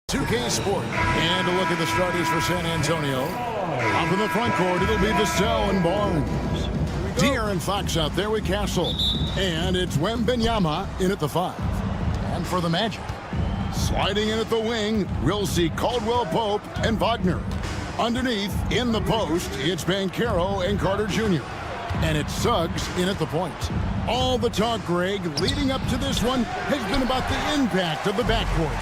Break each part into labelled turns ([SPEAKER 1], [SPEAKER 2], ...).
[SPEAKER 1] 2K Sport. And a look at the starters for San Antonio. Up in the front court, it'll be Vassell and Barnes. De'Aaron Fox out there with Castle. And it's Wembanyama in at the 5. And for the Magic, sliding in at the wing, we'll see Caldwell Pope and Wagner. Underneath, in the post, it's Banchero and Carter Jr. And it's Suggs in at the point. All the talk, Greg, leading up to this one has been about the impact of the backcourt.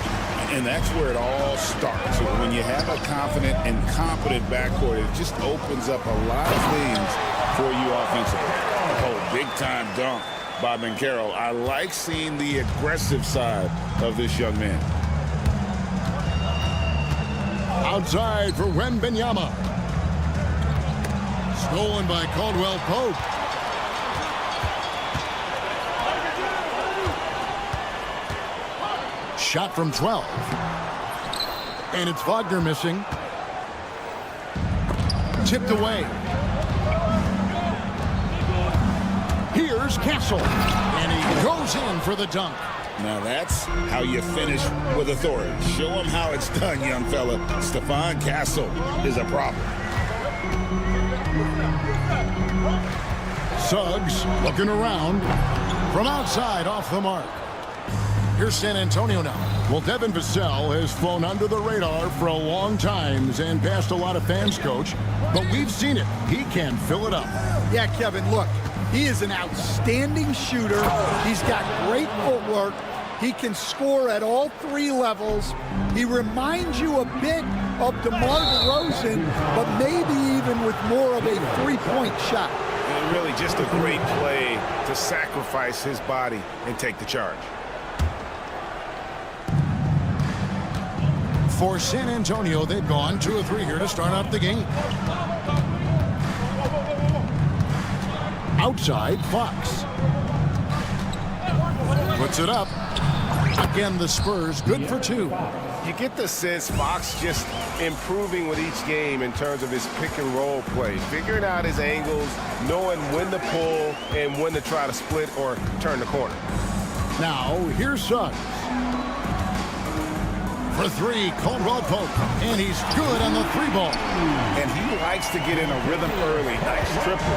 [SPEAKER 2] And that's where it all starts. When you have a confident and competent backcourt, it just opens up a lot of things for you offensively. Oh, big-time dunk by Banchero. I like seeing the aggressive side of this young man.
[SPEAKER 1] Outside for Wembanyama. Stolen by Caldwell Pope. Shot from 12. And it's Wagner missing. Tipped away. Here's Castle. And he goes in for the dunk.
[SPEAKER 2] Now that's how you finish with authority. Show him how it's done, young fella. Stephon Castle is a problem.
[SPEAKER 1] Suggs looking around. From outside, off the mark. Here's San Antonio now. Well, Devin Vassell has flown under the radar for a long time and passed a lot of fans, Coach. But we've seen it. He can fill it up.
[SPEAKER 3] Yeah, Kevin, look. He is an outstanding shooter. He's got great footwork. He can score at all 3 levels. He reminds you a bit of DeMar DeRozan, but maybe even with more of a 3-point shot.
[SPEAKER 4] And really just a great play to sacrifice his body and take the charge.
[SPEAKER 1] For San Antonio, they've gone 2 of 3 here to start out the game. Outside, Fox. Puts it up. Again, the Spurs good for 2.
[SPEAKER 4] You get the sense Fox just improving with each game in terms of his pick and roll play, figuring out his angles, knowing when to pull and when to try to split or turn the corner.
[SPEAKER 1] Now, here's Suggs. For 3, Caldwell Pope. And he's good on the 3-ball.
[SPEAKER 2] And he likes to get in a rhythm early. Nice triple.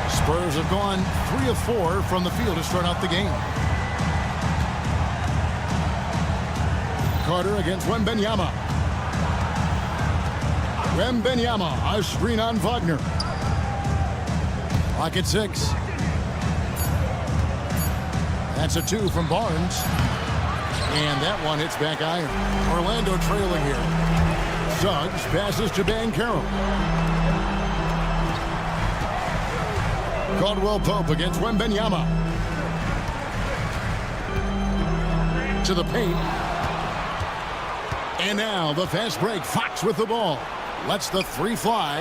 [SPEAKER 1] Spurs have gone 3 of 4 from the field to start out the game. Carter against Wembanyama. Wembanyama, a screen on Wagner. Clock at 6. That's a 2 from Barnes. And that one hits back iron. Orlando trailing here. Suggs passes to Banchero. Caldwell Pope against Wembanyama. To the paint. And now the fast break. Fox with the ball. Lets the 3 fly.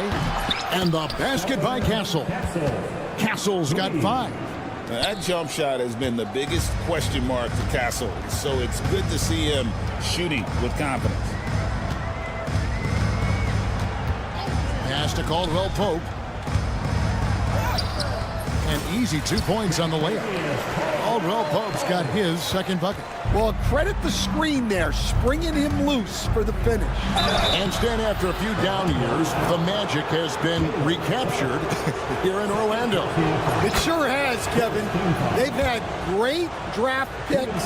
[SPEAKER 1] And the basket by Castle. Castle's got 5.
[SPEAKER 2] Now, that jump shot has been the biggest question mark for Castle, so it's good to see him shooting with confidence.
[SPEAKER 1] Pass to Caldwell Pope. An easy 2 points on the layup. Caldwell Pope's got his second bucket.
[SPEAKER 3] Well, credit the screen there, springing him loose for the finish.
[SPEAKER 1] And Stan, after a few down years, the Magic has been recaptured here in Orlando.
[SPEAKER 3] It sure has, Kevin. They've had great draft picks.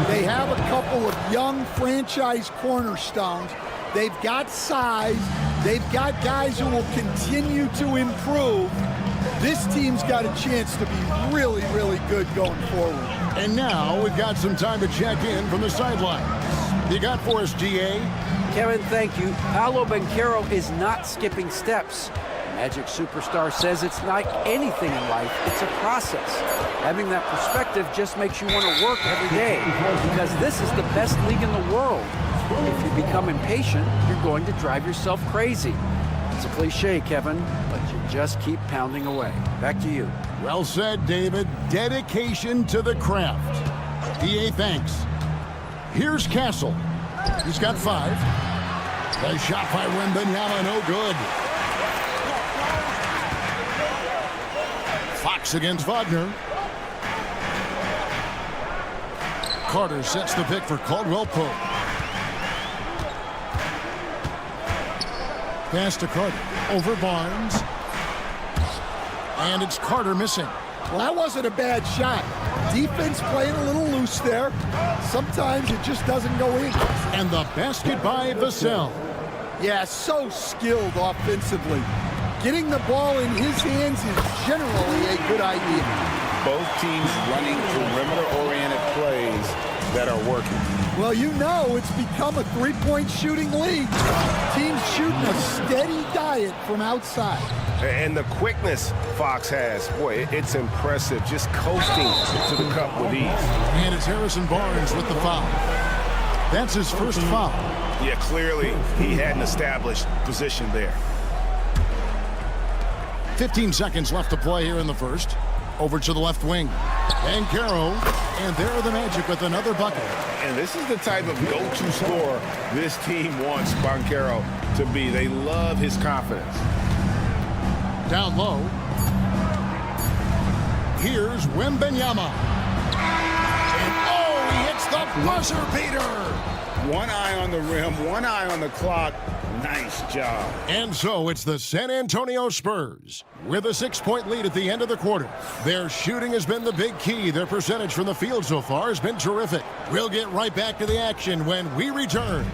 [SPEAKER 3] They have a couple of young franchise cornerstones. They've got size. They've got guys who will continue to improve. This team's got a chance to be really, really good going forward.
[SPEAKER 1] And now we've got some time to check in from the sidelines. You got for us, GA?
[SPEAKER 5] Kevin, thank you. Paolo Banchero is not skipping steps. Magic superstar says it's like anything in life, it's a process. Having that perspective just makes you want to work every day because this is the best league in the world. If you become impatient, you're going to drive yourself crazy. It's a cliche, Kevin, but you just keep pounding away. Back to you.
[SPEAKER 1] Well said, David. Dedication to the craft. DA, thanks. Here's Castle. He's got 5. The shot by Wembanyama, no good. Fox against Wagner. Carter sets the pick for Caldwell Pope. Pass to Carter. Over Barnes. And it's Carter missing.
[SPEAKER 3] Well, that wasn't a bad shot. Defense playing a little loose there. Sometimes it just doesn't go in.
[SPEAKER 1] And the basket by Vassell.
[SPEAKER 3] Yeah, so skilled offensively. Getting the ball in his hands is generally a good idea.
[SPEAKER 2] Both teams running perimeter-oriented plays that are working.
[SPEAKER 3] Well, you know it's become a three-point shooting league. Teams shooting a steady diet from outside.
[SPEAKER 4] And the quickness Fox has, boy, it's impressive. Just coasting to the cup with ease.
[SPEAKER 1] And it's Harrison Barnes with the foul. That's his first foul.
[SPEAKER 4] Yeah, clearly he had an established position there.
[SPEAKER 1] 15 seconds left to play here in the first. Over to the left wing. Banchero, and there are the Magic with another bucket.
[SPEAKER 2] And this is the type of go-to scorer this team wants Banchero to be. They love his confidence.
[SPEAKER 1] Down low. Here's Wembanyama. And oh, he hits the buzzer beater.
[SPEAKER 2] One eye on the rim, one eye on the clock. Nice job.
[SPEAKER 1] And so it's the San Antonio Spurs with a 6-point lead at the end of the quarter. Their shooting has been the big key. Their percentage from the field so far has been terrific. We'll get right back to the action when we return.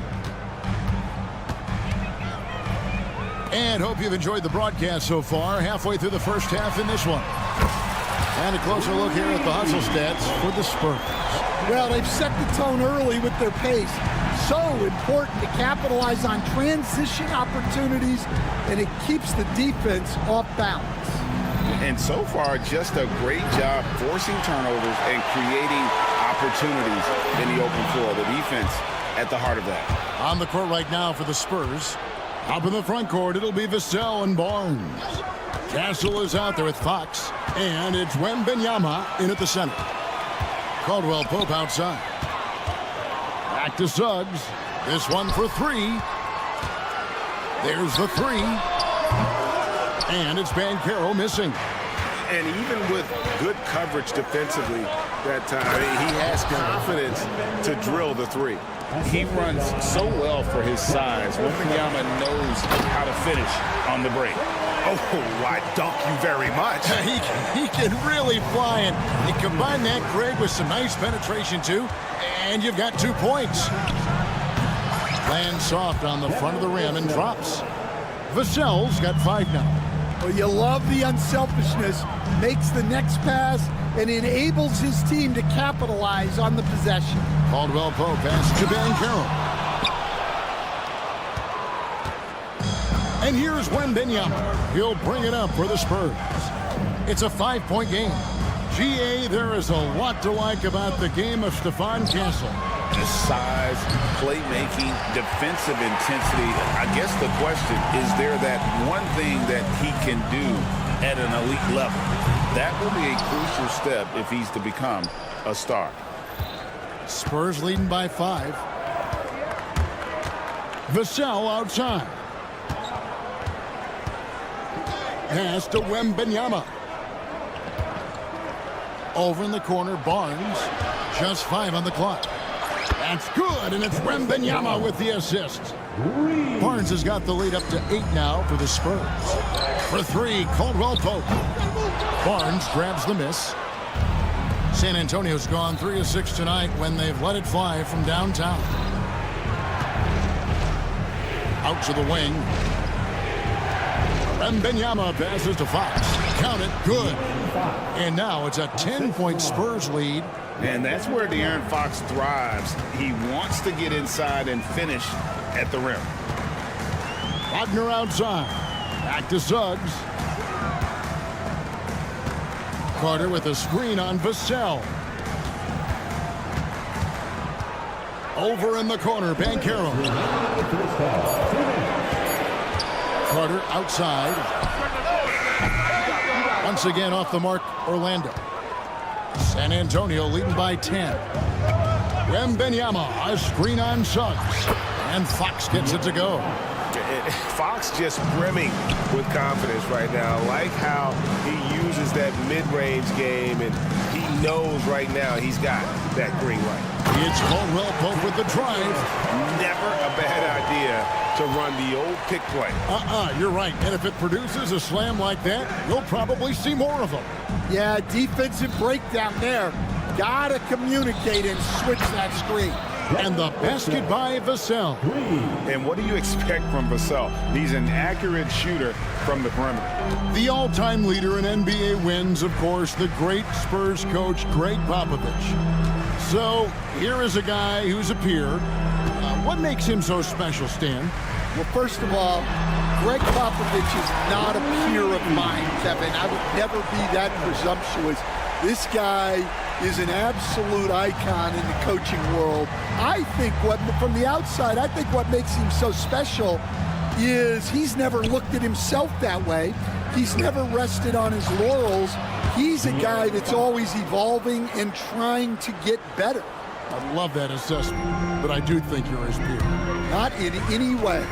[SPEAKER 1] And hope you've enjoyed the broadcast so far. Halfway through the first half in this one. And a closer look here at the hustle stats for the Spurs.
[SPEAKER 3] Well, they've set the tone early with their pace. So important to capitalize on transition opportunities, and it keeps the defense off balance.
[SPEAKER 2] And so far, just a great job forcing turnovers and creating opportunities in the open floor. The defense at the heart of that.
[SPEAKER 1] On the court right now for the Spurs. Up in the front court, it'll be Vassell and Barnes. Castle is out there with Fox, and it's Wembanyama in at the center. Caldwell Pope outside. Back to Suggs. This one for three. There's the three. And it's Banchero missing.
[SPEAKER 4] And even with good coverage defensively that time, he has confidence to drill the three.
[SPEAKER 2] He runs so well for his size. Wembanyama knows how to finish on the break.
[SPEAKER 4] Oh, I dunk you very much.
[SPEAKER 1] He can really fly, and you combine that, Craig, with some nice penetration, too, and you've got 2 points. Lands soft on the front of the rim and drops. Vassell's got 5 now.
[SPEAKER 3] Well, you love the unselfishness, makes the next pass, and enables his team to capitalize on the possession.
[SPEAKER 1] Caldwell Pope pass to Banchero. And here's Wembanyama. He'll bring it up for the Spurs. It's a 5-point game. GA, there is a lot to like about the game of Stephon Castle.
[SPEAKER 2] The size, playmaking, defensive intensity. I guess the question, is there that one thing that he can do at an elite level? That will be a crucial step if he's to become a star.
[SPEAKER 1] Spurs leading by 5. Vassell outside. Pass to Wembanyama. Over in the corner, Barnes. Just 5 on the clock. That's good, and it's Wembanyama with the assist. Barnes has got the lead up to 8 now for the Spurs. For 3, Caldwell Pope. Barnes grabs the miss. San Antonio's gone 3 of 6 tonight when they've let it fly from downtown. Out to the wing. Wembanyama passes to Fox. Count it, good. And now it's a 10-point Spurs lead.
[SPEAKER 2] And that's where De'Aaron Fox thrives. He wants to get inside and finish at the rim.
[SPEAKER 1] Wagner outside. Back to Suggs. Carter with a screen on Vassell. Over in the corner, Banchero. Carter outside. Once again off the mark, Orlando. San Antonio leading by 10. Wembanyama, a screen on Suggs. And Fox gets it to go.
[SPEAKER 4] Fox just brimming with confidence right now. Like how he uses that mid-range game, and he knows right now he's got that green light.
[SPEAKER 1] It's Caldwell Pope with the drive.
[SPEAKER 4] Never a bad idea to run the old pick play.
[SPEAKER 1] You're right. And if it produces a slam like that, you'll probably see more of them.
[SPEAKER 3] Yeah, defensive breakdown there. Gotta communicate and switch that screen.
[SPEAKER 1] And the basket by Vassell.
[SPEAKER 2] And what do you expect from Vassell? He's an accurate shooter from the perimeter.
[SPEAKER 1] The all-time leader in NBA wins, of course, the great Spurs coach, Greg Popovich. So here is a guy who's a peer. What makes him so special, Stan?
[SPEAKER 3] Well, first of all, Greg Popovich is not a peer of mine, Kevin. I would never be that presumptuous. This guy is an absolute icon in the coaching world. I think from the outside, I think what makes him so special is he's never looked at himself that way. He's never rested on his laurels. He's a guy that's always evolving and trying to get better.
[SPEAKER 1] I love that assessment, but I do think you're his peer.
[SPEAKER 3] Not in any way.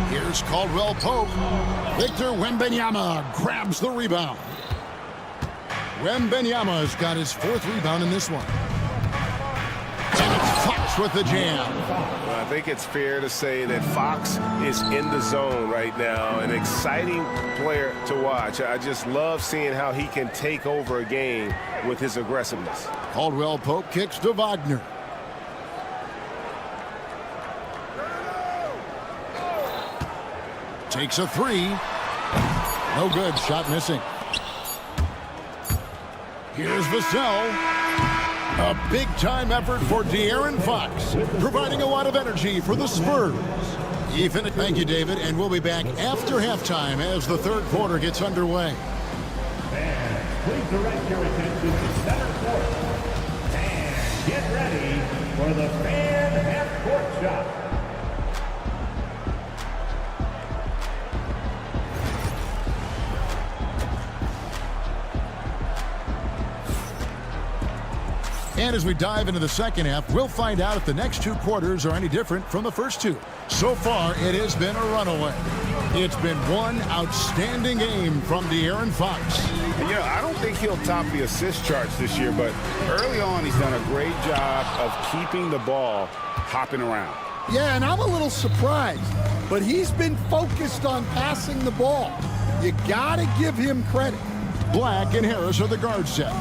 [SPEAKER 1] Here's Caldwell Pope. Victor Wembanyama grabs the rebound. Wembanyama's got his 4th rebound in this one. And it's Fox with the jam.
[SPEAKER 4] Well, I think it's fair to say that Fox is in the zone right now. An exciting player to watch. I just love seeing how he can take over a game with his aggressiveness.
[SPEAKER 1] Caldwell Pope kicks to Wagner. Takes a 3. No good. Shot missing. Here's Vassell. A big-time effort for De'Aaron Fox, providing a lot of energy for the Spurs. Thank you, David, and we'll be back after halftime as the 3rd quarter gets underway.
[SPEAKER 6] Fans, please direct your attention to center court. And get ready for the fan half-court shot.
[SPEAKER 1] And as we dive into the second half, we'll find out if the next 2 quarters are any different from the first 2. So far, it has been a runaway. It's been one outstanding game from De'Aaron Fox.
[SPEAKER 2] And, I don't think he'll top the assist charts this year, but early on he's done a great job of keeping the ball hopping around.
[SPEAKER 3] Yeah, and I'm a little surprised, but he's been focused on passing the ball. You gotta give him credit.
[SPEAKER 1] Black and Harris are the guard set.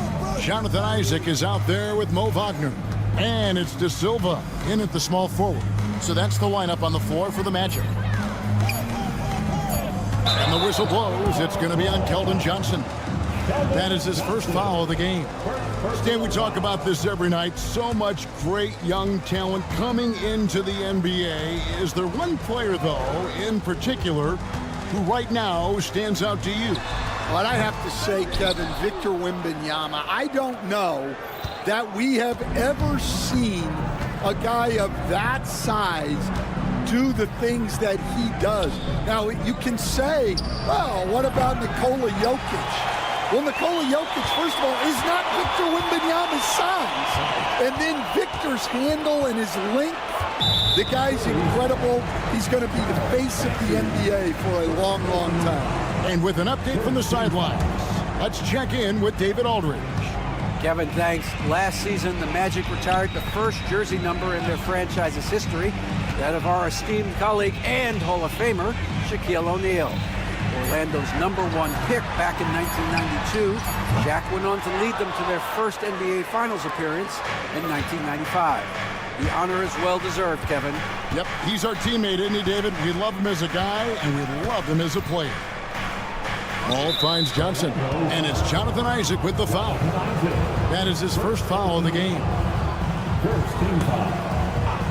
[SPEAKER 1] Jonathan Isaac is out there with Mo Wagner. And it's De Silva in at the small forward. So that's the lineup on the floor for the Magic. And the whistle blows. It's going to be on Keldon Johnson. That is his first foul of the game. Stan, we talk about this every night. So much great young talent coming into the NBA. Is there one player, though, in particular, who right now stands out to you?
[SPEAKER 3] Well, I have to say, Kevin, Victor Wembanyama, I don't know that we have ever seen a guy of that size do the things that he does. Now, you can say, well, what about Nikola Jokic? Well, Nikola Jokic, first of all, is not Victor Wembanyama's size. And then Victor's handle and his length, the guy's incredible. He's going to be the face of the NBA for a long, long time.
[SPEAKER 1] And with an update from the sidelines, let's check in with David Aldridge.
[SPEAKER 5] Kevin, thanks. Last season, the Magic retired the first jersey number in their franchise's history, that of our esteemed colleague and Hall of Famer, Shaquille O'Neal. Orlando's #1 pick back in 1992, Shaq went on to lead them to their first NBA Finals appearance in 1995. The honor is well-deserved, Kevin.
[SPEAKER 1] Yep, he's our teammate, isn't he, David? We love him as a guy, and we love him as a player. Ball finds Johnson, and it's Jonathan Isaac with the foul. That is his first foul of the game.
[SPEAKER 6] First team foul.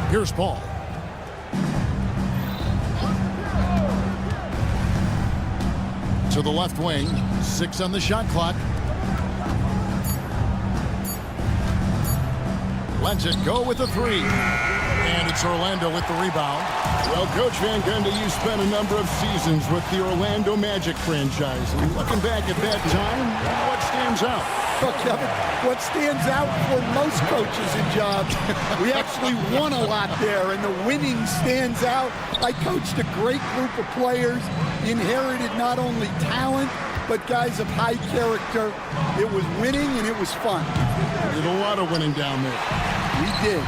[SPEAKER 1] Here's Paul. To the left wing, 6 on the shot clock. Lets it go with a 3. And it's Orlando with the rebound. Well, Coach Van Gundy, you spent a number of seasons with the Orlando Magic franchise. And looking back at that time, what stands out?
[SPEAKER 3] Well, Kevin, what stands out for most coaches and jobs, we actually won a lot there, and the winning stands out. I coached a great group of players, inherited not only talent, but guys of high character. It was winning, and it was fun.
[SPEAKER 1] Did a lot of winning down there.
[SPEAKER 3] We did.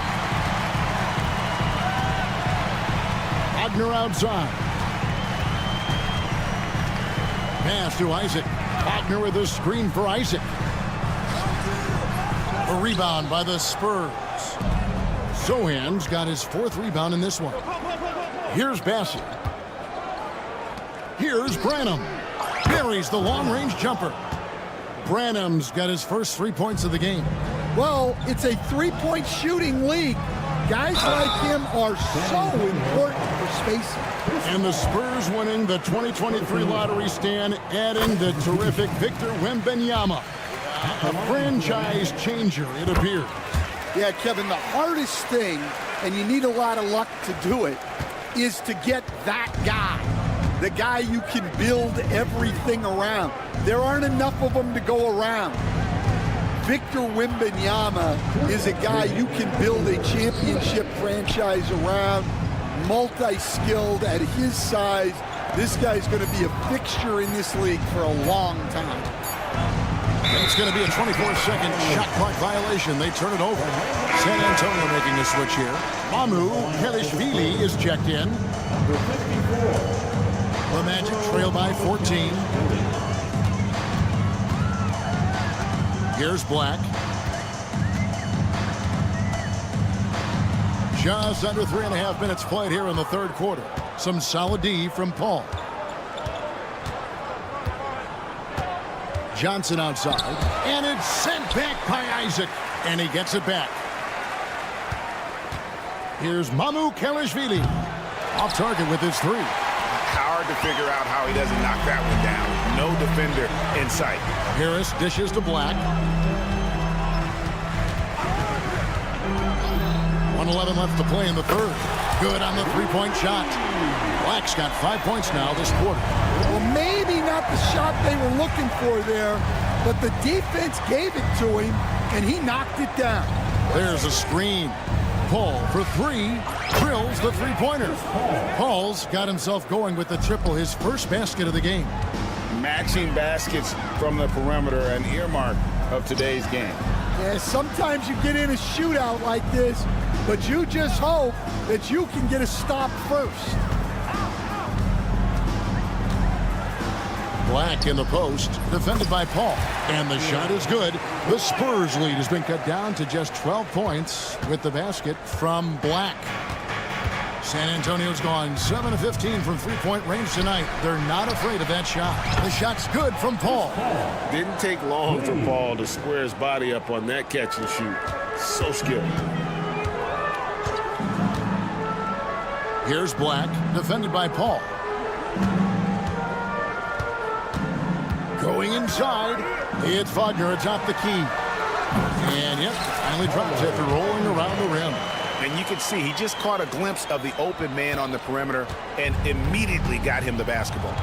[SPEAKER 1] Wagner outside. Pass to Isaac. Wagner with a screen for Isaac. A rebound by the Spurs. Sohan's got his 4th rebound in this one. Here's Bassett. Here's Branham. Buries the long-range jumper. Branham's got his first 3 points of the game.
[SPEAKER 3] Well, it's a three-point shooting league. Guys like him are so important for spacing.
[SPEAKER 1] And the Spurs winning the 2023 lottery stand, adding the terrific Victor Wembanyama. A franchise changer, it appears.
[SPEAKER 3] Yeah, Kevin, the hardest thing, and you need a lot of luck to do it, is to get that guy. The guy you can build everything around. There aren't enough of them to go around. Victor Wembanyama is a guy you can build a championship franchise around, multi-skilled at his size. This guy's going to be a fixture in this league for a long time.
[SPEAKER 1] It's going to be a 24-second shot clock violation. They turn it over. San Antonio making a switch here. Mamu Kelishvili is checked in. The Magic trail by 14. Here's Black. Just under 3.5 minutes played here in the third quarter. Some solid D from Paul. Johnson outside. And it's sent back by Isaac. And he gets it back. Here's Mamu Kelishvili. Off target with his 3.
[SPEAKER 2] Hard to figure out how he doesn't knock that one down. No defender in sight.
[SPEAKER 1] Harris dishes to Black. 1:11 left to play in the third. Good on the three-point shot. Black's got 5 points now this quarter.
[SPEAKER 3] Well, maybe not the shot they were looking for there, but the defense gave it to him, and he knocked it down.
[SPEAKER 1] There's a screen. Paul for 3, drills the three-pointer. Paul's got himself going with the triple, his first basket of the game.
[SPEAKER 2] Matching baskets from the perimeter, an earmark of today's game.
[SPEAKER 3] Yeah, sometimes you get in a shootout like this, but you just hope that you can get a stop first.
[SPEAKER 1] Black in the post, defended by Paul. And the shot is good. The Spurs lead has been cut down to just 12 points with the basket from Black. San Antonio's gone 7 of 15 from three-point range tonight. They're not afraid of that shot. The shot's good from Paul.
[SPEAKER 2] Didn't take long for Paul to square his body up on that catch and shoot. So skilled.
[SPEAKER 1] Here's Black, defended by Paul. Going inside, it's Wagner atop the key. And yep, finally drops after rolling around the rim.
[SPEAKER 2] And you can see he just caught a glimpse of the open man on the perimeter and immediately got him the basketball.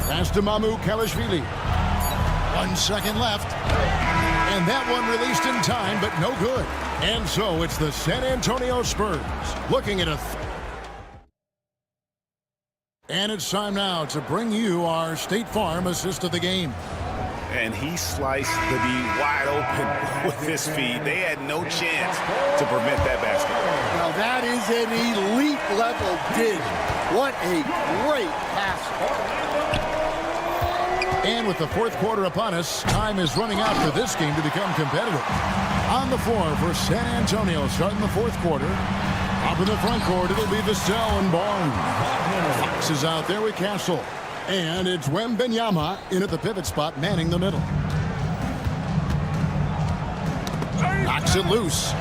[SPEAKER 1] Pass to Mamu Kelishvili. 1 second left. And that one released in time, but no good. And so it's the San Antonio Spurs looking at a... And it's time now to bring you our State Farm assist of the game.
[SPEAKER 2] And he sliced the D wide open with his feet. They had no chance to prevent that basketball.
[SPEAKER 3] Now that is an elite level dig. What a great pass.
[SPEAKER 1] And with the fourth quarter upon us, time is running out for this game to become competitive. On the floor for San Antonio starting the fourth quarter. Up in the front court, it'll be Vassell and Barnes. Fox is out there with Castle. And it's Wembanyama in at the pivot spot, manning the middle. Knocks it loose.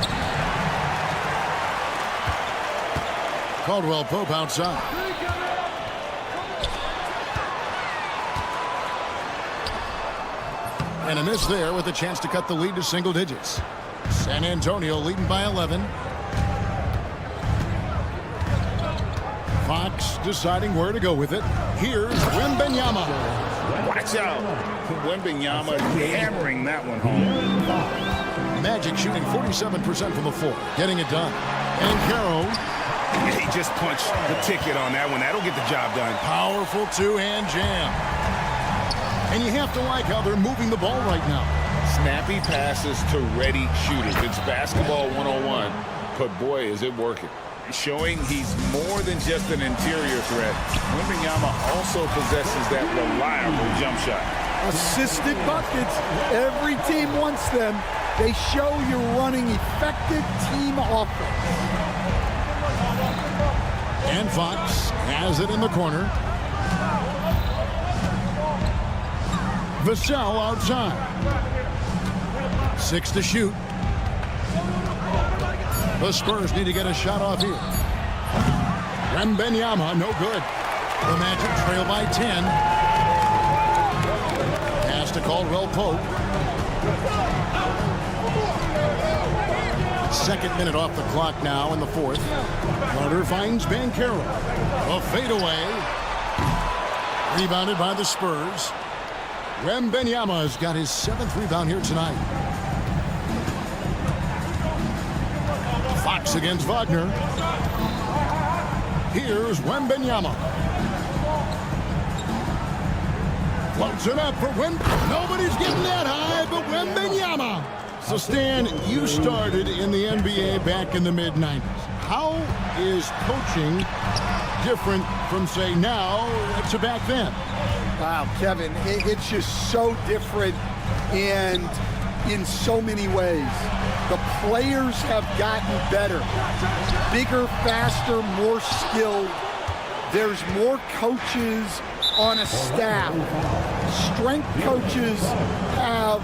[SPEAKER 1] Caldwell Pope outside. And a miss there with a chance to cut the lead to single digits. San Antonio leading by 11. Fox deciding where to go with it. Here's Wembanyama.
[SPEAKER 2] Watch out. Wembanyama hammering that one home.
[SPEAKER 1] Magic shooting 47% from the floor. Getting it done. And Caro.
[SPEAKER 4] He just punched the ticket on that one. That'll get the job done.
[SPEAKER 1] Powerful two-hand jam. And you have to like how they're moving the ball right now.
[SPEAKER 2] Snappy passes to ready shooters. It's basketball 101. But boy, is it working. Showing he's more than just an interior threat. Wembanyama also possesses that reliable jump shot.
[SPEAKER 3] Assisted buckets. Every team wants them. They show you're running effective team offense.
[SPEAKER 1] And Fox has it in the corner. Vassell outside. 6 to shoot. The Spurs need to get a shot off here. Wembanyama, no good. The Magic trail by 10. Pass to Caldwell Pope. Second minute off the clock now in the fourth. Carter finds Banchero. A fadeaway. Rebounded by the Spurs. Wembanyama has got his 7th rebound here tonight. Fox against Wagner. Here's Wembanyama. Floats it up for Nobody's getting that high, but Wembanyama. So, Stan, you started in the NBA back in the mid-90s. How is coaching different from, say, now to back then?
[SPEAKER 3] Wow, Kevin, it's just so different and in so many ways. The players have gotten better, bigger, faster, more skilled. There's more coaches on a staff. Strength coaches have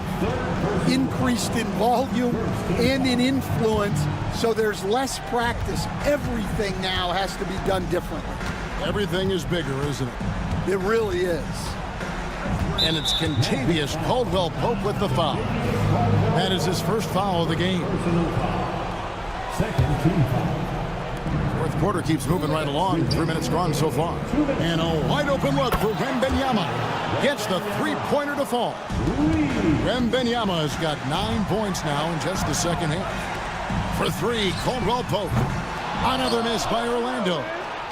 [SPEAKER 3] increased in volume and in influence, so there's less practice. Everything now has to be done differently.
[SPEAKER 1] Everything is bigger, isn't it?
[SPEAKER 3] It really is.
[SPEAKER 1] And it's contagious. Caldwell Pope with the foul. That is his first foul of the game.
[SPEAKER 6] Second team foul.
[SPEAKER 1] Fourth quarter keeps moving right along. 3 minutes gone so far. And a wide open look for Wembanyama. Gets the three-pointer to fall. Wembanyama has got 9 points now in just the second half. For 3, Caldwell Pope. Another miss by Orlando.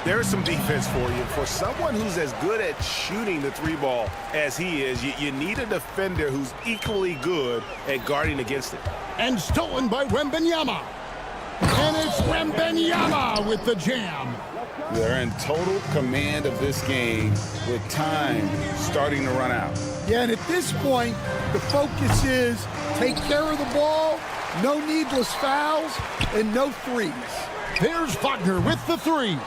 [SPEAKER 4] There's some defense for you. For someone who's as good at shooting the three ball as he is, you need a defender who's equally good at guarding against it.
[SPEAKER 1] And stolen by Wembanyama. And it's Wembanyama with the jam.
[SPEAKER 2] They're in total command of this game with time starting to run out.
[SPEAKER 3] Yeah, and at this point, the focus is take care of the ball, no needless fouls, and no threes.
[SPEAKER 1] There's Wagner with the 3.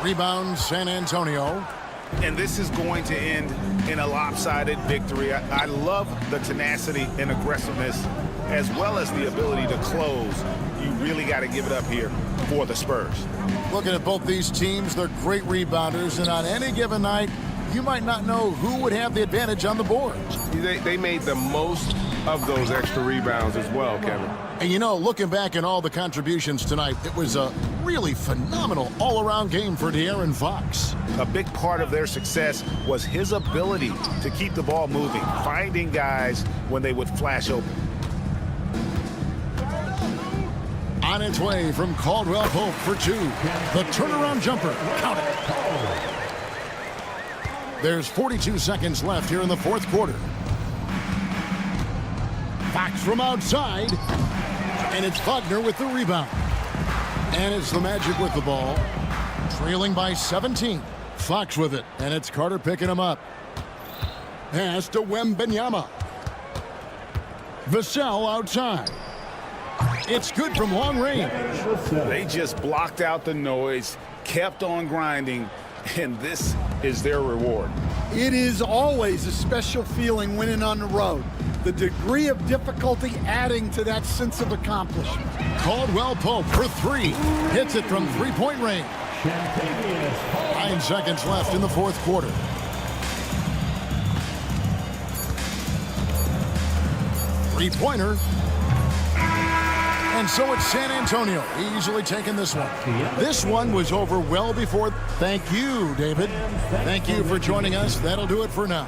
[SPEAKER 1] Rebound, San Antonio.
[SPEAKER 4] And this is going to end in a lopsided victory. I love the tenacity and aggressiveness as well as the ability to close. You really got to give it up here for the Spurs.
[SPEAKER 1] Looking at both these teams, they're great rebounders, and on any given night, you might not know who would have the advantage on the boards.
[SPEAKER 4] They made the most of those extra rebounds as well, Kevin.
[SPEAKER 1] And you know, looking back at all the contributions tonight, it was a really phenomenal all-around game for De'Aaron Fox.
[SPEAKER 4] A big part of their success was his ability to keep the ball moving, finding guys when they would flash open.
[SPEAKER 1] On its way from Caldwell Pope for 2. The turnaround jumper. Count it. There's 42 seconds left here in the fourth quarter. Fox from outside. And it's Wagner with the rebound. And it's the Magic with the ball. Trailing by 17. Fox with it. And it's Carter picking him up. Pass to Wembanyama. Vassell outside. It's good from long range.
[SPEAKER 2] They just blocked out the noise, kept on grinding, and this is their reward.
[SPEAKER 3] It is always a special feeling winning on the road. The degree of difficulty adding to that sense of accomplishment.
[SPEAKER 1] Caldwell Pope for 3. Hits it from three-point range. 9 seconds left in the fourth quarter. Three-pointer. And so it's San Antonio easily taking this one. This one was over well before. Thank you, David. Thank you for joining us. That'll do it for now.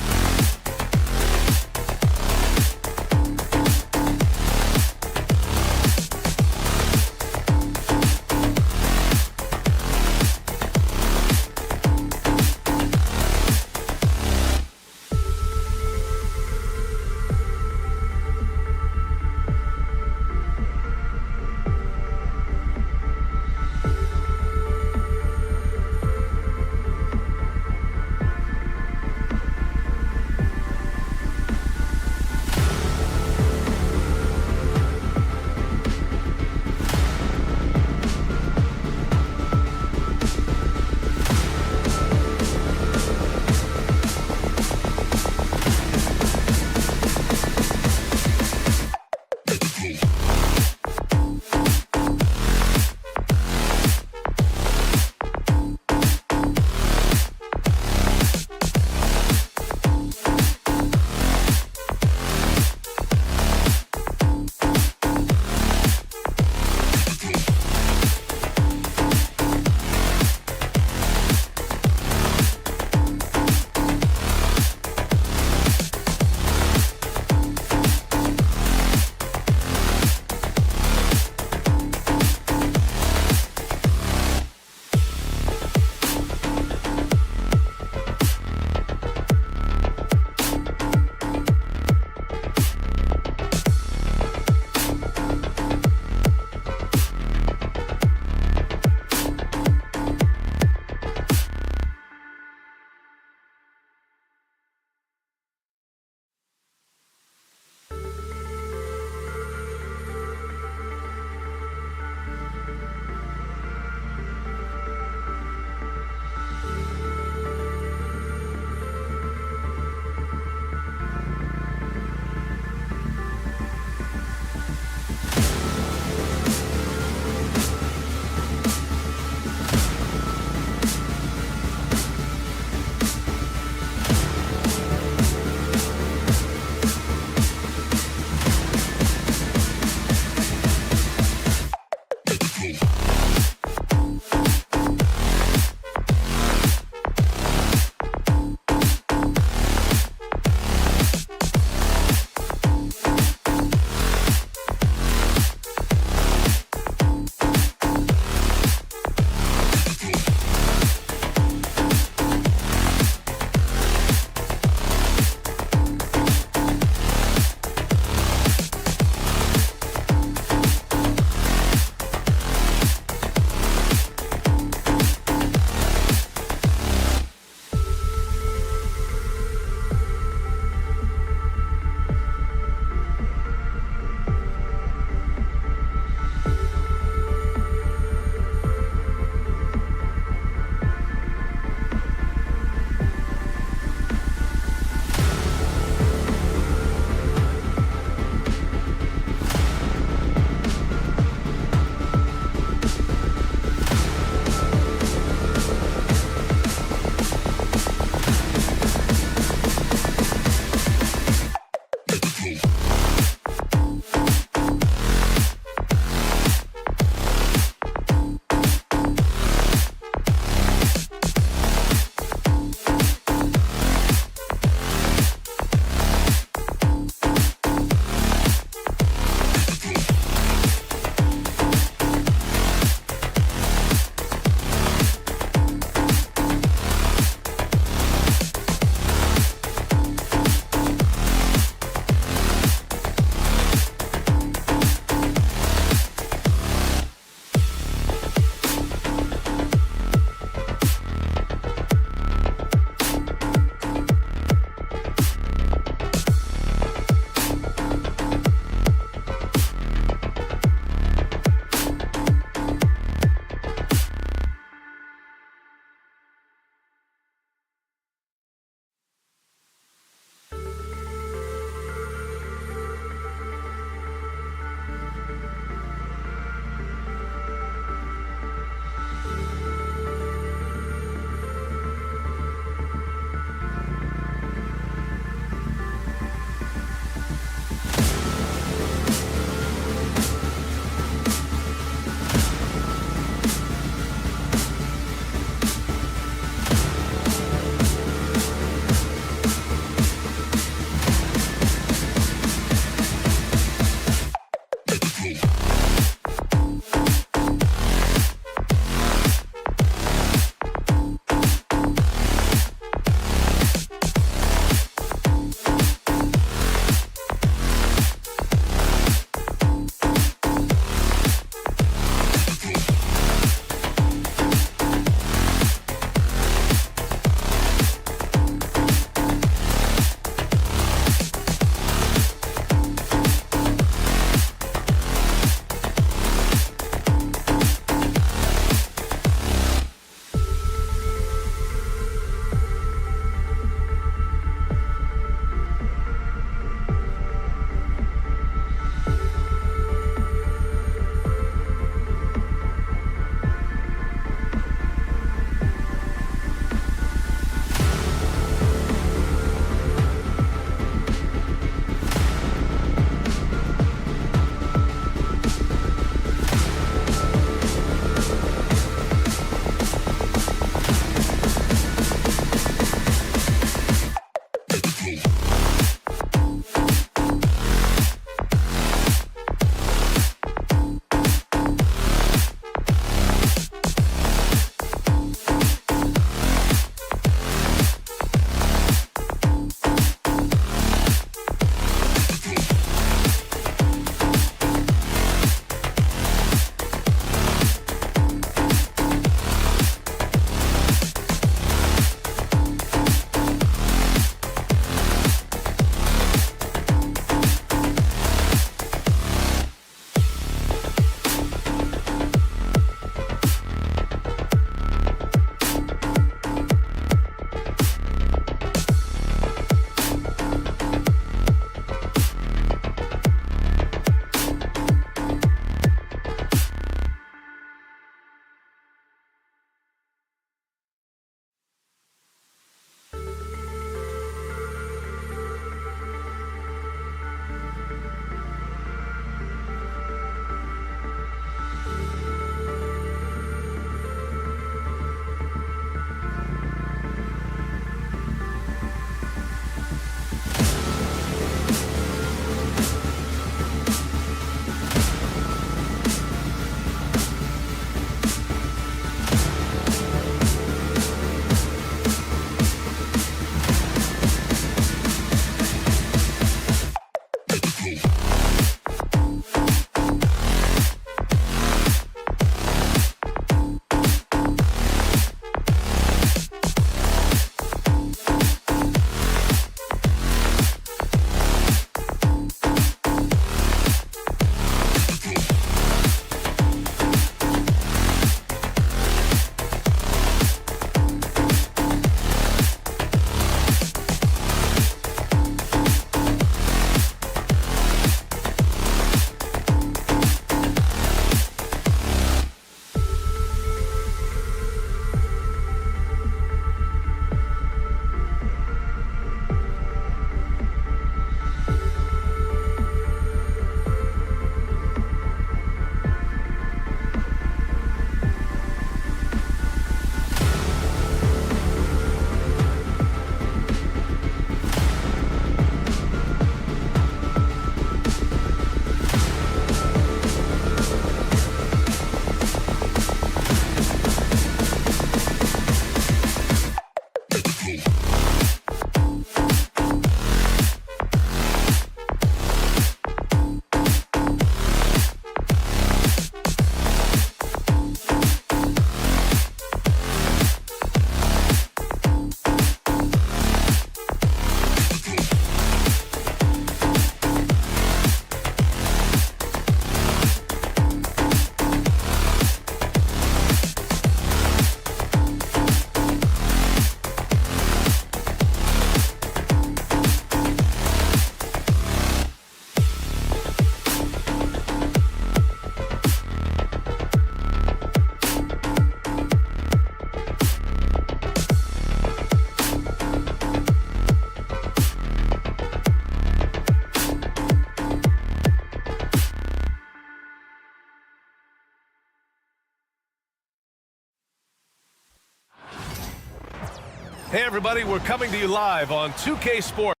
[SPEAKER 7] Hey everybody, we're coming to you live on 2K Sports.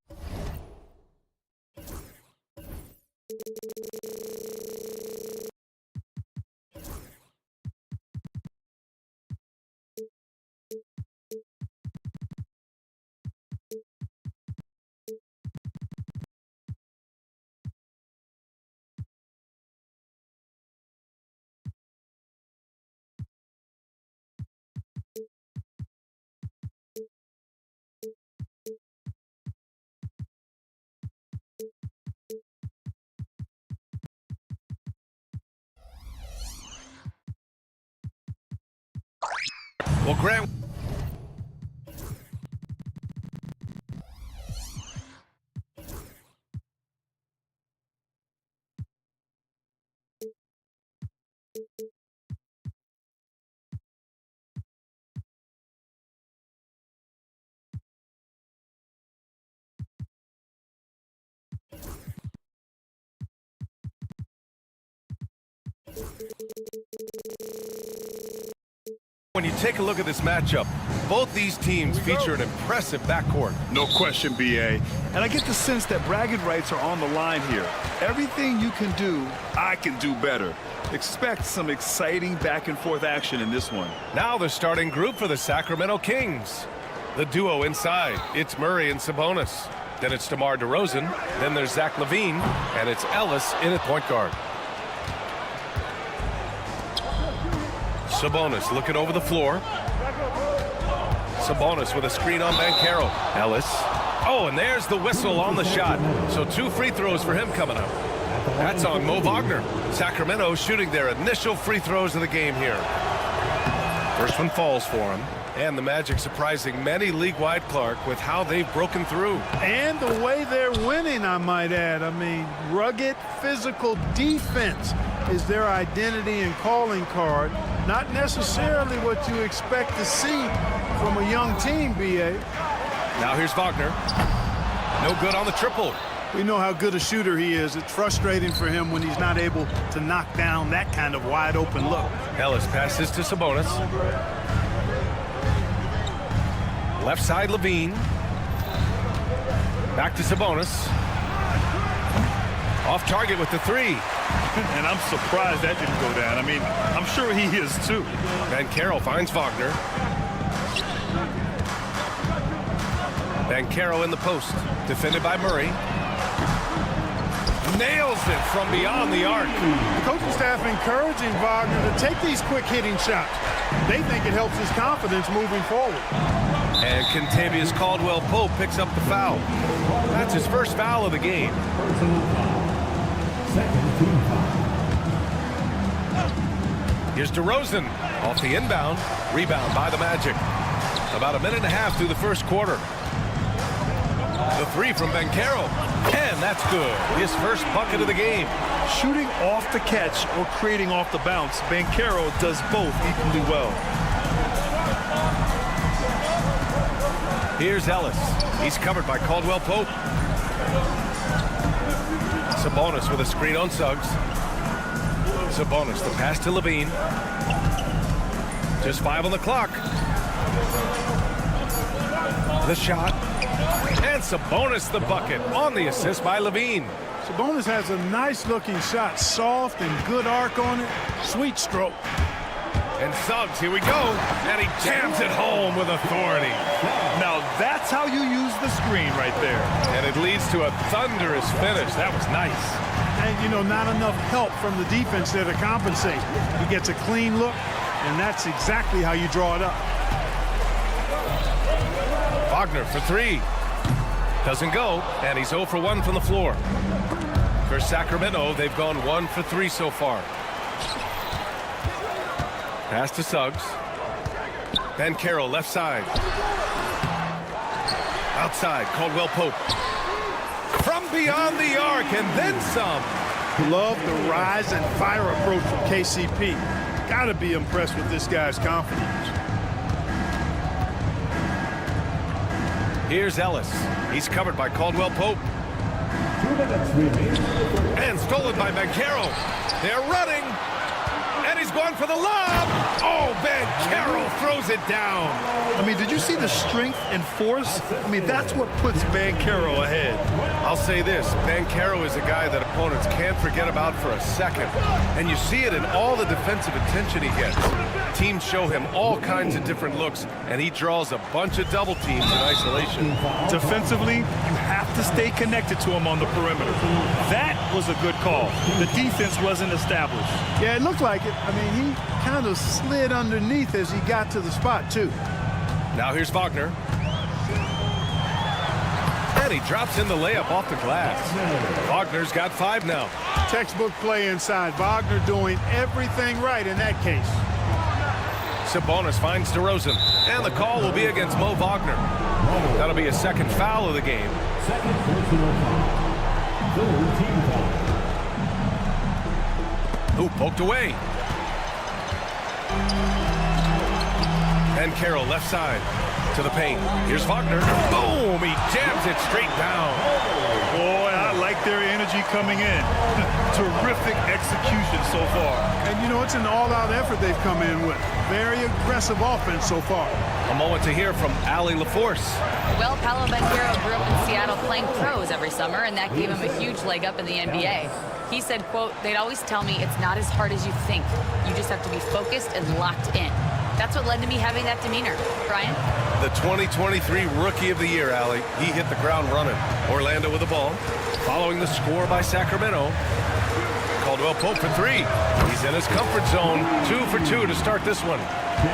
[SPEAKER 7] Well, Grant. When you take a look at this matchup, both these teams feature an impressive backcourt.
[SPEAKER 8] No question, B.A. And I get the sense that bragging rights are on the line here. Everything you can do, I can do better. Expect some exciting back-and-forth action in this one.
[SPEAKER 7] Now the starting group for the Sacramento Kings. The duo inside, it's Murray and Sabonis. Then it's DeMar DeRozan. Then there's Zach LaVine. And it's Ellis in at point guard. Sabonis looking over the floor. Sabonis with a screen on Banchero. Ellis. Oh, and there's the whistle on the shot. So 2 free throws for him coming up. That's on Mo Wagner. Sacramento shooting their initial free throws of the game here. First one falls for him. And the Magic surprising many league-wide, Clark, with how they've broken through.
[SPEAKER 9] And the way they're winning, I might add. I mean, rugged physical defense is their identity and calling card. Not necessarily what you expect to see from a young team, B.A.
[SPEAKER 7] Now here's Wagner. No good on the triple.
[SPEAKER 9] We know how good a shooter he is. It's frustrating for him when he's not able to knock down that kind of wide-open look.
[SPEAKER 7] Ellis passes to Sabonis. Left side, LaVine. Back to Sabonis. Off target with the 3.
[SPEAKER 8] And I'm surprised that didn't go down. I mean, I'm sure he is too.
[SPEAKER 7] Banchero finds Wagner. Banchero in the post. Defended by Murray. Nails it from beyond the arc.
[SPEAKER 9] The coaching staff encouraging Wagner to take these quick-hitting shots. They think it helps his confidence moving forward.
[SPEAKER 7] And Kentavious Caldwell-Pope picks up the foul. That's his first foul of the game. Here's DeRozan off the inbound. Rebound by the Magic. About a minute and a half through the first quarter. The 3 from Banchero. And that's good. His first bucket of the game.
[SPEAKER 8] Shooting off the catch or creating off the bounce, Banchero does both equally well.
[SPEAKER 7] Here's Ellis. He's covered by Caldwell-Pope. Sabonis with a screen on Suggs. Sabonis, the pass to LaVine. Just 5 on the clock. The shot. And Sabonis the bucket on the assist by LaVine.
[SPEAKER 9] Sabonis has a nice-looking shot. Soft and good arc on it. Sweet stroke.
[SPEAKER 7] And Suggs, here we go. And he jams it home with authority.
[SPEAKER 8] Now that's how you use the screen right there.
[SPEAKER 7] And it leads to a thunderous finish. That was nice.
[SPEAKER 9] And, you know, not enough help from the defense there to compensate. He gets a clean look, and that's exactly how you draw it up.
[SPEAKER 7] Wagner for 3. Doesn't go, and he's 0 for 1 from the floor. For Sacramento, they've gone 1 for 3 so far. Pass to Suggs. Banchero left side. Outside, Caldwell-Pope. From beyond the arc, and then some.
[SPEAKER 9] Love the rise and fire approach from KCP. Got to be impressed with this guy's confidence.
[SPEAKER 7] Here's Ellis. He's covered by Caldwell-Pope. And stolen by Banchero. They're running. And he's he's going for the lob. Oh, Banchero throws it down.
[SPEAKER 8] I mean, did you see the strength and force? I mean, that's what puts Banchero ahead.
[SPEAKER 7] I'll say this, Banchero is a guy that opponents can't forget about for a second. And you see it in all the defensive attention he gets. Teams show him all kinds of different looks, and he draws a bunch of double teams in isolation.
[SPEAKER 8] Defensively, you have to stay connected to him on the perimeter. That was a good call. The defense wasn't established.
[SPEAKER 9] Yeah, it looked like it. I mean, he kind of slid underneath as he got to the spot, too.
[SPEAKER 7] Now here's Wagner. And he drops in the layup off the glass. Wagner's got 5 now.
[SPEAKER 9] Textbook play inside. Wagner doing everything right in that case.
[SPEAKER 7] Sabonis finds DeRozan, and the call will be against Mo Wagner. That'll be a second foul of the game.
[SPEAKER 6] Second personal foul. Third team foul.
[SPEAKER 7] Ooh, poked away. And Carroll left side to the paint. Here's Wagner. Boom! He jams it straight down.
[SPEAKER 8] Boy, I like their energy coming in. Terrific execution so far.
[SPEAKER 9] And, you know, it's an all-out effort they've come in with. Very aggressive offense so far.
[SPEAKER 7] A moment to hear from Allie LaForce.
[SPEAKER 10] Well, Paolo Banchero grew up in Seattle playing pros every summer, and that gave him a huge leg up in the NBA. He said, quote, "They'd always tell me it's not as hard as you think. You just have to be focused and locked in." That's what led to me having that demeanor. Brian?
[SPEAKER 7] The 2023 Rookie of the Year, Allie. He hit the ground running. Orlando with the ball. Following the score by Sacramento. Caldwell Pope for 3. He's in his comfort zone. 2 for 2 to start this one.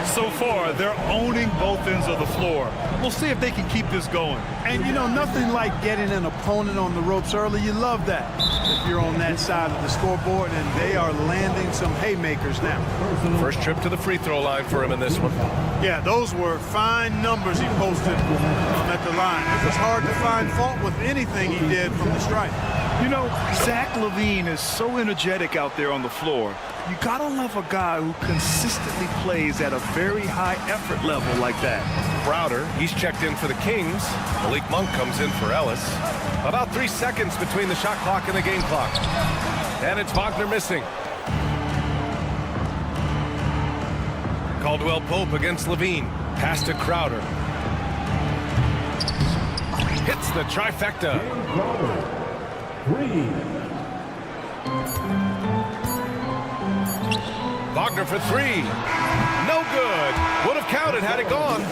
[SPEAKER 8] So far, they're owning both ends of the floor. We'll see if they can keep this going.
[SPEAKER 9] And, you know, nothing like getting an opponent on the ropes early. You love that if you're on that side of the scoreboard, and they are landing some haymakers now.
[SPEAKER 7] First trip to the free throw line for him in this one.
[SPEAKER 9] Yeah, those were fine numbers he posted at the line. It was hard to find fault with anything he did from the stripe.
[SPEAKER 8] You know, Zach LaVine is so energetic out there on the floor. You gotta love a guy who consistently plays at a very high effort level like that.
[SPEAKER 7] Crowder, he's checked in for the Kings. Malik Monk comes in for Ellis. About 3 seconds between the shot clock and the game clock. And it's Wagner missing. Caldwell Pope against Levine. Pass to Crowder. Hits the trifecta.
[SPEAKER 6] 3.
[SPEAKER 7] Wagner for 3. No good. Would have counted had it gone.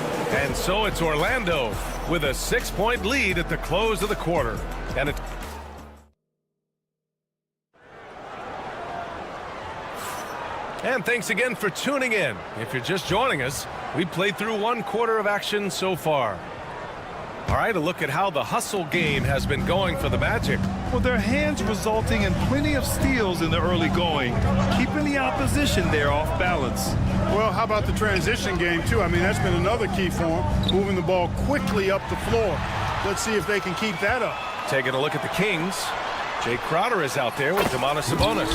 [SPEAKER 7] And so it's Orlando with a 6-point lead at the close of the quarter. And it's And thanks again for tuning in. If you're just joining us, we played through 1 quarter of action so far. All right, a look at how the hustle game has been going for the Magic.
[SPEAKER 8] Well, their hands resulting in plenty of steals in the early going, keeping the opposition there off balance.
[SPEAKER 9] Well, how about the transition game, too? I mean, that's been another key for them, moving the ball quickly up the floor. Let's see if they can keep that up.
[SPEAKER 7] Taking a look at the Kings. Jay Crowder is out there with Domantas Sabonis.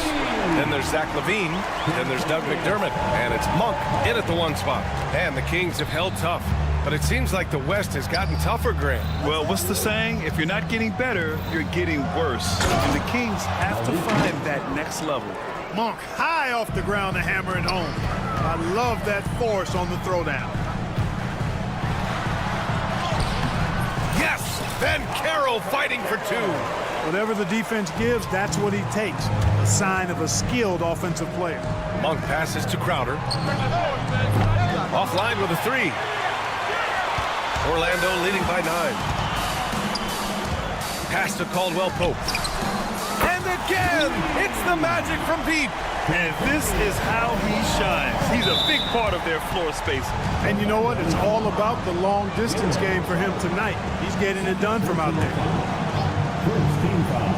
[SPEAKER 7] Then there's Zach LaVine. Then there's Doug McDermott. And it's Monk in at the 1 spot. And the Kings have held tough. But it seems like the West has gotten tougher, Grant.
[SPEAKER 8] Well, what's the saying? If you're not getting better, you're getting worse. And the Kings have to find that next level.
[SPEAKER 9] Monk high off the ground to hammer it home. I love that force on the throwdown.
[SPEAKER 7] Yes! Then Carroll fighting for 2.
[SPEAKER 9] Whatever the defense gives, that's what he takes. A sign of a skilled offensive player.
[SPEAKER 7] Monk passes to Crowder. Offline with a 3. Orlando leading by 9. Pass to Caldwell Pope. And again, it's the Magic from deep.
[SPEAKER 8] And this is how he shines. He's a big part of their floor spacing.
[SPEAKER 9] And you know what? It's all about the long distance game for him tonight. He's getting it done from out there.
[SPEAKER 6] First team foul.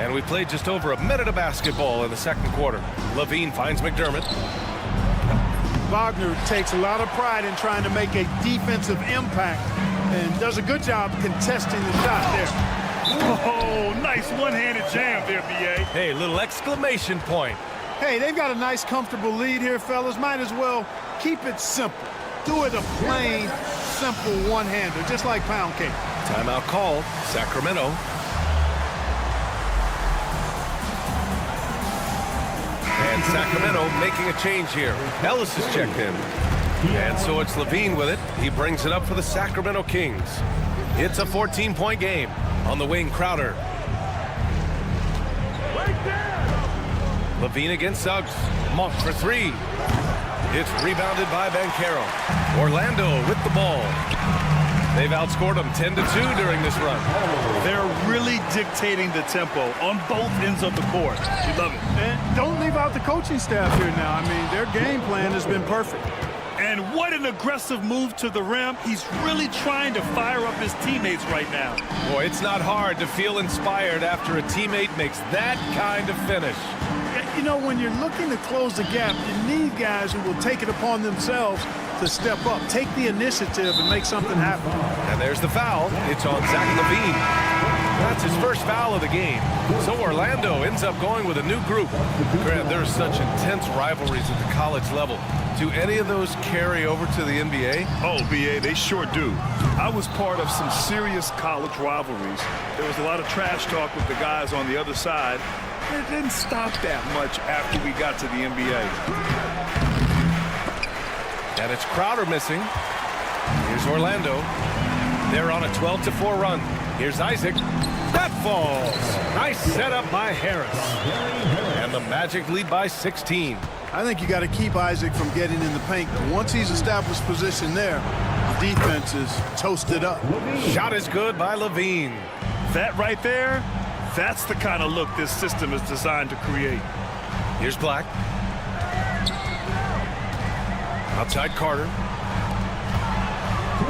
[SPEAKER 7] And we played just over a minute of basketball in the second quarter. Levine finds McDermott.
[SPEAKER 9] Wagner takes a lot of pride in trying to make a defensive impact and does a good job contesting the shot there.
[SPEAKER 8] Oh, nice one-handed jam there, B.A.
[SPEAKER 7] Hey, little exclamation point.
[SPEAKER 9] Hey, they've got a nice, comfortable lead here, fellas. Might as well keep it simple. Do it a plain, simple one-hander, just like pound cake.
[SPEAKER 7] Timeout called. Sacramento. And And Sacramento making a change here. Ellis is checked in. And so it's Levine with it. He brings it up for the Sacramento Kings. It's a 14-point game. On the wing, Crowder. Levine against Suggs. Monk for three. It's rebounded by Banchero. Orlando with the ball. They've outscored them 10-2 during this run.
[SPEAKER 8] They're really dictating the tempo on both ends of the court. We love it.
[SPEAKER 9] And don't leave out the coaching staff here now. I mean, their game plan has been perfect.
[SPEAKER 8] And what an aggressive move to the rim. He's really trying to fire up his teammates right now.
[SPEAKER 7] Boy, it's not hard to feel inspired after a teammate makes that kind of finish.
[SPEAKER 9] You know, when you're looking to close the gap, you need guys who will take it upon themselves to step up, take the initiative, and make something happen.
[SPEAKER 7] And there's the foul. It's on Zach LaVine. That's his first foul of the game. So Orlando ends up going with a new group. Grant, there's such intense rivalries at the college level. Do any of those carry over to the NBA?
[SPEAKER 8] Oh, BA, they sure do. I was part of some serious college rivalries. There was a lot of trash talk with the guys on the other side. It didn't stop that much after we got to the NBA.
[SPEAKER 7] And it's Crowder missing. Here's Orlando. They're on a 12-4 run. Here's Isaac. That falls. Nice setup by Harris. And the Magic lead by 16.
[SPEAKER 9] I think you got to keep Isaac from getting in the paint. Once he's established position there, defense is toasted up.
[SPEAKER 7] Shot is good by Levine.
[SPEAKER 8] That right there, that's the kind of look this system is designed to create.
[SPEAKER 7] Here's Black. Outside Carter.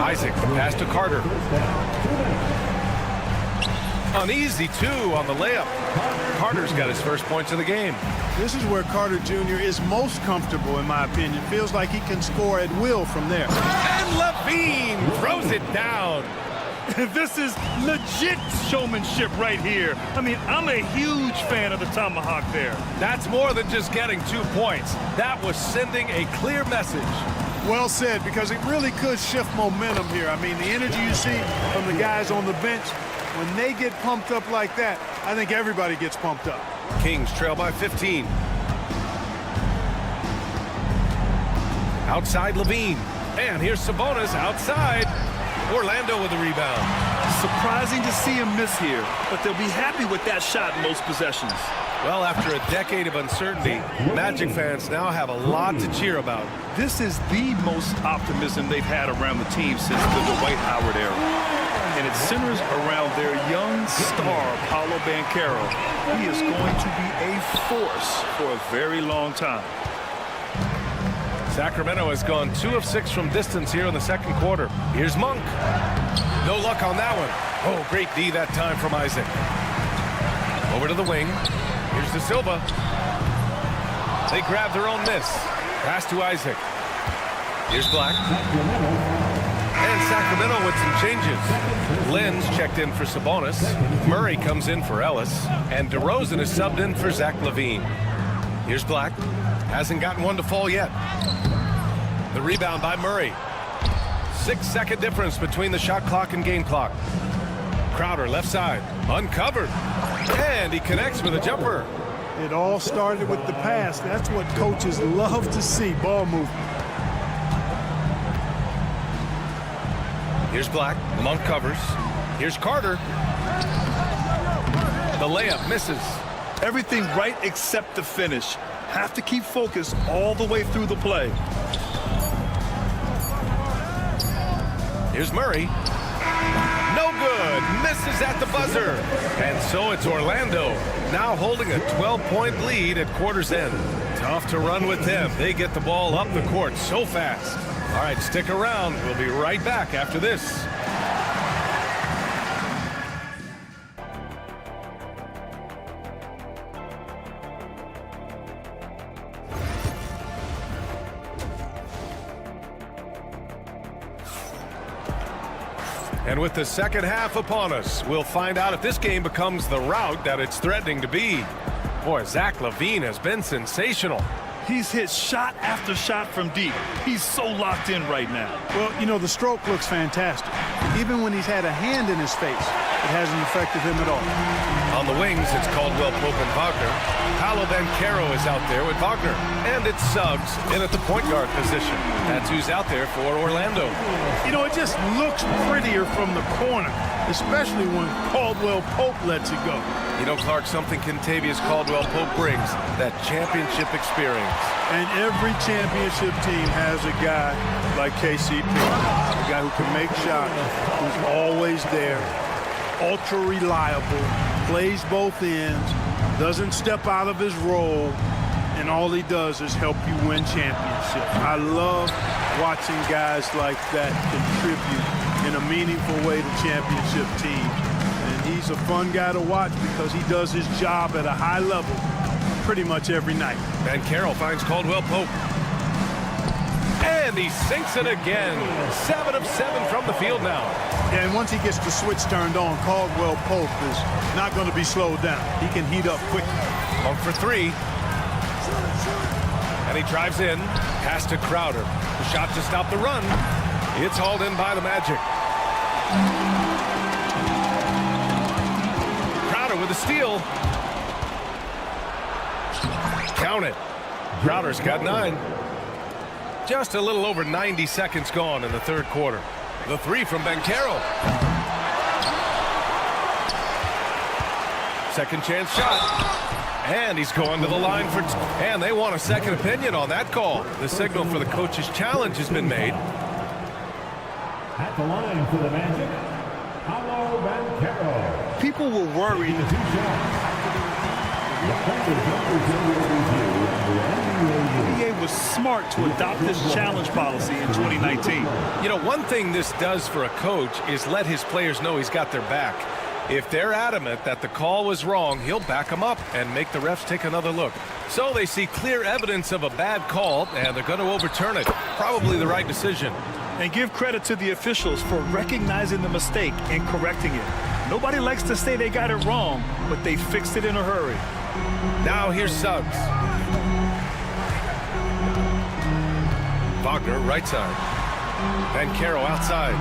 [SPEAKER 7] Isaac, pass to Carter. Uneasy, too, on the layup. Carter's got his first points of the game.
[SPEAKER 9] This is where Carter Jr. is most comfortable, in my opinion. Feels like he can score at will from there.
[SPEAKER 7] And Levine throws it down.
[SPEAKER 8] This is legit showmanship right here. I mean, I'm a huge fan of the tomahawk there.
[SPEAKER 7] That's more than just getting 2 points. That was sending a clear message.
[SPEAKER 9] Well said, because it really could shift momentum here. I mean, the energy you see from the guys on the bench, when they get pumped up like that, I think everybody gets pumped up.
[SPEAKER 7] Kings trail by 15. Outside Levine. And here's Sabonis outside. Orlando with the rebound.
[SPEAKER 8] Surprising to see him miss here, but they'll be happy with that shot in most possessions.
[SPEAKER 7] Well, after a decade of uncertainty, Magic fans now have a lot to cheer about.
[SPEAKER 8] This is the most optimism they've had around the team since the Dwight Howard era. And it centers around their young star, Paolo Banchero. He is going to be a force for a very long time.
[SPEAKER 7] Sacramento has gone 2 of 6 from distance here in the second quarter. Here's Monk. No luck on that one. Oh, great D that time from Isaac. Over to the wing. Here's De Silva. They grab their own miss. Pass to Isaac. Here's Black. And Sacramento with some changes. Lynn's checked in for Sabonis. Murray comes in for Ellis. And DeRozan is subbed in for Zach LaVine. Here's Black. Hasn't gotten one to fall yet. The rebound by Murray. 6-second difference between the shot clock and game clock. Crowder left side. Uncovered. And he connects with a jumper.
[SPEAKER 9] It all started with the pass. That's what coaches love to see, ball movement.
[SPEAKER 7] Here's Black. Monk covers. Here's Carter. The layup misses.
[SPEAKER 8] Everything right except the finish. Have to keep focused all the way through the play.
[SPEAKER 7] Here's Murray. No good. Misses at the buzzer. And so it's Orlando, now holding a 12-point lead at quarter's end. Tough to run with them. They get the ball up the court so fast. All right, stick around. We'll be right back after this. And with the second half upon us, we'll find out if this game becomes the rout that it's threatening to be. Boy, Zach LaVine has been sensational.
[SPEAKER 8] He's hit shot after shot from deep. He's so locked in right now.
[SPEAKER 9] Well, you know, the stroke looks fantastic. Even when he's had a hand in his face, it hasn't affected him at all.
[SPEAKER 7] On the wings, it's Caldwell Pope and Wagner. Paolo Banchero is out there with Wagner. And it's Suggs in at the point guard position. That's who's out there for Orlando.
[SPEAKER 9] You know, it just looks prettier from the corner, especially when Caldwell Pope lets it go.
[SPEAKER 7] You know, Clark, something Kentavious Caldwell Pope brings, that championship experience.
[SPEAKER 9] And every championship team has a guy like KCP, a guy who can make shots, who's always there, ultra reliable, plays both ends, doesn't step out of his role, and all he does is help you win championships. I love watching guys like that contribute in a meaningful way to championship teams. And he's a fun guy to watch because he does his job at a high level pretty much every night.
[SPEAKER 7] Banchero finds Caldwell Pope. And he sinks it again. 7 of 7 from the field now.
[SPEAKER 9] Yeah, and once he gets the switch turned on, Caldwell Pope is not going to be slowed down. He can heat up quickly.
[SPEAKER 7] 1 for 3. And he drives in. Pass to Crowder. The shot to stop the run. It's hauled in by the Magic. Crowder with a steal. Count it. Crowder's got 9. Just a little over 90 seconds gone in the third quarter. The 3 from Banchero. Second chance shot. And he's going to the line for... And they want a second opinion on that call. The signal for the coach's challenge has been made.
[SPEAKER 6] At the line for the Magic, Paolo Banchero.
[SPEAKER 8] People will worry. The NBA was smart to adopt this challenge policy in 2019.
[SPEAKER 7] You know, one thing this does for a coach is let his players know he's got their back. If they're adamant that the call was wrong, he'll back them up and make the refs take another look. So they see clear evidence of a bad call, and they're going to overturn it. Probably the right decision.
[SPEAKER 8] And give credit to the officials for recognizing the mistake and correcting it. Nobody likes to say they got it wrong, but they fixed it in a hurry.
[SPEAKER 7] Now here's Suggs. Wagner, right side. Banchero outside.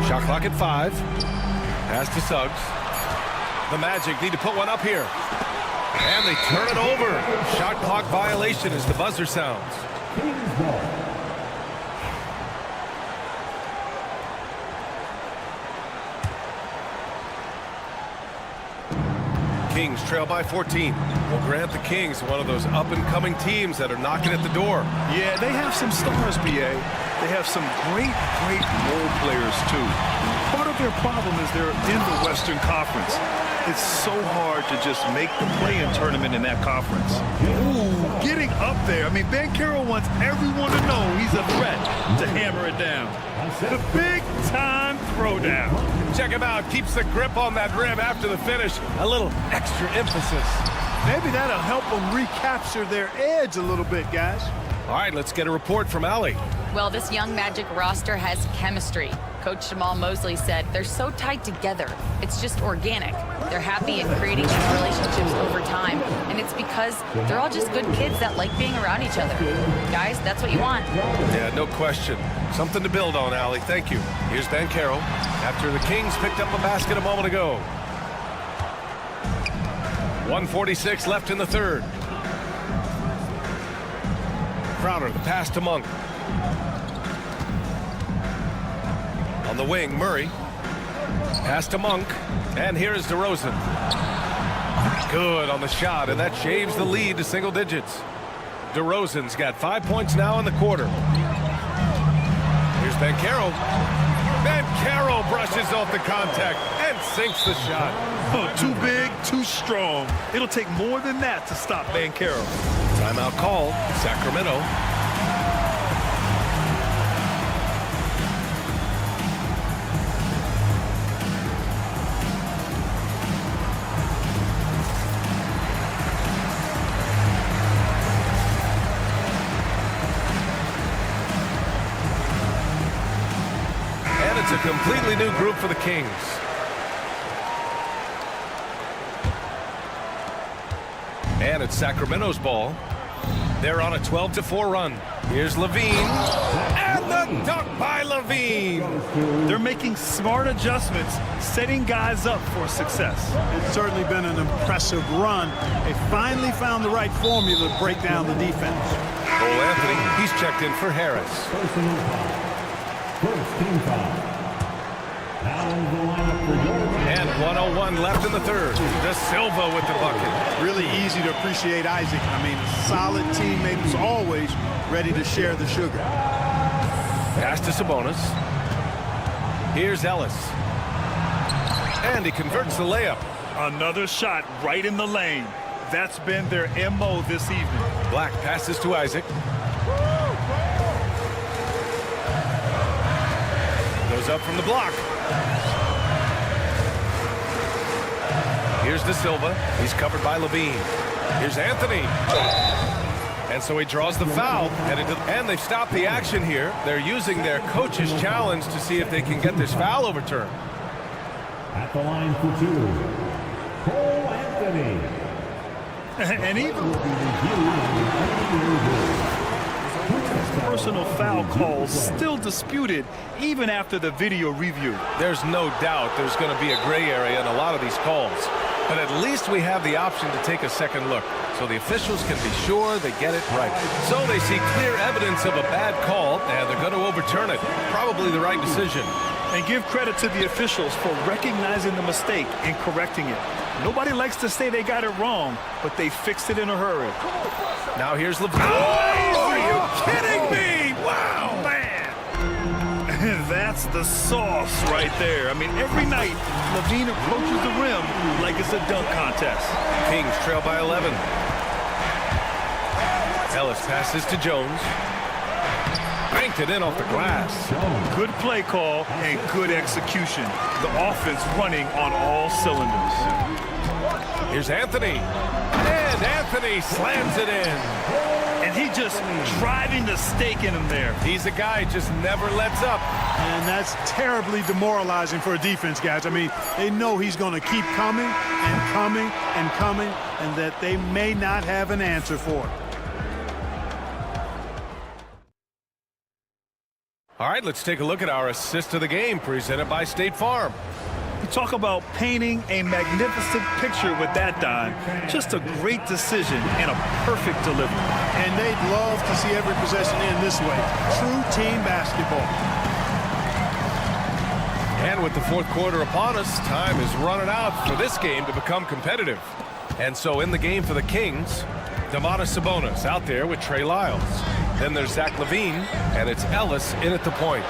[SPEAKER 7] Shot clock at 5. Pass to Suggs. The Magic need to put one up here. And they turn it over. Shot clock violation as the buzzer sounds. Kings trail by 14. Will grant the Kings one of those up-and-coming teams that are knocking at the door.
[SPEAKER 8] Yeah, they have some stars, BA. They have some great role players, too. Part of their problem is they're in the Western Conference. It's so hard to just make the play-in tournament in that conference. Ooh, getting up there. I mean, Banchero wants everyone to know he's a threat to hammer it down. The big-time throwdown.
[SPEAKER 7] Check him out. Keeps the grip on that rim after the finish. A little extra emphasis.
[SPEAKER 9] Maybe that'll help them recapture their edge a little bit, guys.
[SPEAKER 7] All right, let's get a report from Allie.
[SPEAKER 10] Well, this young Magic roster has chemistry. Coach Jamal Mosley said they're so tied together. It's just organic. They're happy in creating these relationships over time, and it's because they're all just good kids that like being around each other. Guys, that's what you want.
[SPEAKER 7] Yeah, no question. Something to build on, Allie. Thank you. Here's Banchero after the Kings picked up a basket a moment ago. 1:46 left in the third. Crowder, the pass to Monk. On the wing, Murray. Pass to Monk. And here is DeRozan. Good on the shot, and that shaves the lead to single digits. DeRozan's got 5 points now in the quarter. Here's Banchero. Banchero brushes off the contact and sinks the shot.
[SPEAKER 8] Oh, too big, too strong. It'll take more than that to stop Banchero.
[SPEAKER 7] Timeout called. Sacramento. And it's a completely new group for the Kings. And it's Sacramento's ball. They're on a 12-4 run. Here's Levine. And the dunk by Levine.
[SPEAKER 8] They're making smart adjustments, setting guys up for success.
[SPEAKER 9] It's certainly been an impressive run. They finally found the right formula to break down the defense.
[SPEAKER 7] Cole Anthony, he's checked in for Harris.
[SPEAKER 6] First team foul. Now in the lineup for your
[SPEAKER 7] And 1:01 left in the third. De Silva with the bucket.
[SPEAKER 9] Really easy to appreciate Isaac. I mean, a solid teammate who's always ready to share the sugar.
[SPEAKER 7] Pass to Sabonis. Here's Ellis. And he converts the layup.
[SPEAKER 8] Another shot right in the lane. That's been their MO this evening.
[SPEAKER 7] Black passes to Isaac. Goes up from the block. Here's De Silva. He's covered by Levine. Here's Anthony. And so he draws the foul. And they've stopped the action here. They're using their coach's challenge to see if they can get this foul overturned.
[SPEAKER 6] At the line for two, Cole Anthony.
[SPEAKER 8] And even personal foul calls still disputed even after the video review.
[SPEAKER 7] There's no doubt there's going to be a gray area in a lot of these calls. But at least we have the option to take a second look, so the officials can be sure they get it right. So they see clear evidence of a bad call, and they're going to overturn it. Probably the right decision.
[SPEAKER 8] And give credit to the officials for recognizing the mistake and correcting it. Nobody likes to say they got it wrong, but they fixed it in a hurry.
[SPEAKER 7] Now here's Levine. Oh, are you kidding me? Wow, man.
[SPEAKER 8] That's the sauce right there. I mean, every night, Levine approaches the rim like it's a dunk contest.
[SPEAKER 7] Kings trail by 11. Ellis passes to Jones. Banked it in off the glass.
[SPEAKER 8] Good play call and good execution. The offense running on all cylinders.
[SPEAKER 7] Here's Anthony. And Anthony slams it in.
[SPEAKER 8] And he just driving the stake in him there.
[SPEAKER 7] He's a guy who just never lets up.
[SPEAKER 9] And that's terribly demoralizing for a defense, guys. I mean, they know he's going to keep coming and coming and coming, and that they may not have an answer for it.
[SPEAKER 7] All right, let's take a look at our assist of the game presented by State Farm.
[SPEAKER 8] You talk about painting a magnificent picture with that dime. Just a great decision and a perfect delivery.
[SPEAKER 9] And they'd love to see every possession end this way. True team basketball.
[SPEAKER 7] And with the fourth quarter upon us, time is running out for this game to become competitive. And so in the game for the Kings, Domantas Sabonis out there with Trey Lyles. Then there's Zach LaVine, and it's Ellis in at the point.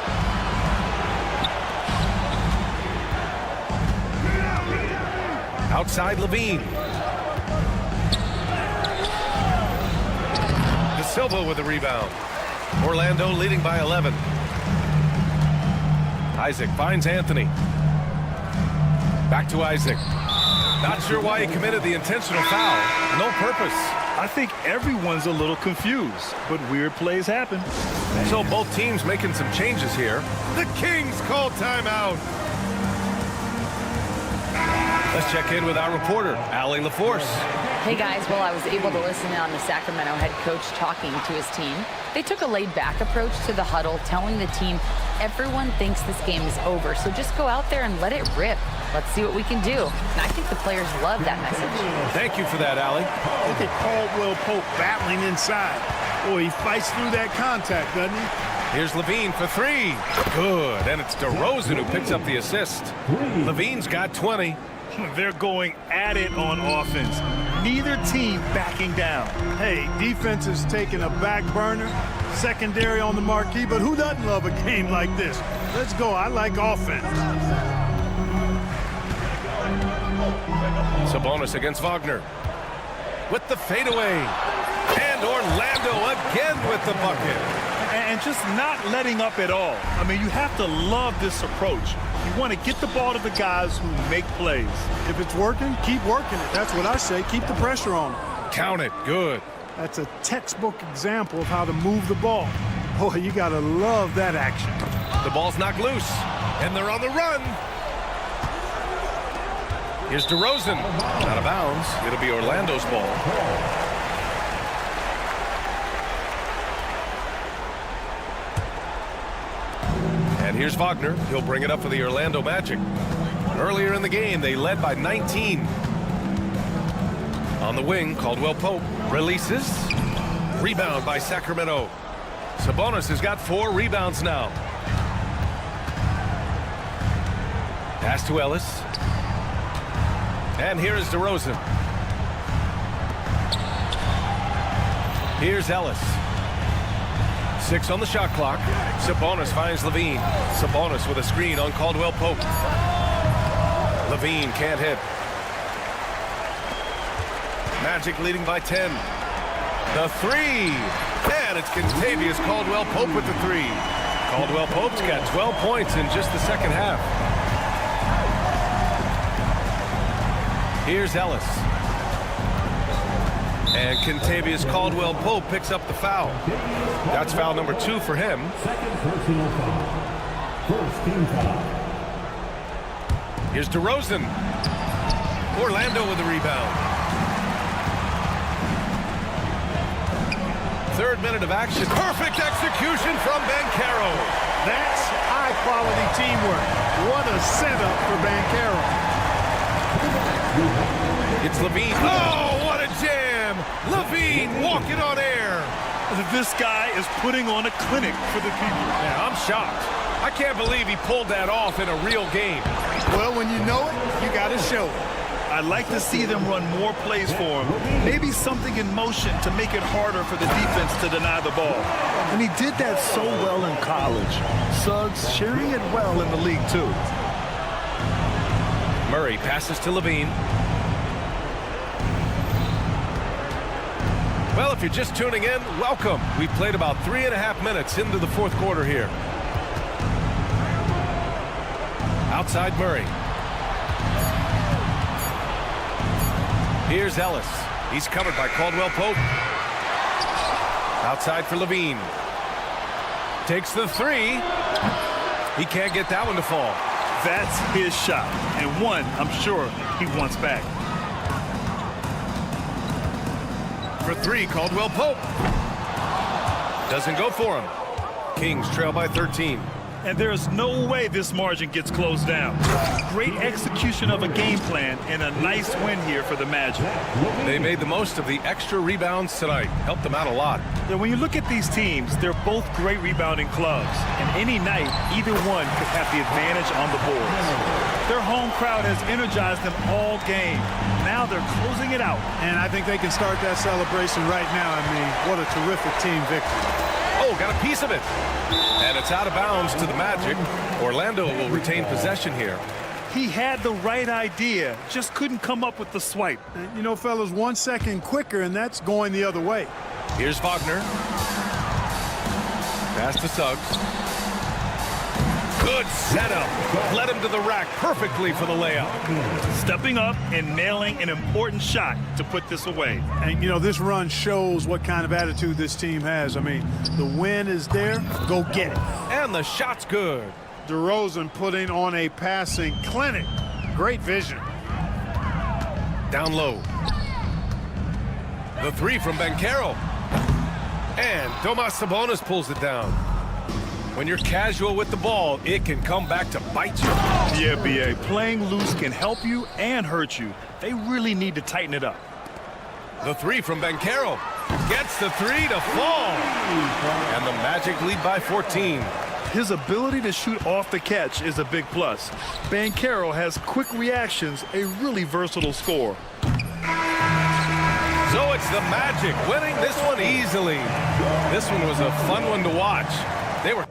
[SPEAKER 7] Outside LaVine. De Silva with the rebound. Orlando leading by 11. Isaac finds Anthony. Back to Isaac. Not sure why he committed the intentional foul. No purpose.
[SPEAKER 8] I think everyone's a little confused, but weird plays happen.
[SPEAKER 7] So both teams making some changes here. The Kings call timeout. Let's check in with our reporter, Allie LaForce.
[SPEAKER 10] Hey guys, well, I was able to listen in on the Sacramento head coach talking to his team. They took a laid-back approach to the huddle, telling the team everyone thinks this game is over, so just go out there and let it rip. Let's see what we can do. And I think the players love that message.
[SPEAKER 7] Thank you for that, Allie.
[SPEAKER 9] Look at Caldwell Pope battling inside. Boy, he fights through that contact, doesn't he?
[SPEAKER 7] Here's LaVine for three. Good, and it's DeRozan who picks up the assist. LaVine's got 20.
[SPEAKER 8] They're going at it on offense. Neither team backing down.
[SPEAKER 9] Hey, defense is taking a back burner, secondary on the marquee, but who doesn't love a game like this? Let's go. I like offense.
[SPEAKER 7] Sabonis against Wagner. With the fadeaway. And Orlando again with the bucket.
[SPEAKER 8] And just not letting up at all. I mean, you have to love this approach. You want to get the ball to the guys who make plays.
[SPEAKER 9] If it's working, keep working it. That's what I say. Keep the pressure on them.
[SPEAKER 7] Count it. Good.
[SPEAKER 9] That's a textbook example of how to move the ball. Boy, you got to love that action.
[SPEAKER 7] The ball's knocked loose. And they're on the run. Here's DeRozan. Out of bounds. It'll be Orlando's ball. And here's Wagner. He'll bring it up for the Orlando Magic. Earlier in the game, they led by 19. On the wing, Caldwell Pope releases. Rebound by Sacramento. Sabonis has got 4 rebounds now. Pass to Ellis. And here is DeRozan. Here's Ellis. 6 on the shot clock. Sabonis finds Levine. Sabonis with a screen on Caldwell Pope. Levine can't hit. Magic leading by 10. The 3. And it's Kentavious Caldwell Pope with the 3. Caldwell Pope's got 12 points in just the second half. Here's Ellis. And Kentavious Caldwell Pope picks up the foul. That's foul number 2 for him.
[SPEAKER 6] Second personal foul. First team foul.
[SPEAKER 7] Here's DeRozan. Orlando with the rebound. 3rd minute of action. Perfect execution from Banchero.
[SPEAKER 9] That's high-quality teamwork. What a setup for Banchero.
[SPEAKER 7] It's Levine. Oh, what a jam! Levine walking on air.
[SPEAKER 8] This guy is putting on a clinic for the people.
[SPEAKER 7] Yeah, I'm shocked. I can't believe he pulled that off in a real game.
[SPEAKER 9] Well, when you know it, you got to show it.
[SPEAKER 8] I'd like to see them run more plays for him. Maybe something in motion to make it harder for the defense to deny the ball. And he did that so well in college. Suggs sharing it well in the league, too.
[SPEAKER 7] Murray passes to Levine. Well, if you're just tuning in, welcome. We've played about 3.5 minutes into the 4th quarter here. Outside Murray. Here's Ellis. He's covered by Caldwell Pope. Outside for Levine. Takes the 3. He can't get that one to fall.
[SPEAKER 8] That's his shot, and one I'm sure he wants back.
[SPEAKER 7] For 3, Caldwell Pope. Doesn't go for him. Kings trail by 13.
[SPEAKER 8] And there's no way this margin gets closed down. Great execution of a game plan and a nice win here for the Magic.
[SPEAKER 7] They made the most of the extra rebounds tonight. Helped them out a lot.
[SPEAKER 8] Now, when you look at these teams, they're both great rebounding clubs. And any night, either one could have the advantage on the boards. Their home crowd has energized them all game. Now they're closing it out.
[SPEAKER 9] And I think they can start that celebration right now. I mean, what a terrific team victory.
[SPEAKER 7] Oh, got a piece of it. And it's out of bounds to the Magic. Orlando will retain possession here.
[SPEAKER 8] He had the right idea, just couldn't come up with the swipe.
[SPEAKER 9] And, you know, fellas, 1 second quicker, and that's going the other way.
[SPEAKER 7] Here's Wagner. Pass to Suggs. Good setup. Led him to the rack perfectly for the layup.
[SPEAKER 8] Stepping up and nailing an important shot to put this away.
[SPEAKER 9] And, you know, this run shows what kind of attitude this team has. I mean, the win is there. Go get it.
[SPEAKER 7] And the shot's good.
[SPEAKER 9] DeRozan putting on a passing clinic. Great vision.
[SPEAKER 7] Down low. The 3 from Banchero. And Domas Sabonis pulls it down. When you're casual with the ball, it can come back to bite you.
[SPEAKER 8] Yeah, B.A. Playing loose can help you and hurt you. They really need to tighten it up.
[SPEAKER 7] The 3 from Banchero. Gets the 3 to fall. And the Magic lead by 14.
[SPEAKER 8] His ability to shoot off the catch is a big plus. Banchero has quick reactions, a really versatile scorer.
[SPEAKER 7] So it's the Magic winning this one easily. This one was a fun one to watch. They were...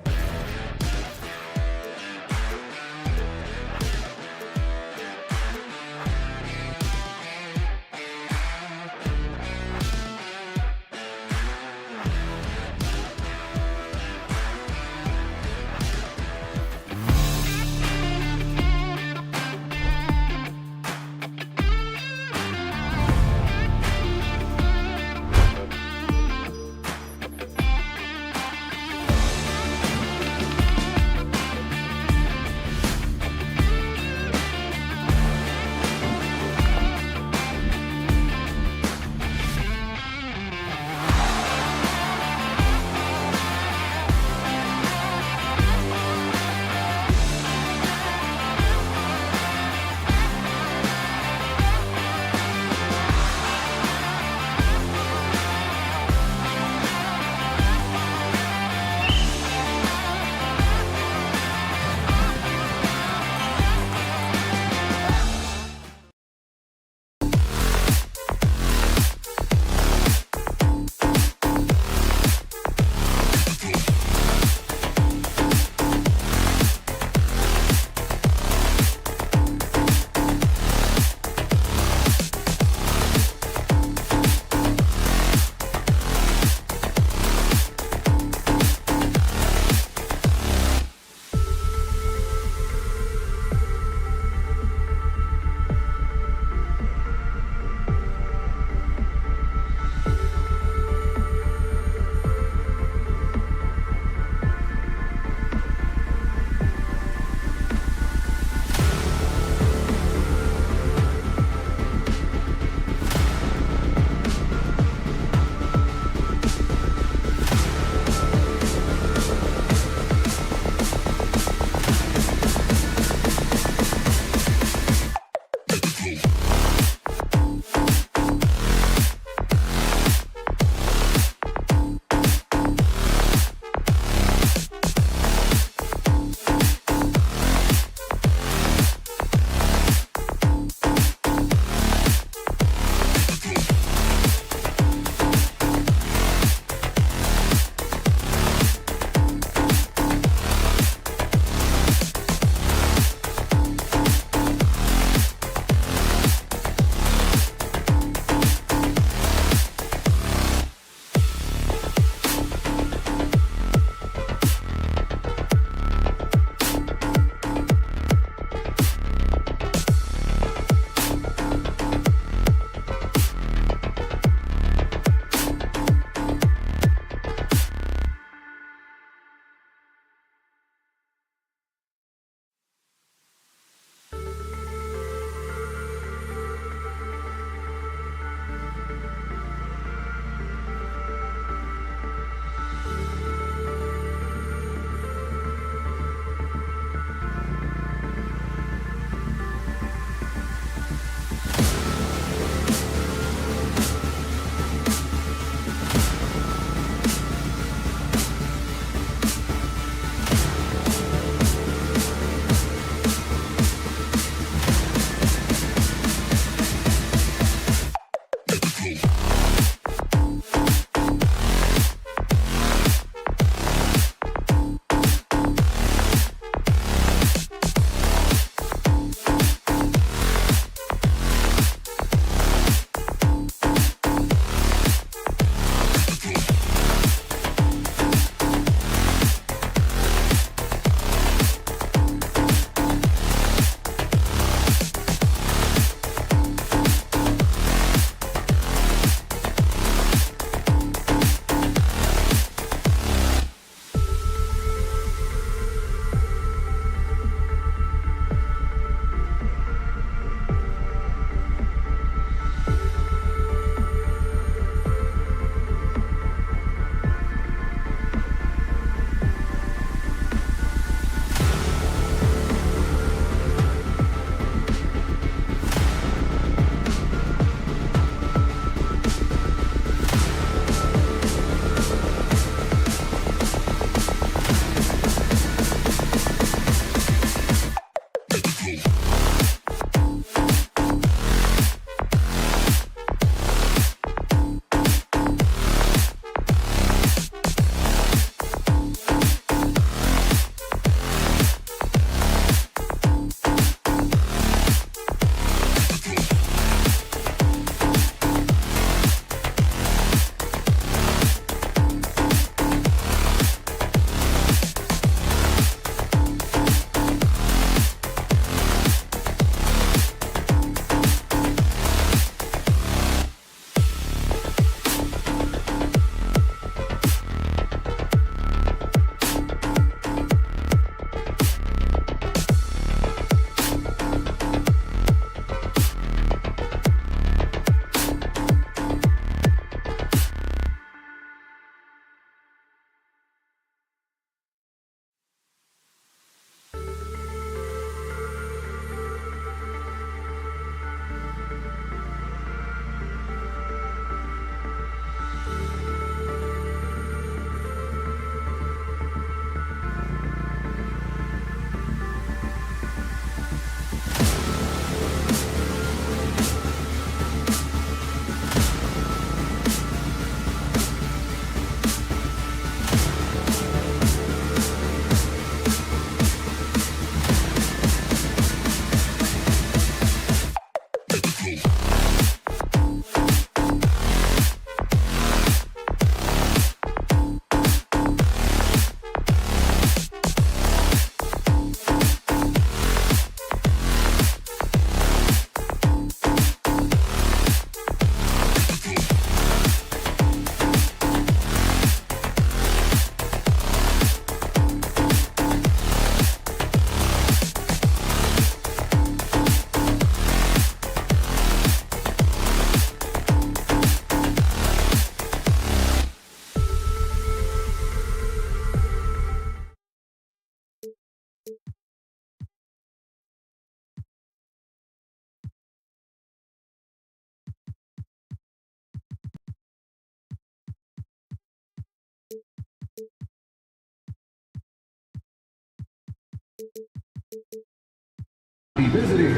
[SPEAKER 6] Visiting.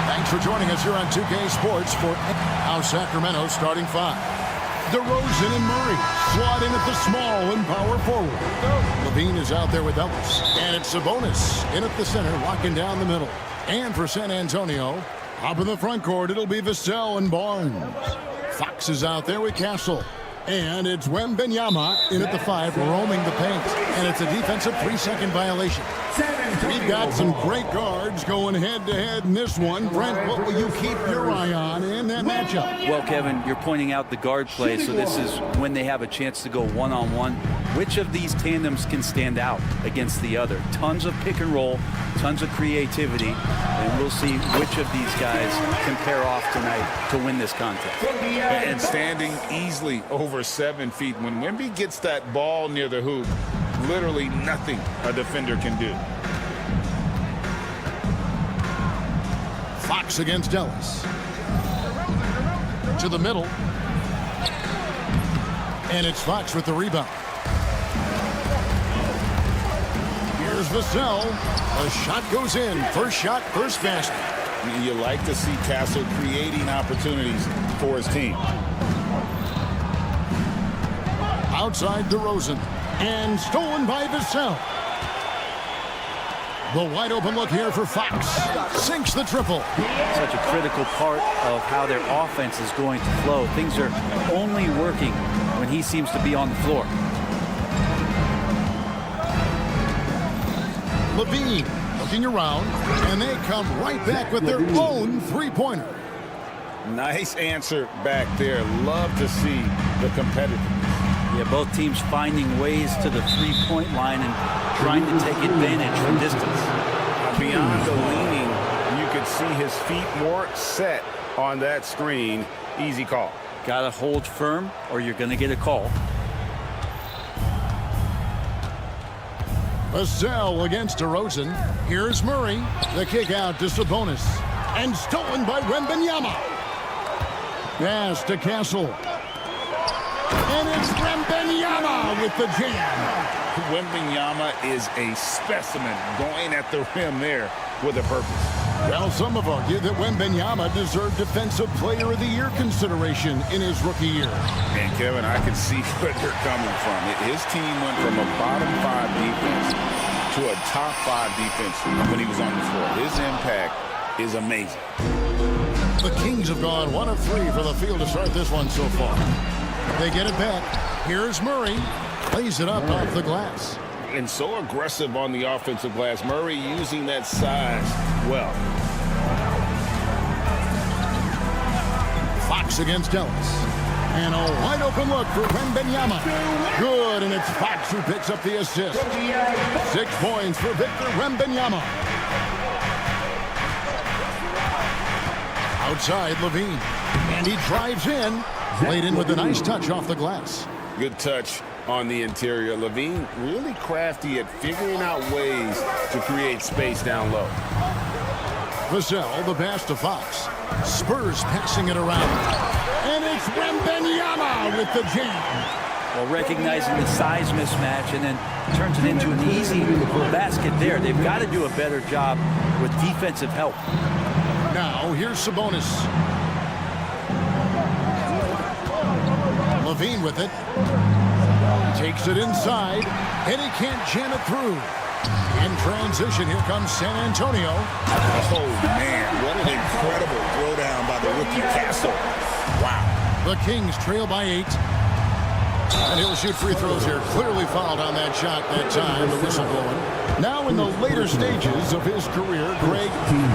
[SPEAKER 1] Thanks for joining us here on 2K Sports for now Sacramento starting 5. DeRozan and Murray slot in at the small and power forward. Levine is out there with Ellis. And it's Sabonis in at the center, locking down the middle. And for San Antonio, up in the front court, it'll be Vassell and Barnes. Fox is out there with Castle. And it's Wembanyama in at the 5, roaming the paint. And it's a defensive 3-second violation. We've got some great guards going head-to-head in this one. Brent, what will you keep your eye on in that matchup?
[SPEAKER 5] Well, Kevin, you're pointing out the guard play, so this is when they have a chance to go one-on-one. Which of these tandems can stand out against the other? Tons of pick and roll, tons of creativity, and we'll see which of these guys can pair off tonight to win this contest.
[SPEAKER 2] And standing easily over 7 feet. When Wemby gets that ball near the hoop, literally nothing a defender can do.
[SPEAKER 1] Fox against Ellis. To the middle. And it's Fox with the rebound. Here's Vassell. A shot goes in. First shot, first basket.
[SPEAKER 2] You like to see Castle creating opportunities for his team.
[SPEAKER 1] Outside DeRozan. And stolen by Vassell. The wide open look here for Fox. Sinks the triple.
[SPEAKER 5] Such a critical part of how their offense is going to flow. Things are only working when he seems to be on the floor.
[SPEAKER 1] Levine looking around, and they come right back with their own three-pointer.
[SPEAKER 2] Nice answer back there. Love to see the competitiveness.
[SPEAKER 5] Yeah, both teams finding ways to the three-point line and trying to take advantage from distance.
[SPEAKER 4] Beyond the leaning, you could see his feet weren't set on that screen. Easy call.
[SPEAKER 5] Got to hold firm or you're going to get a call.
[SPEAKER 1] Vassell against DeRozan. Here's Murray. The kick out to Sabonis. And stolen by Wembanyama. Pass to Castle. And it's Wembanyama with the jam.
[SPEAKER 2] Wembanyama is a specimen going at the rim there with a purpose.
[SPEAKER 1] Well, some have argued that Wembanyama deserved Defensive Player of the Year consideration in his rookie year.
[SPEAKER 2] And Kevin, I can see where they're coming from. His team went from a bottom 5 defense to a top 5 defense when he was on the floor. His impact is amazing.
[SPEAKER 1] The Kings have gone 1 of 3 for the field to start this one so far. They get it back. Here's Murray. Plays it up off the glass.
[SPEAKER 2] And so aggressive on the offensive glass. Murray using that size well.
[SPEAKER 1] Fox against Ellis. And a wide open look for Wembanyama. Good, and it's Fox who picks up the assist. 6 points for Victor Wembanyama. Outside Levine. And he drives in. Laid in with a nice touch off the glass.
[SPEAKER 2] Good touch on the interior. Levine really crafty at figuring out ways to create space down low.
[SPEAKER 1] Vassell, the pass to Fox. Spurs passing it around. And it's Wembanyama with the jam.
[SPEAKER 5] Well, recognizing the size mismatch and then turns it into an easy basket there. They've got to do a better job with defensive help.
[SPEAKER 1] Now, here's Sabonis. Levine with it. Takes it inside, and he can't jam it through. In transition, here comes San Antonio.
[SPEAKER 2] Oh, man, what an incredible throwdown by the rookie Castle. Wow.
[SPEAKER 1] The Kings trail by 8. And he'll shoot free throws here. Clearly fouled on that shot that time, the whistle blowing. Now in the later stages of his career, Greg,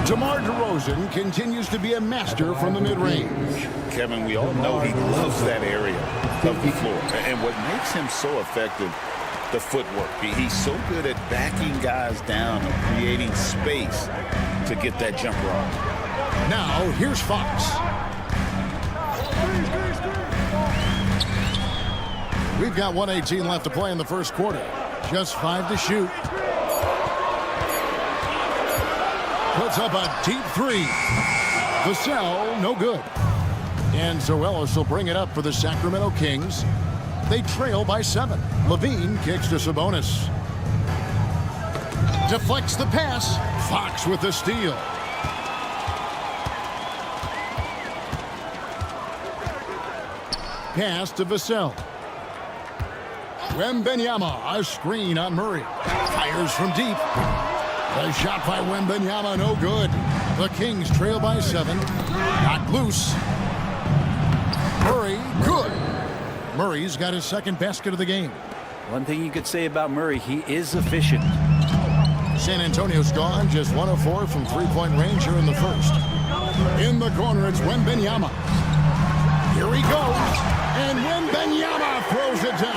[SPEAKER 1] DeMar DeRozan continues to be a master from the mid-range.
[SPEAKER 2] Kevin, we all know he loves that area of the floor. And what makes him so effective, the footwork. He's so good at backing guys down and creating space to get that jumper off.
[SPEAKER 1] Now, here's Fox. We've got 1:18 left to play in the first quarter. Just 5 to shoot. Puts up a deep 3. Vassell, no good. And so Ellis will bring it up for the Sacramento Kings. They trail by 7. Levine kicks to Sabonis. Deflects the pass. Fox with the steal. Pass to Vassell. Wembanyama, a screen on Murray. Fires from deep. The shot by Wembanyama, no good. The Kings trail by 7. Got loose. Murray, good. Murray's got his second basket of the game.
[SPEAKER 5] One thing you could say about Murray, he is efficient.
[SPEAKER 1] San Antonio's gone, just 1 of 4 from three-point range here in the first. In the corner, it's Wembanyama. Here he goes, and Wembanyama throws it down.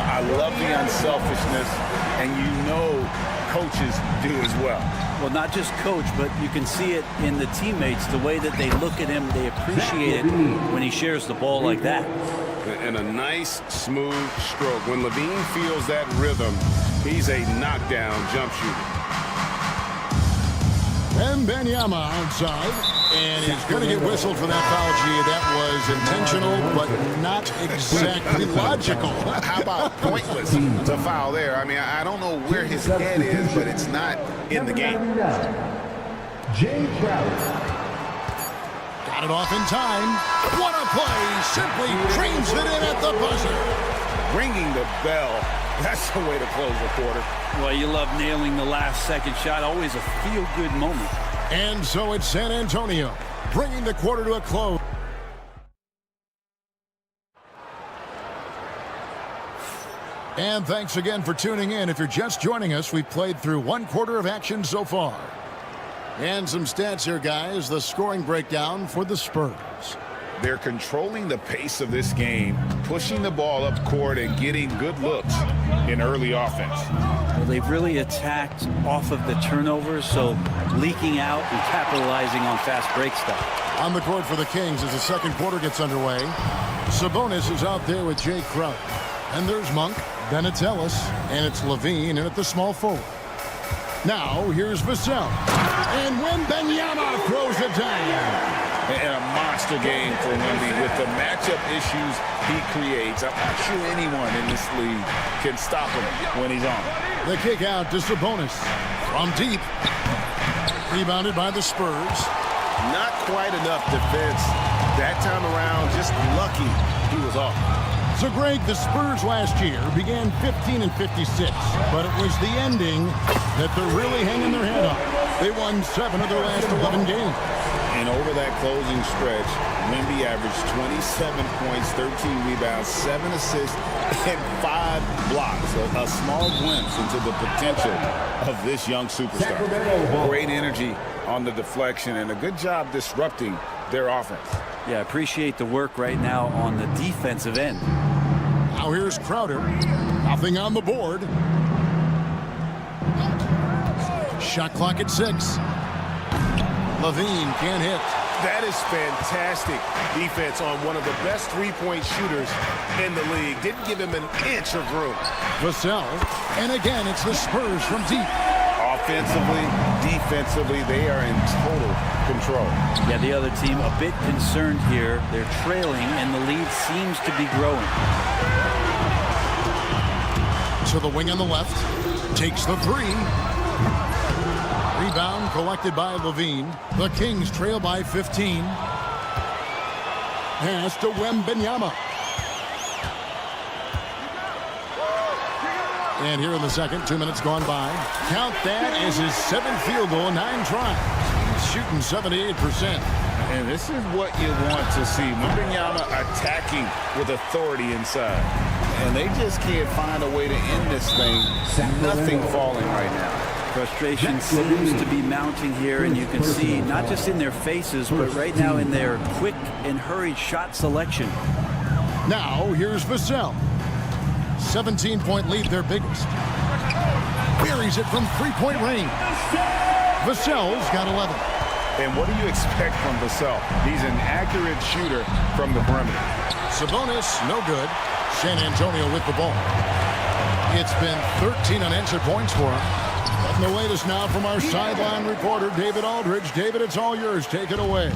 [SPEAKER 2] I love the unselfishness, and you know coaches do as well.
[SPEAKER 5] Well, not just coach, but you can see it in the teammates, the way that they look at him, they appreciate it when he shares the ball like that.
[SPEAKER 4] And a nice, smooth stroke. When Levine feels that rhythm, he's a knockdown jump shooter.
[SPEAKER 1] Wembanyama outside, and he's going to get whistled for that foul. Gee, that was intentional, but not exactly logical.
[SPEAKER 2] How about pointless to foul there? I mean, I don't know where his head is, but it's not in the game.
[SPEAKER 1] Got it off in time. What a play! Simply trains it in at the buzzer.
[SPEAKER 2] Ringing the bell. That's the way to close the quarter.
[SPEAKER 5] Well, you love nailing the last second shot. Always a feel-good moment.
[SPEAKER 1] And so it's San Antonio, bringing the quarter to a close. And thanks again for tuning in. If you're just joining us, we've played through 1 quarter of action so far. And some stats here, guys. The scoring breakdown for the Spurs.
[SPEAKER 2] They're controlling the pace of this game, pushing the ball up court and getting good looks in early offense.
[SPEAKER 5] Well, they've really attacked off of the turnovers, so leaking out and capitalizing on fast break stuff.
[SPEAKER 1] On the court for the Kings as the second quarter gets underway. Sabonis is out there with Jay Crowder. And there's Monk, then it's Ellis, and it's Levine in at the small forward. Now, here's Vassell. And Wembanyama throws it down.
[SPEAKER 2] And a monster game for Wemby with the matchup issues he creates. I'm not sure anyone in this league can stop him when he's on.
[SPEAKER 1] The kick out to Sabonis from deep. Rebounded by the Spurs.
[SPEAKER 4] Not quite enough defense that time around. Just lucky he was off.
[SPEAKER 1] So, Greg, the Spurs last year began 15 and 56, but it was the ending that they're really hanging their head on. They won 7 of their last 11 games.
[SPEAKER 2] And over that closing stretch, Wemby averaged 27 points, 13 rebounds, 7 assists, and 5 blocks. A small glimpse into the potential of this young superstar. Great energy on the deflection and a good job disrupting their offense.
[SPEAKER 5] Yeah, appreciate the work right now on the defensive end.
[SPEAKER 1] Now here's Crowder. Nothing on the board. Shot clock at 6. Levine can't hit.
[SPEAKER 4] That is fantastic defense on one of the best three-point shooters in the league. Didn't give him an inch of room.
[SPEAKER 1] Vassell, and again, it's the Spurs from deep.
[SPEAKER 2] Offensively, defensively, they are in total control.
[SPEAKER 5] Yeah, the other team a bit concerned here. They're trailing, and the lead seems to be growing.
[SPEAKER 1] To the wing on the left. Takes the 3. Rebound collected by Levine. The Kings trail by 15. Pass to Wembanyama. And here in the second, 2 minutes gone by. Count that as his 7th field goal in 9 tries. He's shooting 78%.
[SPEAKER 2] And this is what you want to see. Wembanyama attacking with authority inside. And they just can't find a way to end this thing. Nothing falling right now.
[SPEAKER 5] Frustration seems to be mounting here, and you can see not just in their faces, but right now in their quick and hurried shot selection.
[SPEAKER 1] Now, here's Vassell. 17-point lead, their biggest. Buries it from 3-point range. Vassell's got 11.
[SPEAKER 2] And what do you expect from Vassell? He's an accurate shooter from the perimeter.
[SPEAKER 1] Sabonis, no good. San Antonio with the ball. It's been 13 unanswered points for him. And the latest now from our sideline reporter, David Aldridge. David, it's all yours. Take it away.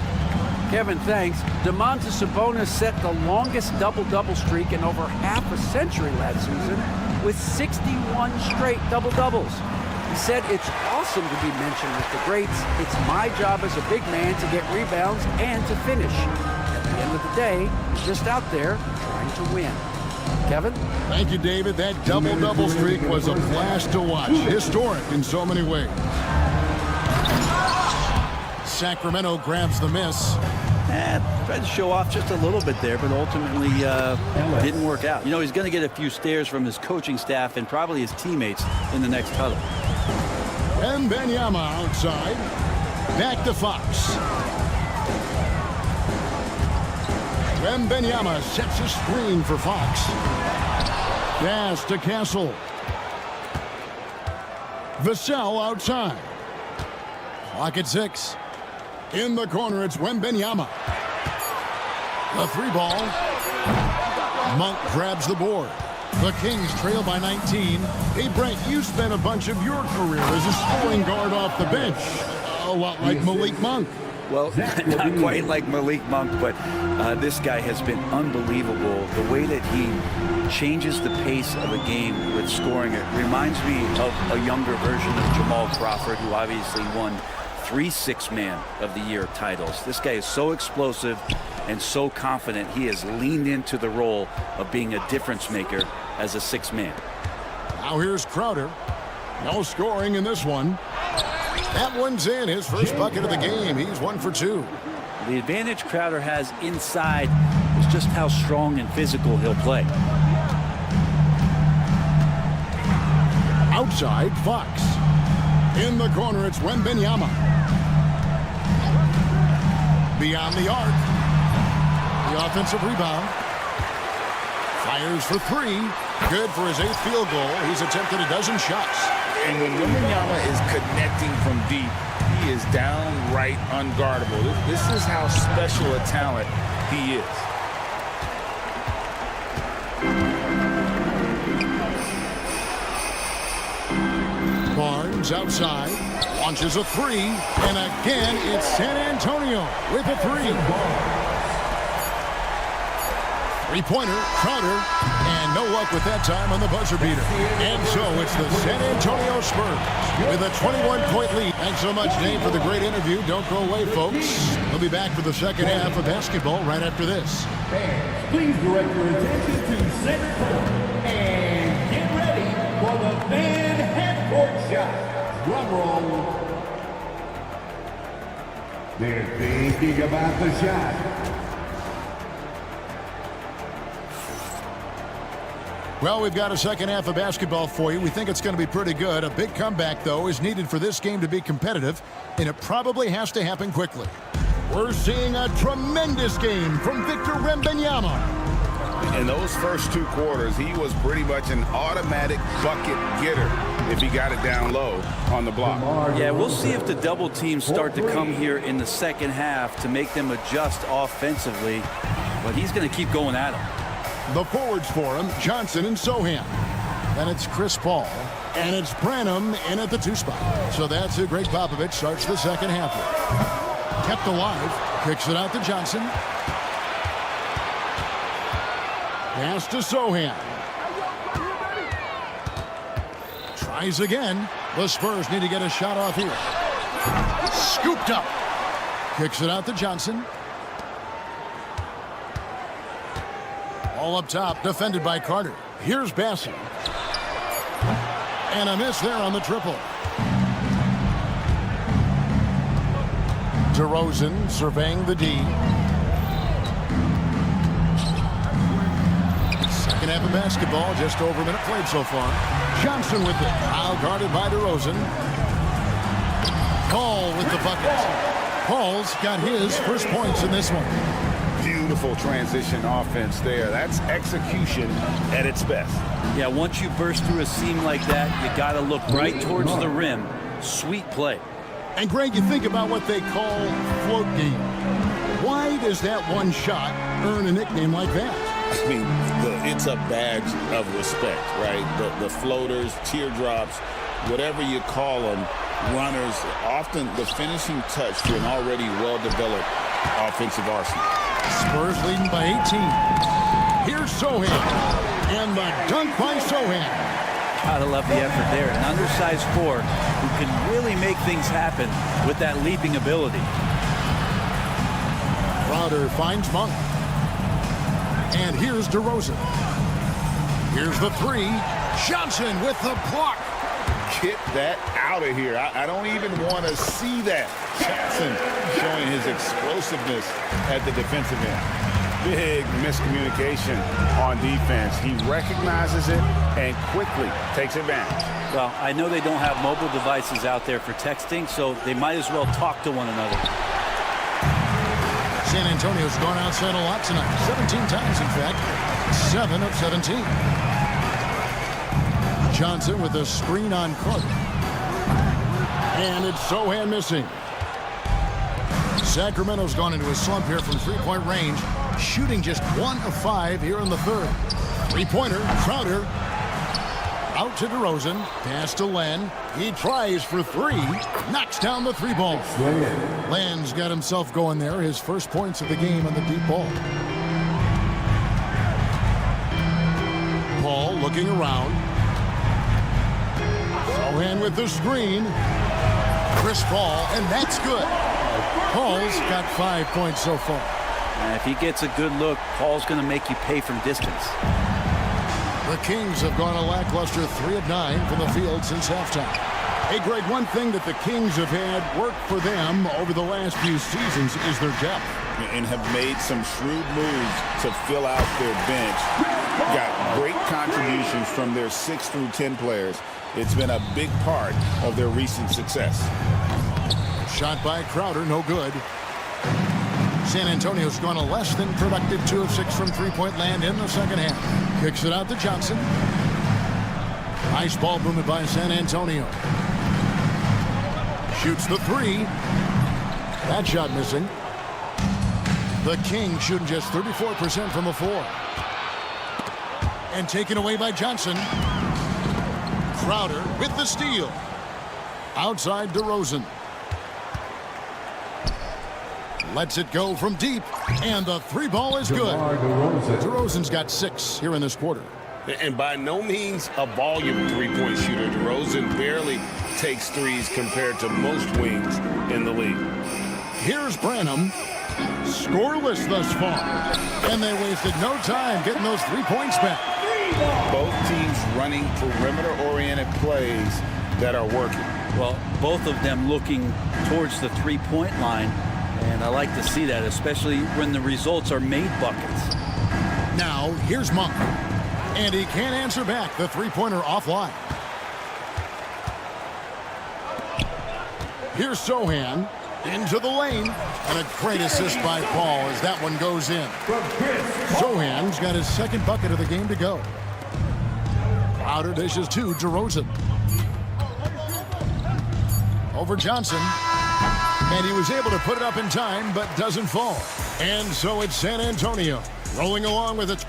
[SPEAKER 5] Kevin, thanks. Domantas Sabonis set the longest double-double streak in over half a century last season with 61 straight double-doubles. He said, "It's awesome to be mentioned with the greats. It's my job as a big man to get rebounds and to finish. At the end of the day, he's just out there trying to win." Kevin?
[SPEAKER 1] Thank you, David. That double-double streak was a blast to watch. Historic in so many ways. Sacramento grabs the miss.
[SPEAKER 11] Tried to show off just a little bit there, but ultimately didn't work out. You know, he's going to get a few stares from his coaching staff and probably his teammates in the next huddle.
[SPEAKER 1] Wembanyama outside. Back to Fox. Wembanyama sets a screen for Fox. Pass to Castle. Vassell outside. Clock at 6. In the corner, it's Wembanyama. The 3 ball. Monk grabs the board. The Kings trail by 19. Hey, Brent, you spent a bunch of your career as a scoring guard off the bench. A lot like Malik Monk.
[SPEAKER 11] Well, not quite like Malik Monk, but this guy has been unbelievable. The way that he changes the pace of a game with scoring, it reminds me of a younger version of Jamal Crawford, who obviously won 3 Six-Man of the Year titles. This guy is so explosive and so confident. He has leaned into the role of being a difference maker as a 6-man.
[SPEAKER 1] Now here's Crowder. No scoring in this one. That one's in, his first bucket of the game. He's 1 for 2.
[SPEAKER 11] The advantage Crowder has inside is just how strong and physical he'll play.
[SPEAKER 1] Outside, Fox. In the corner, it's Wembanyama. Beyond the arc. The offensive rebound. Fires for 3. Good for his 8th field goal. He's attempted a dozen shots.
[SPEAKER 2] And when Wembanyama is connecting from deep, he is downright unguardable. This is how special a talent he is.
[SPEAKER 1] Barnes outside, launches a 3, and again it's San Antonio with a 3. Three-pointer, Crowder, and no luck with that time on the buzzer beater. And so it's the San Antonio Spurs with a 21-point lead. Thanks so much, Dave, for the great interview. Don't go away, folks. We'll be back for the second half of basketball right after this.
[SPEAKER 6] Fans, please direct your attention to center court and get ready for the fan half-court shot. Drum roll. They're thinking about the shot.
[SPEAKER 1] Well, we've got a second half of basketball for you. We think it's going to be pretty good. A big comeback, though, is needed for this game to be competitive, and it probably has to happen quickly. We're seeing a tremendous game from Victor Wembanyama.
[SPEAKER 2] In those first 2 quarters, he was pretty much an automatic bucket getter if he got it down low on the block.
[SPEAKER 11] Yeah, we'll see if the double teams start to come here in the second half to make them adjust offensively, but he's going to keep going at them.
[SPEAKER 1] The forwards for him, Johnson and Sohan. Then it's Chris Paul. And it's Branham in at the 2 spot. So that's who Greg Popovich starts the second half with. Kept alive. Kicks it out to Johnson. Pass to Sohan. Tries again. The Spurs need to get a shot off here. Scooped up. Kicks it out to Johnson. All up top, defended by Carter. Here's Bassett. And a miss there on the triple. DeRozan surveying the D. Second half of basketball, just over a minute played so far. Johnson with it. Foul guarded by DeRozan. Paul with the bucket. Paul's got his first points in this one.
[SPEAKER 2] Beautiful transition offense there. That's execution at its best.
[SPEAKER 11] Yeah, once you burst through a seam like that, you got to look right towards the rim. Sweet play.
[SPEAKER 1] And Greg, you think about what they call float game. Why does that one shot earn a nickname like that?
[SPEAKER 2] I mean, it's a badge of respect, right? The floaters, teardrops, whatever you call them, runners, often the finishing touch to an already well-developed offensive arsenal.
[SPEAKER 1] Spurs leading by 18. Here's Sohan. And the dunk by Sohan.
[SPEAKER 11] Gotta love the effort there. An undersized four who can really make things happen with that leaping ability.
[SPEAKER 1] Crowder finds Monk. And here's DeRozan. Here's the three. Johnson with the block.
[SPEAKER 2] Get that out of here. I don't even want to see that. Johnson showing his explosiveness at the defensive end. Big miscommunication on defense. He recognizes it and quickly takes advantage.
[SPEAKER 11] Well, I know they don't have mobile devices out there for texting, so they might as well talk to one another.
[SPEAKER 1] San Antonio's gone outside a lot tonight. 17 times, in fact. 7 of 17. Johnson with a screen on Carter. And it's Sohan missing. Sacramento's gone into a slump here from three-point range, shooting just 1 of 5 here in the third. Three-pointer, Crowder. Out to DeRozan. Pass to Len. He tries for three. Knocks down the three ball. Len's got himself going there. His first points of the game on the deep ball. Paul looking around. Sohan with the screen. Chris Paul, and that's good. Paul's got 5 points so far.
[SPEAKER 11] And if he gets a good look, Paul's going to make you pay from distance.
[SPEAKER 1] The Kings have gone a lackluster 3 of 9 from the field since halftime. Hey, Greg, one thing that the Kings have had work for them over the last few seasons is their depth.
[SPEAKER 2] And have made some shrewd moves to fill out their bench. Got great contributions from their 6 through 10 players. It's been a big part of their recent success.
[SPEAKER 1] Shot by Crowder, no good. San Antonio's gone a less than productive 2 of 6 from three-point land in the second half. Kicks it out to Johnson. Nice ball movement by San Antonio. Shoots the three. That shot missing. The Kings shooting just 34% from the floor. And taken away by Johnson. Crowder with the steal. Outside DeRozan. Lets it go from deep, and the three ball is good. DeRozan's got 6 here in this quarter.
[SPEAKER 2] And by no means a volume three-point shooter. DeRozan barely takes threes compared to most wings in the league.
[SPEAKER 1] Here's Branham. Scoreless thus far. And they wasted no time getting those 3 points back.
[SPEAKER 2] Both teams running perimeter-oriented plays that are working.
[SPEAKER 11] Well, both of them looking towards the three-point line. And I like to see that, especially when the results are made buckets.
[SPEAKER 1] Now, here's Monk. And he can't answer back. The three-pointer offline. Here's Sohan. Into the lane. And a great assist by Paul as that one goes in. Sohan's got his second bucket of the game to go. Crowder dishes to DeRozan. Over Johnson. And he was able to put it up in time, but doesn't fall. And so it's San Antonio rolling along with it.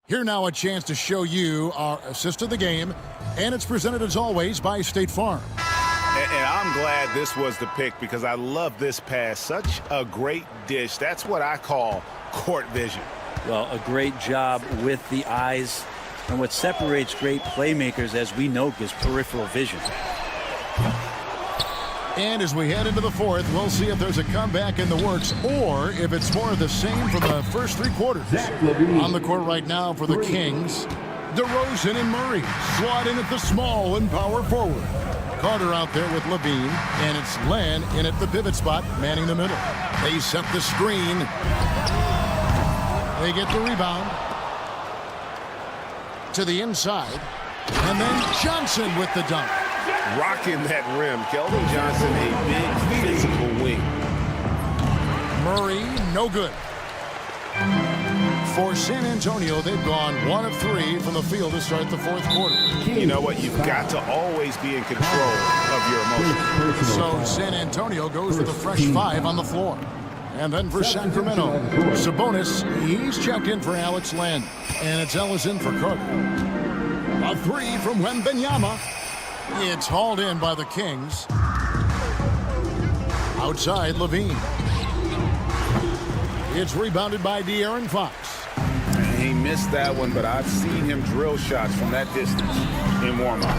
[SPEAKER 1] Here now a chance to show you our assist of the game. And it's presented as always by State Farm.
[SPEAKER 2] And I'm glad this was the pick because I love this pass. Such a great dish. That's what I call court vision.
[SPEAKER 11] Well, a great job with the eyes. And what separates great playmakers, as we know, is peripheral vision.
[SPEAKER 1] And as we head into the fourth, we'll see if there's a comeback in the works or if it's more of the same from the first 3 quarters. On the court right now for the Kings, DeRozan and Murray slot in at the small and power forward. Carter out there with Levine, and it's Len in at the pivot spot, manning the middle. They set the screen. They get the rebound to the inside, and then Johnson with the dunk.
[SPEAKER 2] Rocking that rim. Keldon Johnson, a big physical wing.
[SPEAKER 1] Murray, no good. For San Antonio, they've gone 1 of 3 from the field to start the fourth quarter.
[SPEAKER 2] You know what? You've got to always be in control of your emotions.
[SPEAKER 1] So San Antonio goes with a fresh 5 on the floor. And then for Sacramento, Sabonis, he's checked in for Alex Len. And it's Ellis in for Carter. A 3 from Wembanyama. It's hauled in by the Kings. Outside, Levine. It's rebounded by De'Aaron Fox.
[SPEAKER 2] He missed that one, but I've seen him drill shots from that distance in warm-up.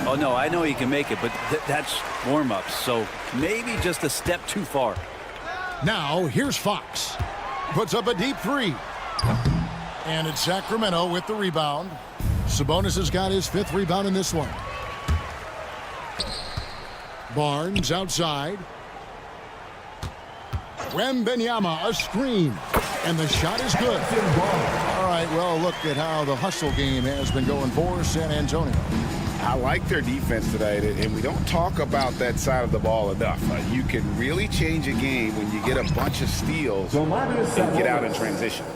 [SPEAKER 11] Oh, no, I know he can make it, but that's warm-ups, so maybe just a step too far.
[SPEAKER 1] Now, here's Fox. Puts up a deep three. And it's Sacramento with the rebound. Sabonis has got his 5th rebound in this one. Barnes outside. Wembanyama, a screen. And the shot is good. All right, well, look at how the hustle game has been going for San Antonio.
[SPEAKER 2] I like their defense tonight, and we don't talk about that side of the ball enough. You can really change a game when you get a bunch of steals and get out in transition.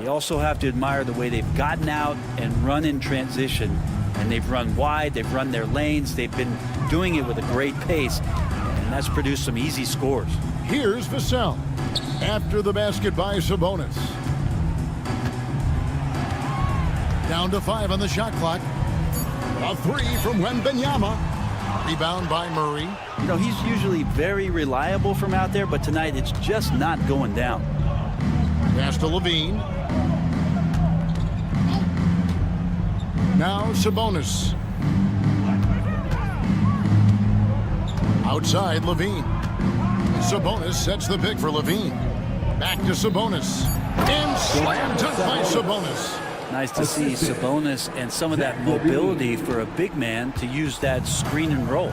[SPEAKER 11] You also have to admire the way they've gotten out and run in transition. And they've run wide, they've run their lanes, they've been doing it with a great pace, and that's produced some easy scores.
[SPEAKER 1] Here's Vassell after the basket by Sabonis. Down to 5 on the shot clock. A 3 from Wembanyama. Rebound by Murray.
[SPEAKER 11] You know, he's usually very reliable from out there, but tonight it's just not going down.
[SPEAKER 1] Pass to Levine. Now Sabonis. Outside Levine. Sabonis sets the pick for Levine. Back to Sabonis. And slam dunk by Sabonis.
[SPEAKER 11] Nice to see Sabonis and some of that mobility for a big man to use that screen and roll.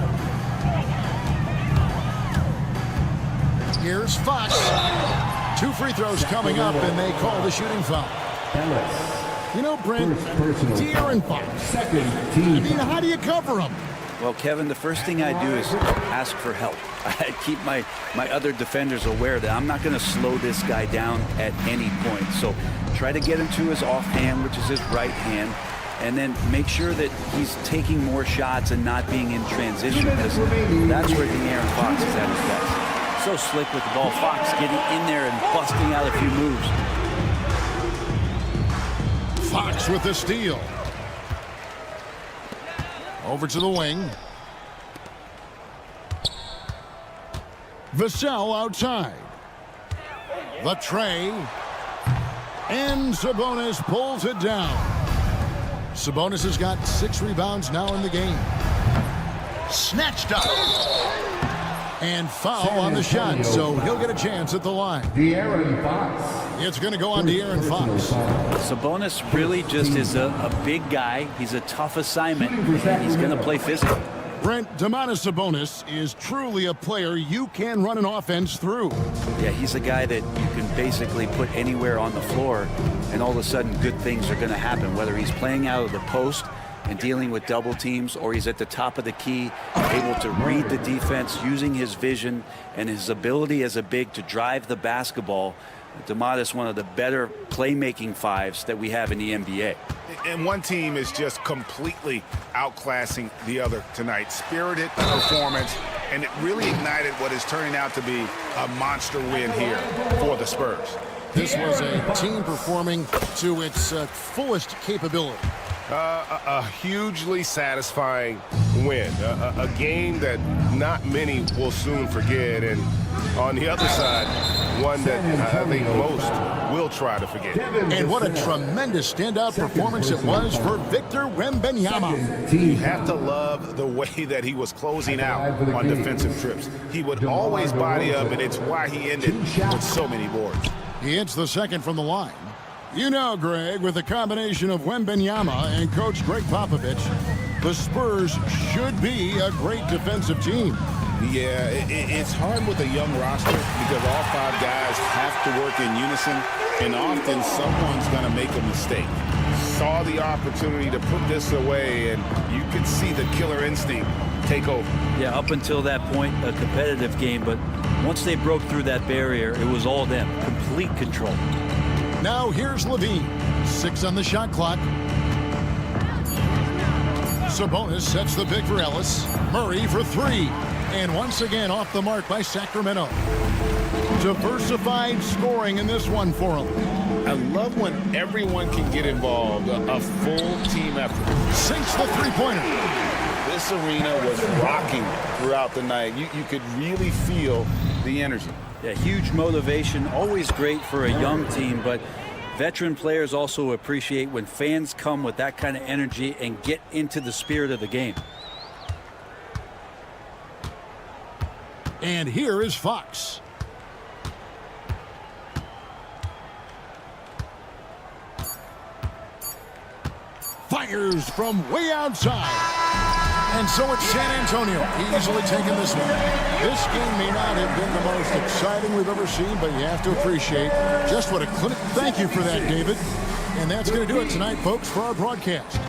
[SPEAKER 1] Here's Fox. 2 free throws coming up, and they call the shooting foul. You know, Brent, De'Aaron Fox. I mean, how do you cover him?
[SPEAKER 11] Well, Kevin, the first thing I do is ask for help. I keep my other defenders aware that I'm not going to slow this guy down at any point. So try to get him to his offhand, which is his right hand, and then make sure that he's taking more shots and not being in transition, because that's where De'Aaron Fox is at his best. So slick with the ball. Fox getting in there and busting out a few moves.
[SPEAKER 1] Fox with the steal. Over to the wing. Vassell outside. The tray. And Sabonis pulls it down. Sabonis has got 6 rebounds now in the game. Snatched up. And foul on the shot, so he'll get a chance at the line.
[SPEAKER 6] De'Aaron Fox.
[SPEAKER 1] It's going to go on De'Aaron Fox.
[SPEAKER 11] Sabonis really just is a big guy. He's a tough assignment, and he's going to play physical.
[SPEAKER 1] Brent, Domantas Sabonis is truly a player you can run an offense through.
[SPEAKER 11] Yeah, he's a guy that you can basically put anywhere on the floor, and all of a sudden good things are going to happen, whether he's playing out of the post and dealing with double teams, or he's at the top of the key, able to read the defense, using his vision and his ability as a big to drive the basketball. Domantas, one of the better playmaking 5s that we have in the NBA.
[SPEAKER 2] And one team is just completely outclassing the other tonight. Spirited performance, and it really ignited what is turning out to be a monster win here for the Spurs.
[SPEAKER 1] This was a team performing to its fullest capability.
[SPEAKER 4] A hugely satisfying win. A game that not many will soon forget. And on the other side, one that I think most will try to forget.
[SPEAKER 1] And what a tremendous standout performance it was for Victor Wembanyama.
[SPEAKER 2] You have to love the way that he was closing out on defensive trips. He would always body up, and it's why he ended with so many boards.
[SPEAKER 1] He hits the second from the line. You know, Greg, with a combination of Wembanyama and Coach Greg Popovich, the Spurs should be a great defensive team.
[SPEAKER 2] Yeah, it's hard with a young roster because all 5 guys have to work in unison, and often someone's going to make a mistake. Saw the opportunity to put this away, and you could see the killer instinct take over.
[SPEAKER 11] Yeah, up until that point, a competitive game, but once they broke through that barrier, it was all them. Complete control.
[SPEAKER 1] Now here's Levine. 6 on the shot clock. Sabonis sets the pick for Ellis. Murray for 3. And once again off the mark by Sacramento. Diversified scoring in this one for him.
[SPEAKER 2] I love when everyone can get involved, a full team effort.
[SPEAKER 1] Sinks the three-pointer.
[SPEAKER 2] This arena was rocking throughout the night. You could really feel the energy.
[SPEAKER 11] Yeah, huge motivation, always great for a young team, but Veteran players also appreciate when fans come with that kind of energy and get into the spirit of the game.
[SPEAKER 1] And here is Fox. Fires from way outside. And so it's San Antonio easily taking this one. This game may not have been the most exciting we've ever seen, but you have to appreciate just what a clinic. Thank you for that, David. And that's going to do it tonight, folks, for our broadcast.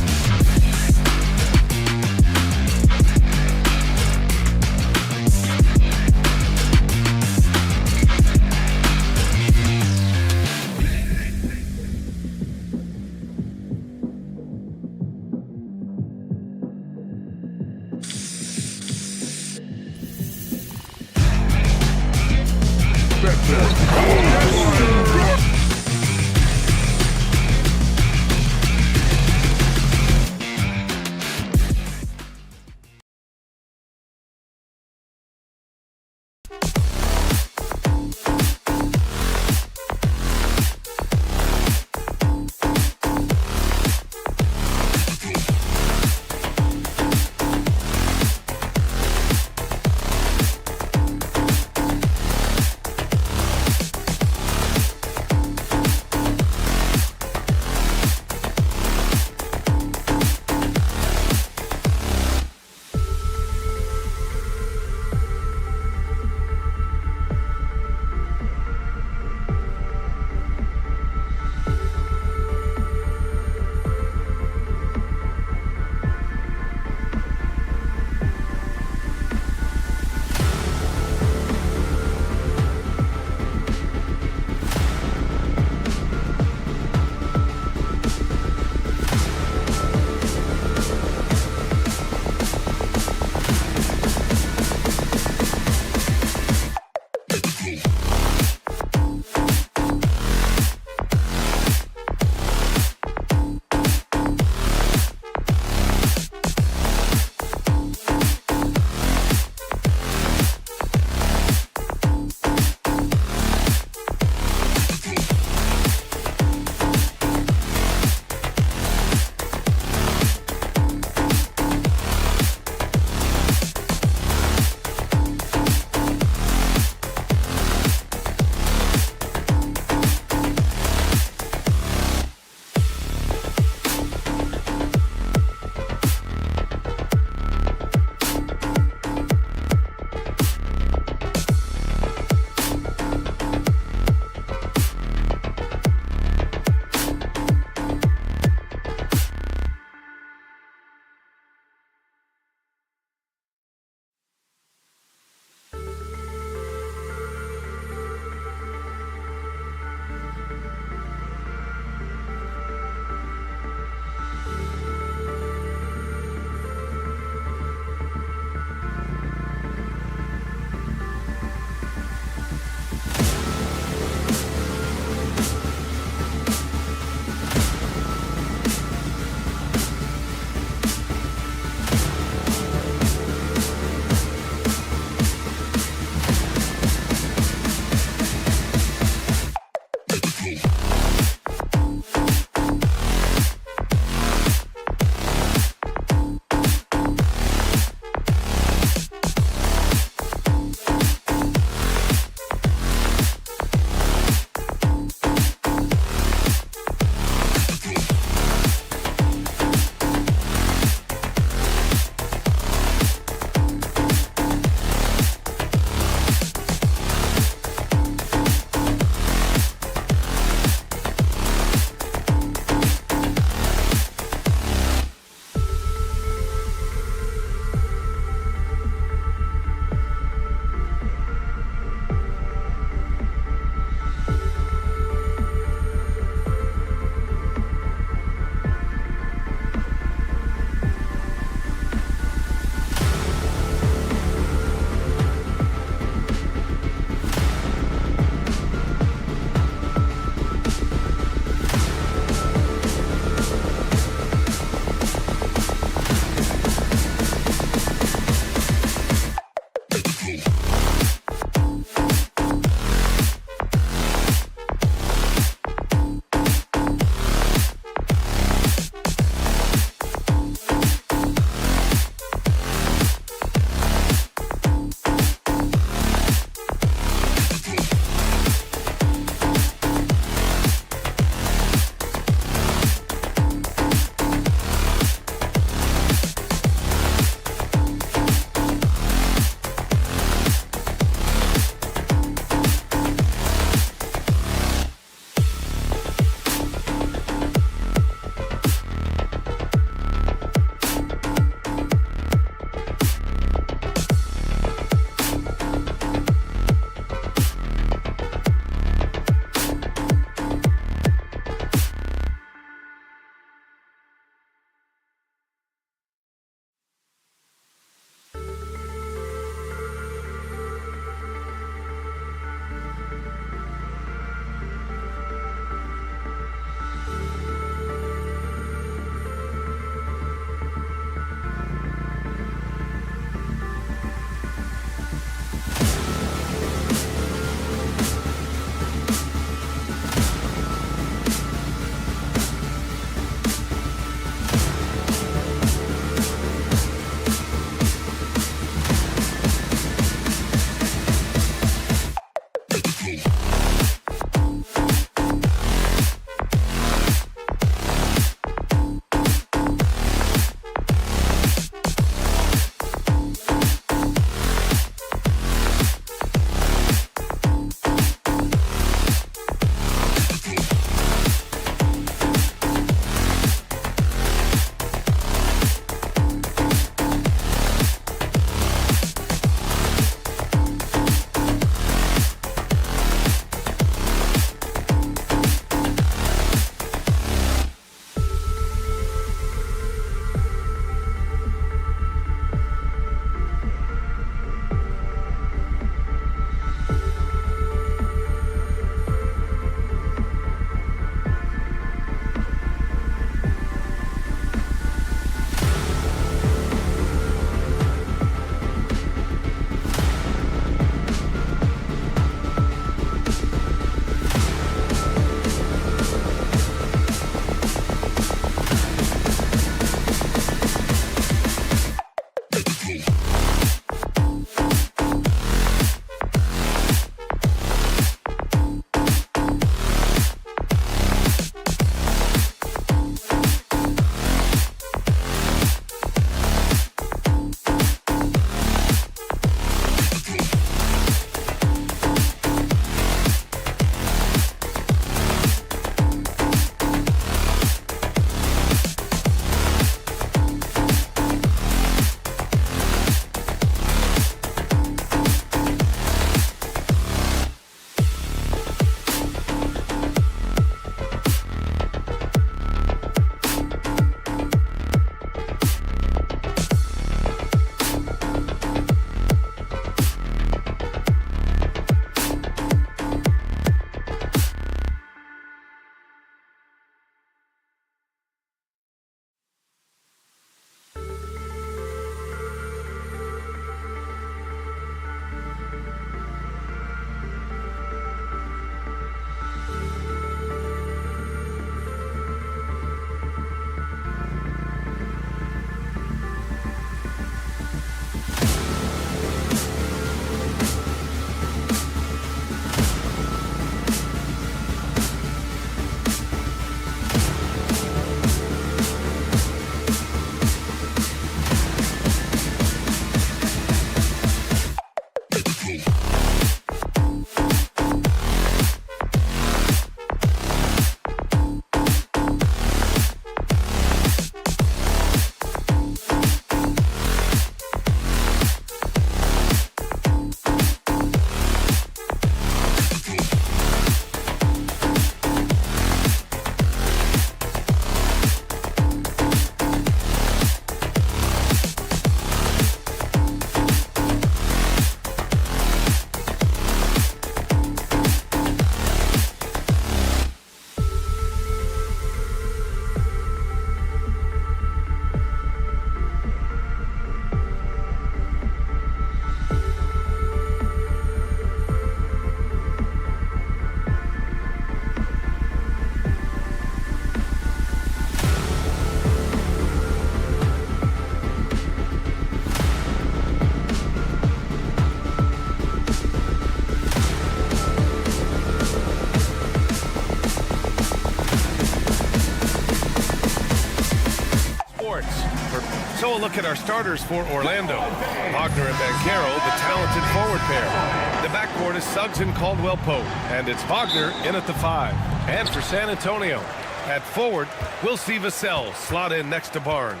[SPEAKER 7] a look at our starters for Orlando. Wagner and Banchero, the talented forward pair. The backcourt is Suggs and Caldwell-Pope, and it's Wagner in at the 5. And for San Antonio, at forward, we'll see Vassell slot in next to Barnes.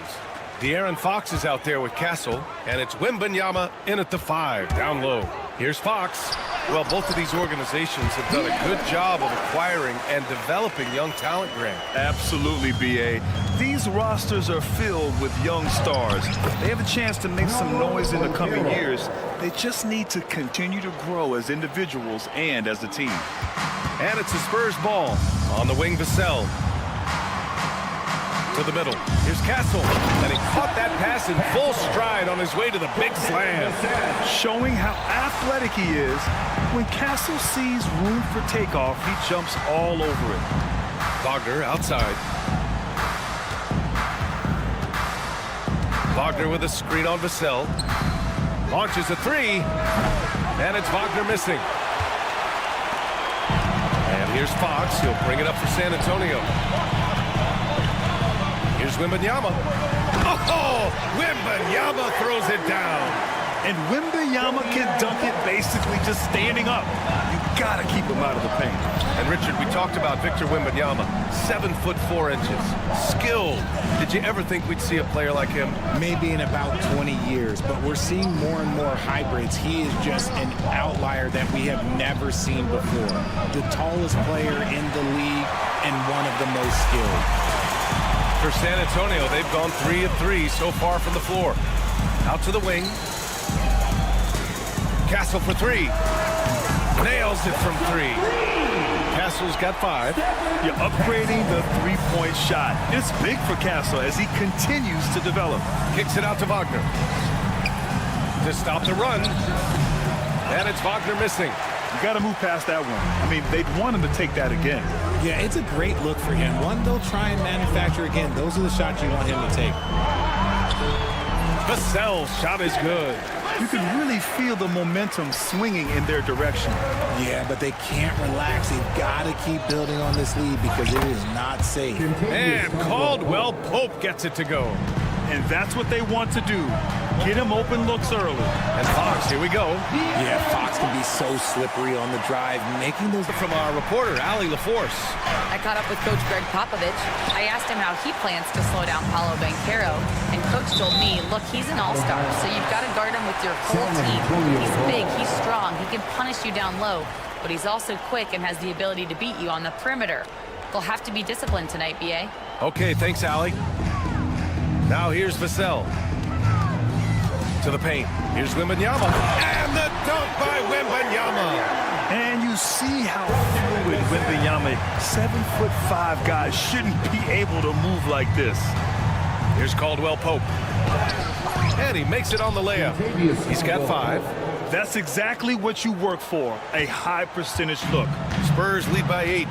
[SPEAKER 7] De'Aaron Fox is out there with Castle, and it's Wembanyama in at the 5, down low. Here's Fox. Well, both of these organizations have done a good job of acquiring and developing young talent, Grant.
[SPEAKER 8] Absolutely, B.A. These rosters are filled with young stars. They have a chance to make some noise in the coming years. They just need to continue to grow as individuals and as a team.
[SPEAKER 7] And it's the Spurs ball. On the wing, Vassell. To the middle. Here's Castle. And he caught that pass in full stride on his way to the big slam.
[SPEAKER 8] Showing how athletic he is. When Castle sees room for takeoff, he jumps all over it.
[SPEAKER 7] Wagner outside. Wagner with a screen on Vassell. Launches a 3. And it's Wagner missing. And here's Fox. He'll bring it up for San Antonio. Here's Wembanyama. Oh, Wembanyama throws it down.
[SPEAKER 8] And Wembanyama can dunk it basically just standing up. You gotta keep him out of the paint.
[SPEAKER 7] And Richard, we talked about Victor Wembanyama, 7'4". Skilled. Did you ever think we'd see a player like him?
[SPEAKER 12] Maybe in about 20 years, but we're seeing more and more hybrids. He is just an outlier that we have never seen before. The tallest player in the league and one of the most skilled.
[SPEAKER 7] For San Antonio, they've gone 3 of 3 so far from the floor. Out to the wing. Castle for 3. Nails it from 3. Castle's got 5.
[SPEAKER 8] You're upgrading the three-point shot. It's big for Castle as he continues to develop.
[SPEAKER 7] Kicks it out to Wagner. To stop the run. And it's Wagner missing.
[SPEAKER 8] You got to move past that one. I mean, they'd want him to take that again.
[SPEAKER 12] Yeah, it's a great look for him. One they'll try and manufacture again. Those are the shots you want him to take.
[SPEAKER 7] Vassell's shot is good.
[SPEAKER 8] You can really feel the momentum swinging in their direction.
[SPEAKER 12] Yeah, but they can't relax. They've got to keep building on this lead because it is not safe.
[SPEAKER 7] And Caldwell-Pope gets it to go.
[SPEAKER 8] And that's what they want to do. Get him open looks early.
[SPEAKER 7] And Fox, here we go.
[SPEAKER 12] Yeah, Fox can be so slippery on the drive, making those...
[SPEAKER 7] From our reporter, Allie LaForce.
[SPEAKER 10] I caught up with Coach Greg Popovich. I asked him how he plans to slow down Paolo Banchero, and Coach told me, look, he's an all-star, so you've got to guard him with your whole team. He's big, he's strong, he can punish you down low, but he's also quick and has the ability to beat you on the perimeter. They'll have to be disciplined tonight, B.A.
[SPEAKER 7] Okay, thanks, Allie. Now here's Vassell. To the paint. Here's Wembanyama. And the dunk by Wembanyama.
[SPEAKER 8] And you see how fluid Wembanyama, 7'5" guy, shouldn't be able to move like this.
[SPEAKER 7] Here's Caldwell-Pope. And he makes it on the layup. He's got 5.
[SPEAKER 8] That's exactly what you work for, a high percentage look.
[SPEAKER 7] Spurs lead by 8.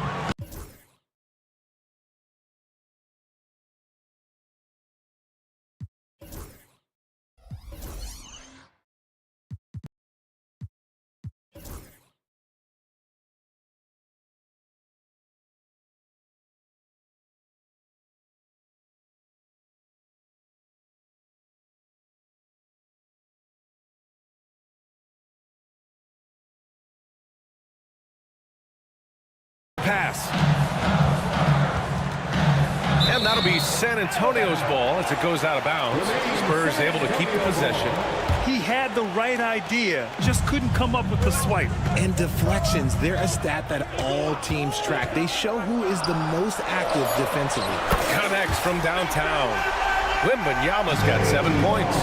[SPEAKER 7] Pass. And that'll be San Antonio's ball as it goes out of bounds. Spurs able to keep the possession.
[SPEAKER 8] He had the right idea, just couldn't come up with the swipe.
[SPEAKER 12] And deflections, they're a stat that all teams track. They show who is the most active defensively.
[SPEAKER 7] Connects from downtown. Wembanyama's got 7 points.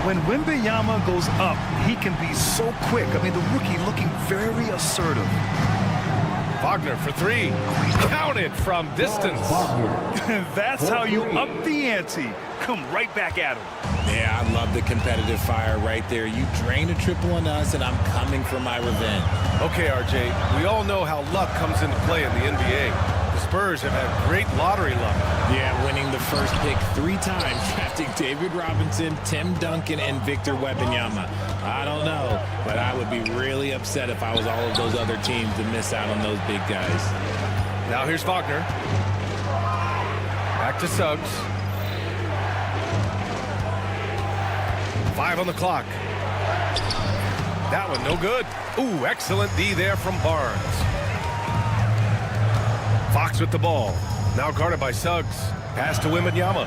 [SPEAKER 8] When Wembanyama goes up, he can be so quick. I mean, the rookie looking very assertive.
[SPEAKER 7] Wagner for 3. Counted from distance.
[SPEAKER 8] That's how you up the ante. Come right back at him.
[SPEAKER 12] Yeah, I love the competitive fire right there. You drain a triple on us, and I'm coming for my revenge.
[SPEAKER 7] Okay, RJ, we all know how luck comes into play in the NBA. The Spurs have had great lottery luck.
[SPEAKER 12] Yeah, winning the first pick 3 times, drafting David Robinson, Tim Duncan, and Victor Wembanyama. I don't know, but I would be really upset if I was all of those other teams to miss out on those big guys.
[SPEAKER 7] Now here's Wagner. Back to Suggs. 5 on the clock. That one no good. Ooh, excellent D there from Barnes. Fox with the ball. Now guarded by Suggs. Pass to Wembanyama.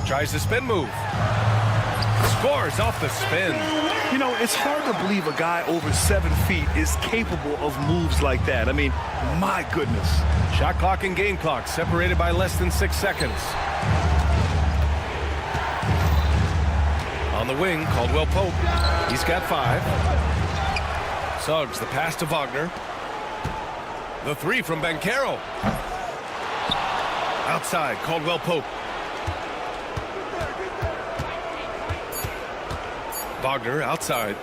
[SPEAKER 7] Tries the spin move. Scores off the spin.
[SPEAKER 8] You know, it's hard to believe a guy over 7 feet is capable of moves like that. I mean, my goodness.
[SPEAKER 7] Shot clock and game clock separated by less than 6 seconds. On the wing, Caldwell Pope. He's got 5. Suggs, the pass to Wagner. The 3 from Banchero. Outside, Caldwell Pope. Wagner outside.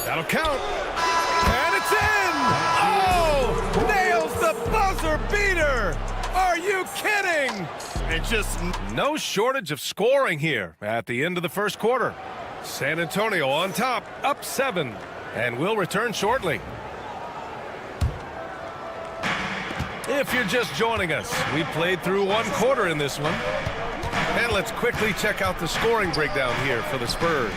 [SPEAKER 7] That'll count. And it's in! Oh! Nails the buzzer beater! Are you kidding? And just no shortage of scoring here at the end of the first quarter. San Antonio on top, up 7, and will return shortly. If you're just joining us, we played through 1 quarter in this one. And let's quickly check out the scoring breakdown here for the Spurs.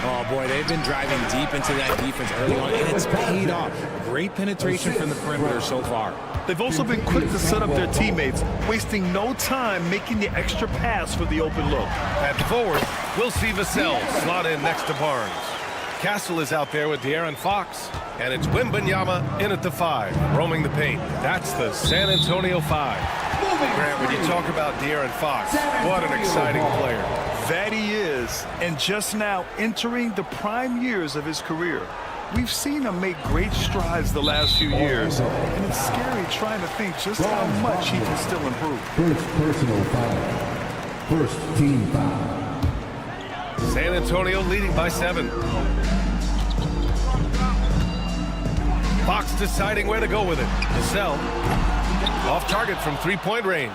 [SPEAKER 12] Oh, boy, they've been driving deep into that defense early on, and it's paid off. Great penetration from the perimeter so far.
[SPEAKER 8] They've also been quick to set up their teammates, wasting no time making the extra pass for the open look.
[SPEAKER 7] At forward, we'll see Vassell slot in next to Barnes. Castle is out there with De'Aaron Fox, and it's Wembanyama in at the 5, roaming the paint. That's the San Antonio 5. Grant, when you talk about De'Aaron Fox, what an exciting player.
[SPEAKER 8] That he is, and just now entering the prime years of his career. We've seen him make great strides the last few years, and it's scary trying to think just how much he can still improve.
[SPEAKER 6] First personal foul. First team foul.
[SPEAKER 7] San Antonio leading by 7. Fox deciding where to go with it. Vassell off target from 3-point range.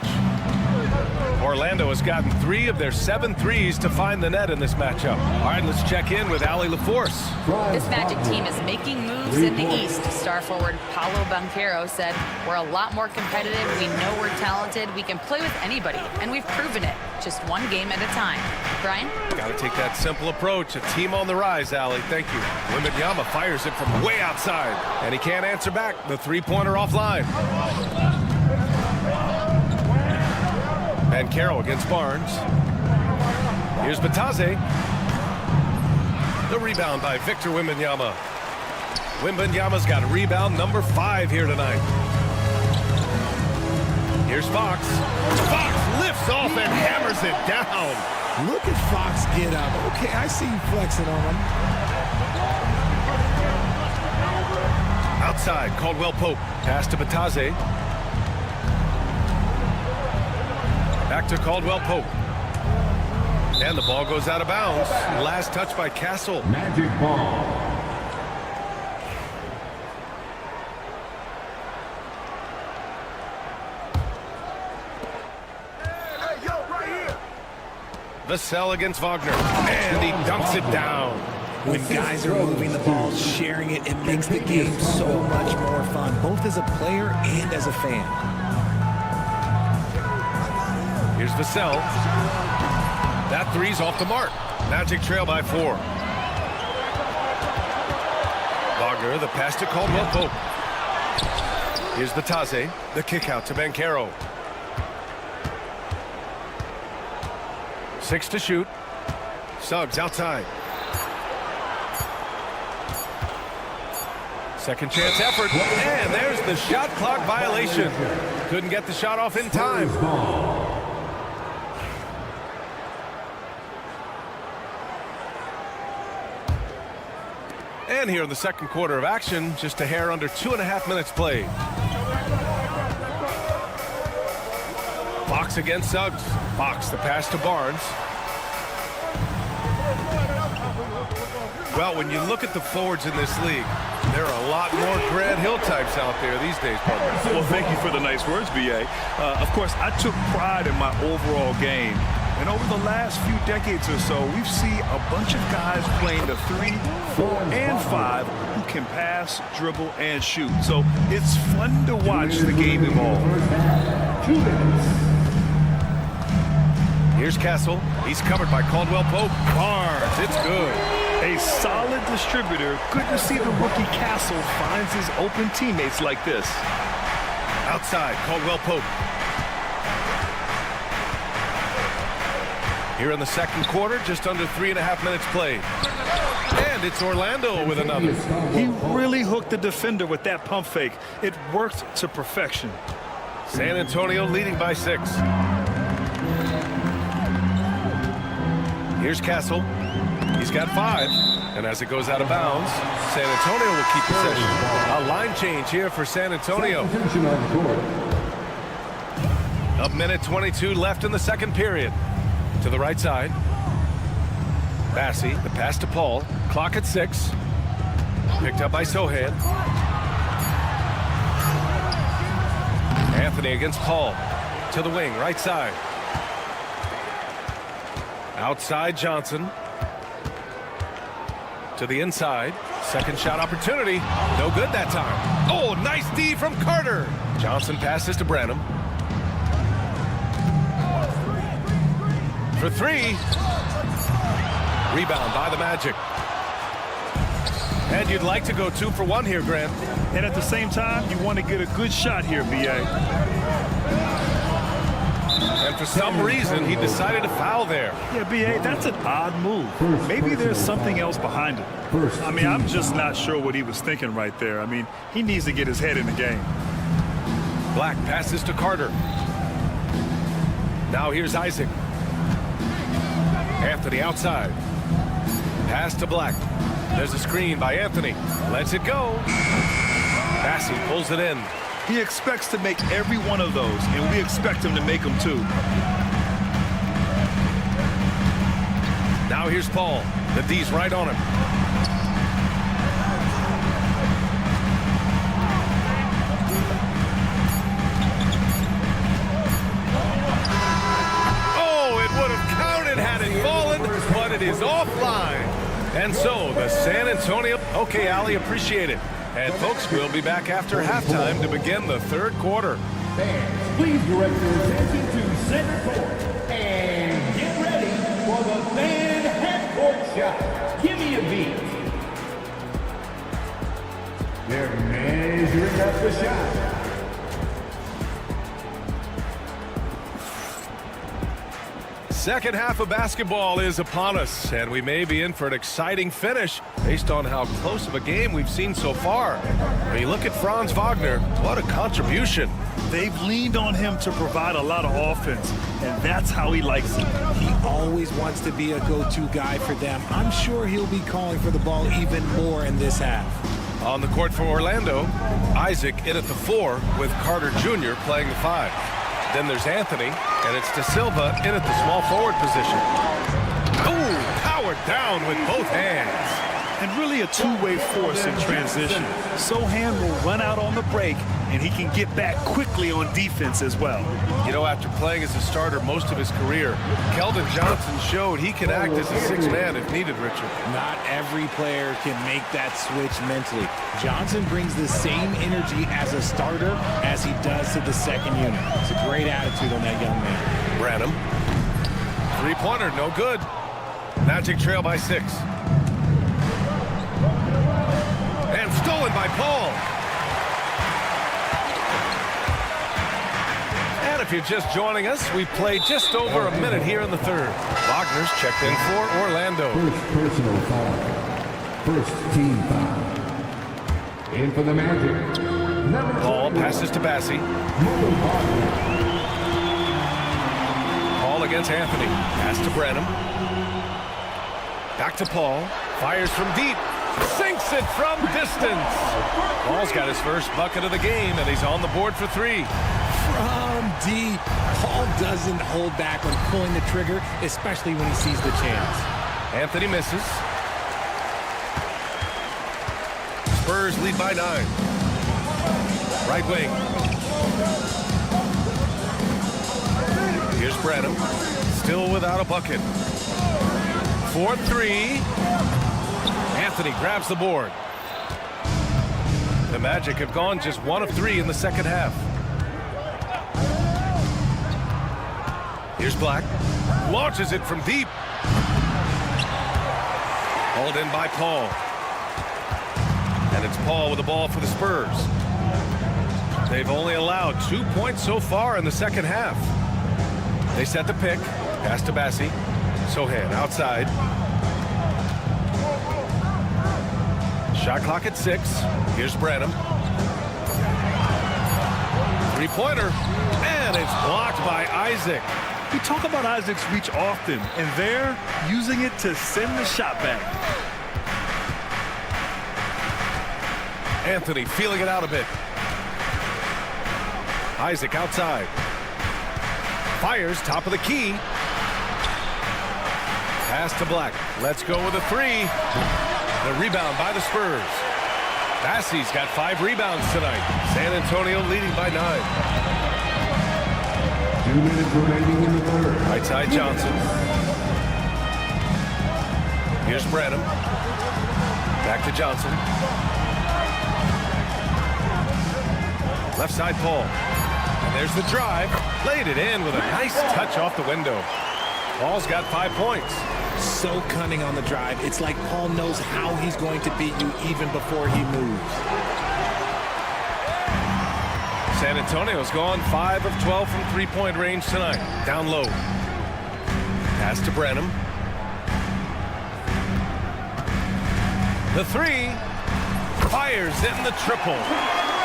[SPEAKER 7] Orlando has gotten 3 of their 7 threes to find the net in this matchup. All right, let's check in with Allie LaForce.
[SPEAKER 10] This Magic team is making moves in the East. Star forward Paolo Banchero said, "We're a lot more competitive. We know we're talented. We can play with anybody, and we've proven it. Just 1 game at a time." Brian?
[SPEAKER 7] Got to take that simple approach. A team on the rise, Allie. Thank you. Wembanyama fires it from way outside, and he can't answer back. The 3-pointer offline. Banchero against Barnes. Here's Batase. The rebound by Victor Wembanyama. Wembanyama's got rebound number 5 here tonight. Here's Fox. Fox lifts off and hammers it down.
[SPEAKER 12] Look at Fox get up. Okay, I see you flexing on him.
[SPEAKER 7] Outside, Caldwell Pope. Pass to Batase. Back to Caldwell Pope. And the ball goes out of bounds. Last touch by Castle.
[SPEAKER 6] Magic ball.
[SPEAKER 7] Vassell against Wagner. And he dunks it down.
[SPEAKER 12] When guys are moving the ball, sharing it, it makes the game so much more fun, both as a player and as a fan.
[SPEAKER 7] Here's Vassell. That 3's off the mark. Magic trail by 4. Wagner, the pass to Caldwell Pope. Here's Batase. The kick out to Banchero. 6 to shoot. Suggs outside. Second chance effort. And there's the shot clock violation. Couldn't get the shot off in time. And here in the second quarter of action, just a hair under 2.5 minutes played. Fox against Suggs. Fox, the pass to Barnes. Well, when you look at the forwards in this league, there are a lot more Grant Hill types out there these days, partner.
[SPEAKER 8] Well, thank you for the nice words, B.A. Of course, I took pride in my overall game. And over the last few decades or so, we've seen a bunch of guys playing the 3, 4, and 5 who can pass, dribble, and shoot. So it's fun to watch the game evolve.
[SPEAKER 7] Here's Castle. He's covered by Caldwell Pope. Barnes, it's good.
[SPEAKER 8] A solid distributor. Good to see the rookie Castle finds his open teammates like this.
[SPEAKER 7] Outside, Caldwell Pope. Here in the second quarter, just under 3.5 minutes played. And it's Orlando with another.
[SPEAKER 8] He really hooked the defender with that pump fake. It worked to perfection.
[SPEAKER 7] San Antonio leading by 6. Here's Castle. He's got 5. And as it goes out of bounds, San Antonio will keep possession. A line change here for San Antonio. A minute 22 left in the second period. To the right side. Bassey, the pass to Paul. Clock at 6. Picked up by Sohan. Anthony against Paul. To the wing, right side. Outside Johnson. To the inside. Second shot opportunity. No good that time. Oh, nice D from Carter. Johnson passes to Branham. For 3. Rebound by the Magic. And you'd like to go 2 for 1 here, Grant.
[SPEAKER 8] And at the same time, you want to get a good shot here, B.A.
[SPEAKER 7] And for some reason, he decided to foul there.
[SPEAKER 8] Yeah, B.A., that's an odd move. Maybe there's something else behind it. I mean, I'm just not sure what he was thinking right there. I mean, he needs to get his head in the game.
[SPEAKER 7] Black passes to Carter. Now here's Isaac. Anthony outside. Pass to Black. There's a screen by Anthony. Lets it go. Bassey pulls it in.
[SPEAKER 8] He expects to make every one of those, and we expect him to make them too.
[SPEAKER 7] Now here's Paul. The D's right on him. Oh, it would have counted had it fallen, but it is offline. And so the San Antonio. Okay, Ali, appreciate it. And folks, we'll be back after halftime to begin the third quarter.
[SPEAKER 6] Fans, please direct your attention to center court and get ready for the fan half-court shot. Give me a beat. They're measuring up the shot.
[SPEAKER 7] Second half of basketball is upon us, and we may be in for an exciting finish based on how close of a game we've seen so far. When you look at Franz Wagner, what a contribution.
[SPEAKER 8] They've leaned on him to provide a lot of offense, and that's how he likes it.
[SPEAKER 12] He always wants to be a go-to guy for them. I'm sure he'll be calling for the ball even more in this half.
[SPEAKER 7] On the court for Orlando, Isaac in at the 4 with Carter Jr. playing the 5. Then there's Anthony, and it's De Silva in at the small forward position. Oh, powered down with both hands.
[SPEAKER 8] And really a two-way force in transition. Sohan will run out on the break, and he can get back quickly on defense as well.
[SPEAKER 7] You know, after playing as a starter most of his career, Keldon Johnson showed he can act as a 6th man if needed, Richard.
[SPEAKER 12] Not every player can make that switch mentally. Johnson brings the same energy as a starter as he does to the second unit. It's a great attitude on that young man.
[SPEAKER 7] Branham. 3-pointer, no good. Magic trail by 6. And stolen by Paul. And if you're just joining us, we've played just over a minute here in the third. Wagner's checked in for Orlando.
[SPEAKER 6] First personal foul. First team foul. In for the Magic.
[SPEAKER 7] Paul passes to Bassey. Paul against Anthony. Pass to Branham. Back to Paul. Fires from deep. Sinks it from distance. Paul's got his first bucket of the game, and he's on the board for 3.
[SPEAKER 12] From deep, Paul doesn't hold back when pulling the trigger, especially when he sees the chance.
[SPEAKER 7] Anthony misses. Spurs lead by 9. Right wing. Here's Branham. Still without a bucket. 4-3. Anthony grabs the board. The Magic have gone just 1 of 3 in the second half. Here's Black. Launches it from deep. Hauled in by Paul. And it's Paul with the ball for the Spurs. They've only allowed 2 points so far in the second half. They set the pick. Pass to Bassi. Sohan outside. Shot clock at 6. Here's Branham. Three-pointer. And it's blocked by Isaac.
[SPEAKER 8] We talk about Isaac's reach often, and they're using it to send the shot back.
[SPEAKER 7] Anthony feeling it out a bit. Isaac outside. Fires top of the key. Pass to Black. Let's go with a 3. The rebound by the Spurs. Bassi's got 5 rebounds tonight. San Antonio leading by 9.
[SPEAKER 6] 2 minutes remaining in the third.
[SPEAKER 7] Right side Johnson. Here's Branham. Back to Johnson. Left side Paul. And there's the drive. Laid it in with a nice touch off the window. Paul's got 5 points.
[SPEAKER 12] So cunning on the drive. It's like Paul knows how he's going to beat you even before he moves.
[SPEAKER 7] San Antonio's gone 5 of 12 from three-point range tonight. Down low. Pass to Branham. The 3. Fires in the triple.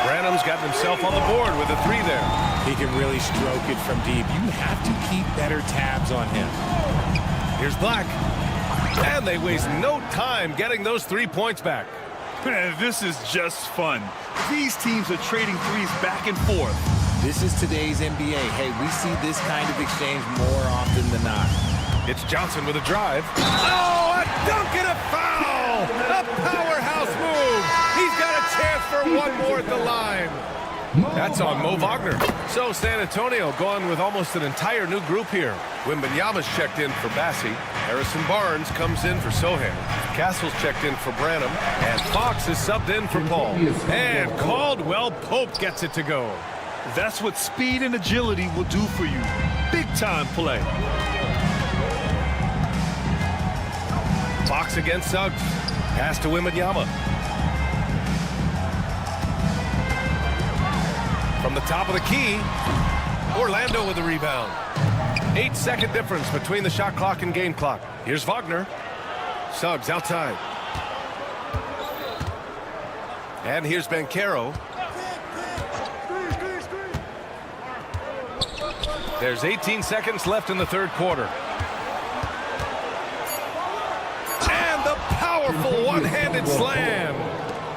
[SPEAKER 7] Branham's got himself on the board with a 3 there.
[SPEAKER 12] He can really stroke it from deep. You have to keep better tabs on him.
[SPEAKER 7] Here's Black. And they waste no time getting those 3 points back.
[SPEAKER 8] Man, this is just fun. These teams are trading threes back and forth.
[SPEAKER 12] This is today's NBA. Hey, we see this kind of exchange more often than not.
[SPEAKER 7] It's Johnson with a drive. Oh, a dunk and a foul! A powerhouse move! He's got a chance for one more at the line. That's on Mo Wagner. So San Antonio going with almost an entire new group here. Wembanyama's checked in for Bassi. Harrison Barnes comes in for Sohan. Castle's checked in for Branham. And Fox is subbed in for Paul. And Caldwell Pope gets it to go.
[SPEAKER 8] That's what speed and agility will do for you. Big time play.
[SPEAKER 7] Fox against Suggs. Pass to Wembanyama. From the top of the key, Orlando with the rebound. 8-second difference between the shot clock and game clock. Here's Wagner. Suggs outside. And here's Banchero. There's 18 seconds left in the third quarter. And the powerful one-handed slam.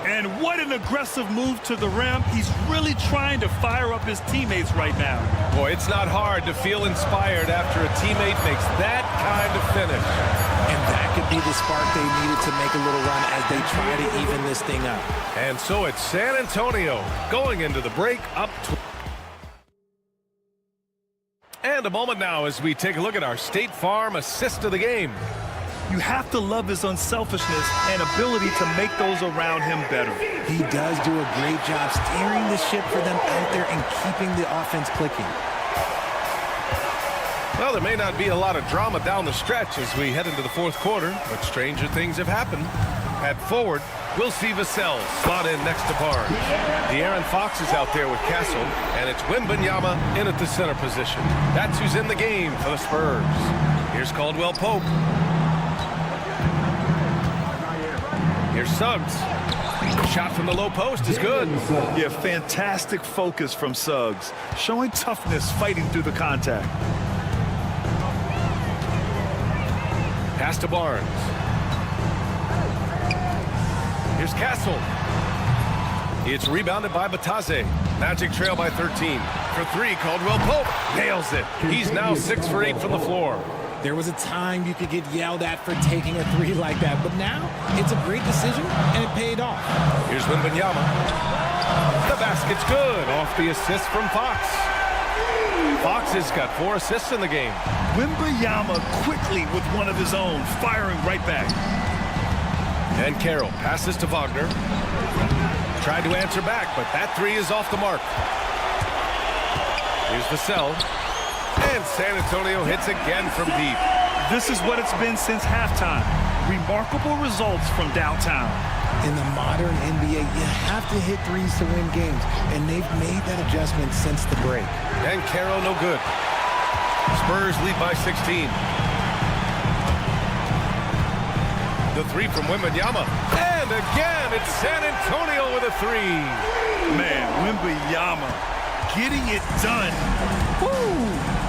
[SPEAKER 8] And what an aggressive move to the rim. He's really trying to fire up his teammates right now.
[SPEAKER 7] Boy, it's not hard to feel inspired after a teammate makes that kind of finish.
[SPEAKER 12] And that could be the spark they needed to make a little run as they try to even this thing up.
[SPEAKER 7] And so it's San Antonio going into the break up. And a moment now as we take a look at our State Farm assist of the game.
[SPEAKER 8] You have to love his unselfishness and ability to make those around him better.
[SPEAKER 12] He does do a great job steering the ship for them out there and keeping the offense clicking.
[SPEAKER 7] Well, there may not be a lot of drama down the stretch as we head into the fourth quarter, but stranger things have happened. At forward, we'll see Vassell slot in next to Barnes. De'Aaron Fox is out there with Castle, and it's Wembanyama in at the center position. That's who's in the game for the Spurs. Here's Caldwell Pope. Here's Suggs. Shot from the low post is good.
[SPEAKER 8] Yeah, fantastic focus from Suggs. Showing toughness fighting through the contact.
[SPEAKER 7] Pass to Barnes. Here's Castle. It's rebounded by Batase. Magic trail by 13. For 3, Caldwell Pope nails it. He's now 6 for 8 from the floor.
[SPEAKER 12] There was a time you could get yelled at for taking a 3 like that, but now it's a great decision, and it paid off.
[SPEAKER 7] Here's Wembanyama. The basket's good off the assist from Fox. Fox has got 4 assists in the game.
[SPEAKER 8] Wembanyama quickly with one of his own, firing right back.
[SPEAKER 7] And Carroll passes to Wagner. Tried to answer back, but that 3 is off the mark. Here's Vassell. And And San Antonio hits again from deep.
[SPEAKER 8] This is what it's been since halftime. Remarkable results from downtown.
[SPEAKER 12] In the modern NBA, you have to hit threes to win games, and they've made that adjustment since the break.
[SPEAKER 7] And Caro no good. Spurs lead by 16. The three from Wembanyama. And again, it's San Antonio with a three.
[SPEAKER 8] Man, Wembanyama getting it done. Woo!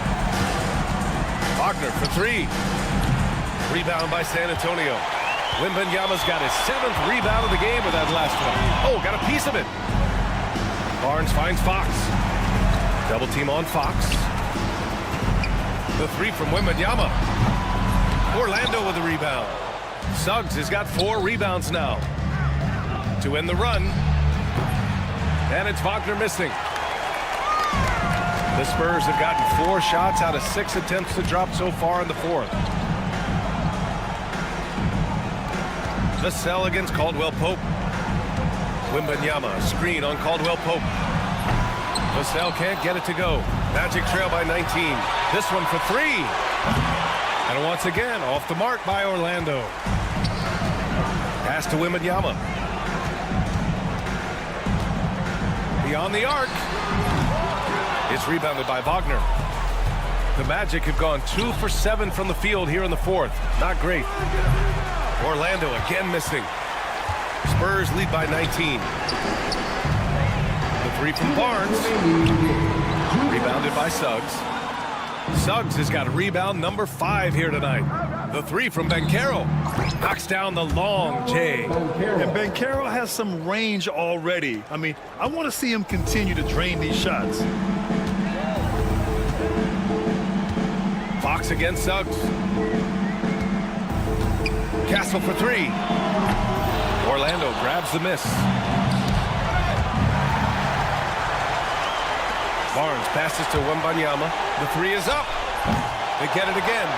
[SPEAKER 7] Wagner for three. Rebound by San Antonio. Wembanyama's got his 7th rebound of the game with that last one. Oh, got a piece of it. Barnes finds Fox. Double team on Fox. The three from Wembanyama. Orlando with the rebound. Suggs has got 4 rebounds now to end the run. And it's Wagner missing. The Spurs have gotten 4 shots out of 6 attempts to drop so far in the 4th. Vassell against Caldwell Pope. Wembanyama, screen on Caldwell Pope. Vassell can't get it to go. Magic trail by 19. This one for 3. And once again, off the mark by Orlando. Pass to Wembanyama. Beyond the arc. It's rebounded by Wagner. The Magic have gone 2 for 7 from the field here in the 4th. Not great. Orlando again missing. Spurs lead by 19. The three from Barnes. Rebounded by Suggs. Suggs has got rebound number 5 here tonight. The three from Banchero. Knocks down the long J.
[SPEAKER 8] And Banchero has some range already. I mean, I want to see him continue to drain these shots.
[SPEAKER 7] Fox against Suggs. Castle for 3. Orlando grabs the miss. Barnes passes to Wembanyama. The 3 is up. They get it again.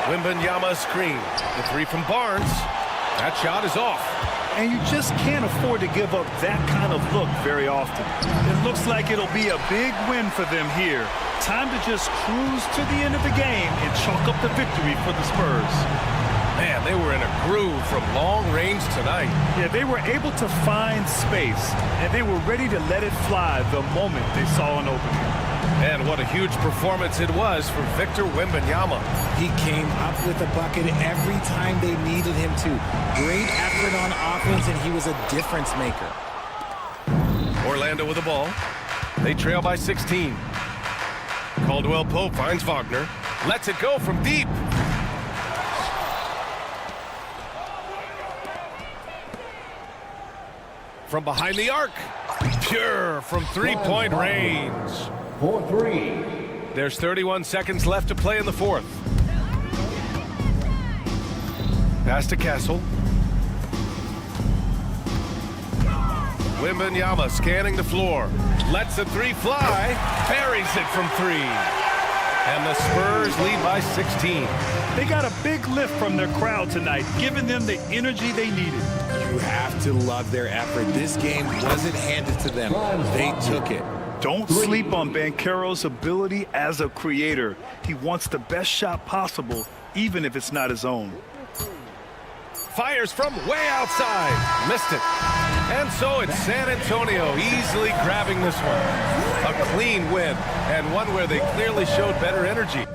[SPEAKER 7] Wembanyama screen. The 3 from Barnes. That shot is off.
[SPEAKER 8] And you just can't afford to give up that kind of look very often. It looks like it'll be a big win for them here. Time to just cruise to the end of the game and chalk up the victory for the Spurs.
[SPEAKER 7] Man, they were in a groove from long range tonight.
[SPEAKER 8] Yeah, they were able to find space, and they were ready to let it fly the moment they saw an opening.
[SPEAKER 7] And what a huge performance it was for Victor Wembanyama.
[SPEAKER 12] He came up with a bucket every time they needed him to. Great effort on offense, and he was a difference maker.
[SPEAKER 7] Orlando with the ball. They trail by 16. Caldwell Pope finds Wagner. Lets it go from deep. From behind the arc. Pure from three-point range.
[SPEAKER 6] 4-3.
[SPEAKER 7] There's 31 seconds left to play in the 4th. Pass to Castle. Wembanyama scanning the floor. Lets the 3 fly. Buries it from 3. And the Spurs lead by 16.
[SPEAKER 8] They got a big lift from their crowd tonight, giving them the energy they needed.
[SPEAKER 12] You have to love their effort. This game wasn't handed to them. They took it.
[SPEAKER 8] Don't sleep on Banchero's ability as a creator. He wants the best shot possible, even if it's not his own.
[SPEAKER 7] Fires from way outside. Missed it. And so it's San Antonio easily grabbing this one. A clean win, and one where they clearly showed better energy.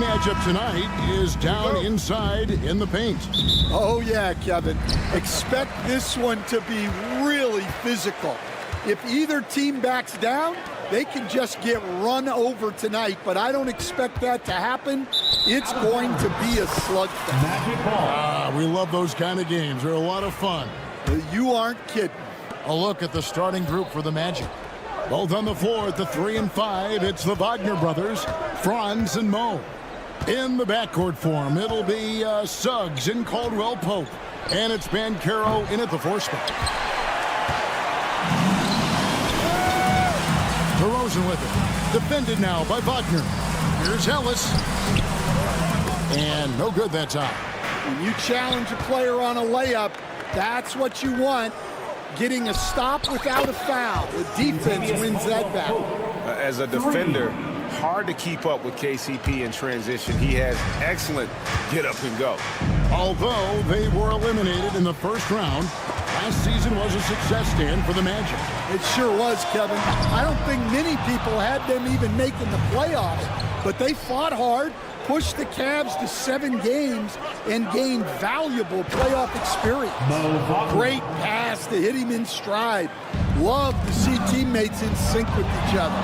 [SPEAKER 1] matchup tonight is down inside in the paint.
[SPEAKER 3] Oh, yeah, Kevin. Expect this one to be really physical. If either team backs down, they can just get run over tonight, but I don't expect that to happen. It's going to be a slugfest.
[SPEAKER 1] We love those kind of games. They're a lot of fun.
[SPEAKER 3] You aren't kidding.
[SPEAKER 1] A look at the starting group for the Magic. Both on the floor at the 3 and 5, it's the Wagner brothers, Franz and Mo. In the backcourt form, it'll be Suggs and Caldwell Pope. And it's Banchero in at the 4 spot. DeRozan with it. Defended now by Wagner. Here's Ellis. And no good that time.
[SPEAKER 3] When you challenge a player on a layup, that's what you want. Getting a stop without a foul. The defense wins that battle.
[SPEAKER 4] As a defender, hard to keep up with KCP in transition. He has excellent get up and go.
[SPEAKER 1] Although they were eliminated in the first round, last season was a success stand for the Magic.
[SPEAKER 3] It sure was, Kevin. I don't think many people had them even making the playoffs, but they fought hard, pushed the Cavs to 7 games, and gained valuable playoff experience. Great pass to hit him in stride. Love to see teammates in sync with each other.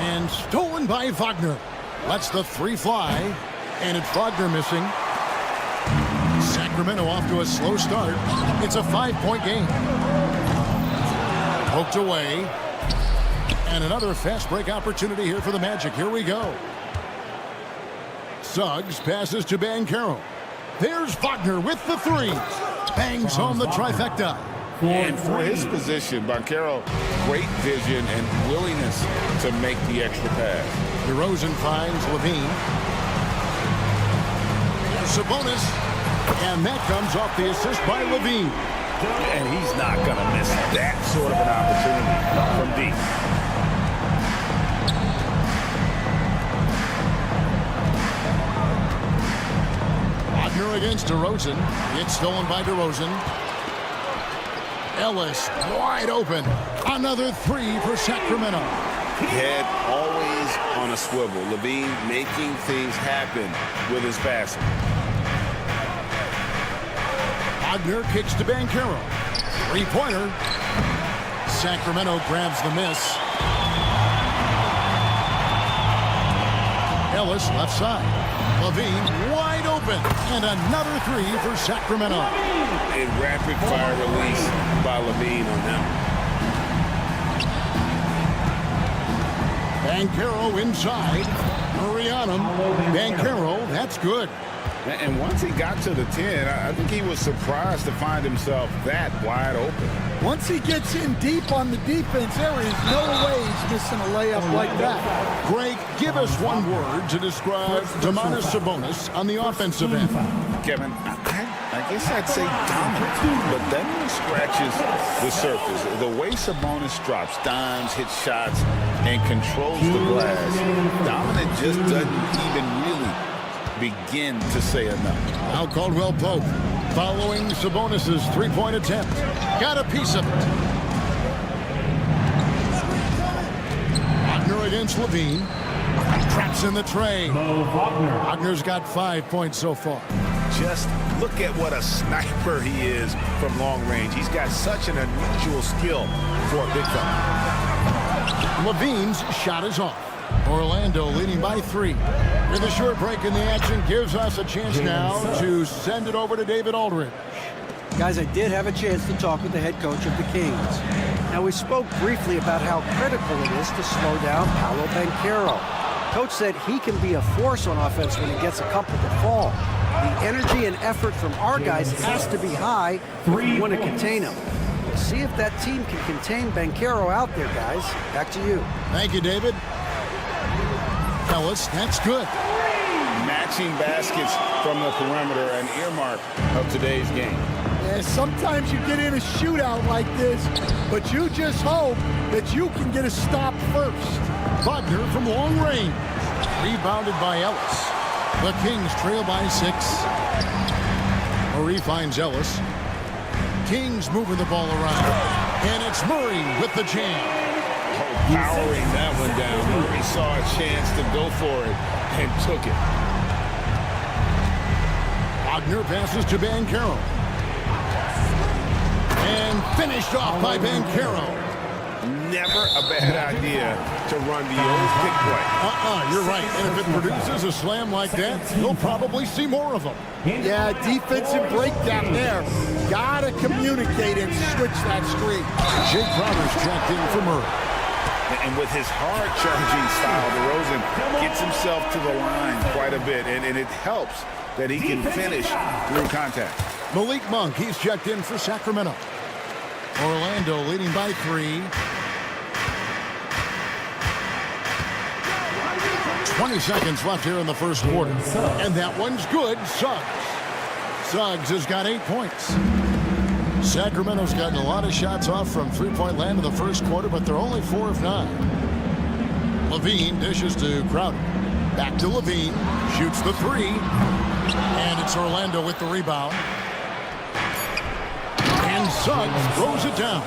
[SPEAKER 1] And stolen by Wagner. Lets the 3 fly, and it's Wagner missing. Sacramento off to a slow start. It's a 5-point game. Poked away. And another fast break opportunity here for the Magic. Here we go. Suggs passes to Banchero. There's Wagner with the 3. Bangs home the trifecta.
[SPEAKER 2] And for his position, Banchero, great vision and willingness to make the extra pass.
[SPEAKER 1] DeRozan finds Levine. Sabonis. And that comes off the assist by Levine.
[SPEAKER 2] And he's not going to miss that sort of an opportunity from deep.
[SPEAKER 1] Wagner against DeRozan. It's stolen by DeRozan. Ellis wide open. Another 3 for Sacramento.
[SPEAKER 2] Head always on a swivel. Levine making things happen with his passing.
[SPEAKER 1] Wagner kicks to Banchero. 3-pointer. Sacramento grabs the miss. Ellis left side. Levine wide open. And another 3 for Sacramento.
[SPEAKER 2] A rapid fire release by Levine on that
[SPEAKER 1] one. Banchero inside. Marianum. Banchero, that's good.
[SPEAKER 2] And once he got to the 10, I think he was surprised to find himself that wide open.
[SPEAKER 3] Once he gets in deep on the defense, there is no way he's missing a layup like that.
[SPEAKER 1] Greg, give us one word to describe Domantas Sabonis on the offensive end.
[SPEAKER 2] Kevin, I guess I'd say dominant, but that scratches the surface. The way Sabonis drops dimes, hits shots, and controls the glass, dominant just doesn't even really begin to say enough.
[SPEAKER 1] Now Caldwell Pope following Sabonis' 3-point attempt. Got a piece of it. Wagner against Levine. Traps in the tray. Wagner's got 5 points so far.
[SPEAKER 4] Just look at what a sniper he is from long range. He's got such an unusual skill for a big fella.
[SPEAKER 1] Levine's shot is off. Orlando leading by 3. With a short break in the action gives us a chance now to send it over to David Aldridge.
[SPEAKER 5] Guys, I did have a chance to talk with the head coach of the Kings. Now, we spoke briefly about how critical it is to slow down Paolo Banchero. Coach said he can be a force on offense when he gets a couple to fall. The energy and effort from our guys has to be high if we want to contain him. We'll see if that team can contain Banchero out there, guys. Back to you.
[SPEAKER 1] Thank you, David. Ellis, that's good.
[SPEAKER 2] Matching baskets from the perimeter, an earmark of today's game.
[SPEAKER 3] Yeah, sometimes you get in a shootout like this, but you just hope that you can get a stop first.
[SPEAKER 1] Wagner from long range. Rebounded by Ellis. The Kings trail by 6. Murray finds Ellis. Kings moving the ball around. And it's Murray with the jam.
[SPEAKER 2] Powering that one down. Murray saw a chance to go for it and took it.
[SPEAKER 1] Wagner passes to Banchero. And finished off by Banchero.
[SPEAKER 2] Never a bad idea to run the old pick play.
[SPEAKER 1] You're right. And if it produces a slam like that, you'll probably see more of them.
[SPEAKER 3] Yeah, defensive breakdown there. Gotta communicate and switch that screen.
[SPEAKER 1] Jake Crowder's checked in for Murray.
[SPEAKER 2] And with his hard-charging style, DeRozan gets himself to the line quite a bit, and it helps that he can finish through contact.
[SPEAKER 1] Malik Monk, he's checked in for Sacramento. Orlando leading by 3. 20 seconds left here in the first quarter. And that one's good. Suggs has got 8 points. Sacramento's gotten a lot of shots off from three-point land in the first quarter, but they're only 4 of 9. Levine dishes to Crowder. Back to Levine. Shoots the 3. And it's Orlando with the rebound. And Suggs throws it down.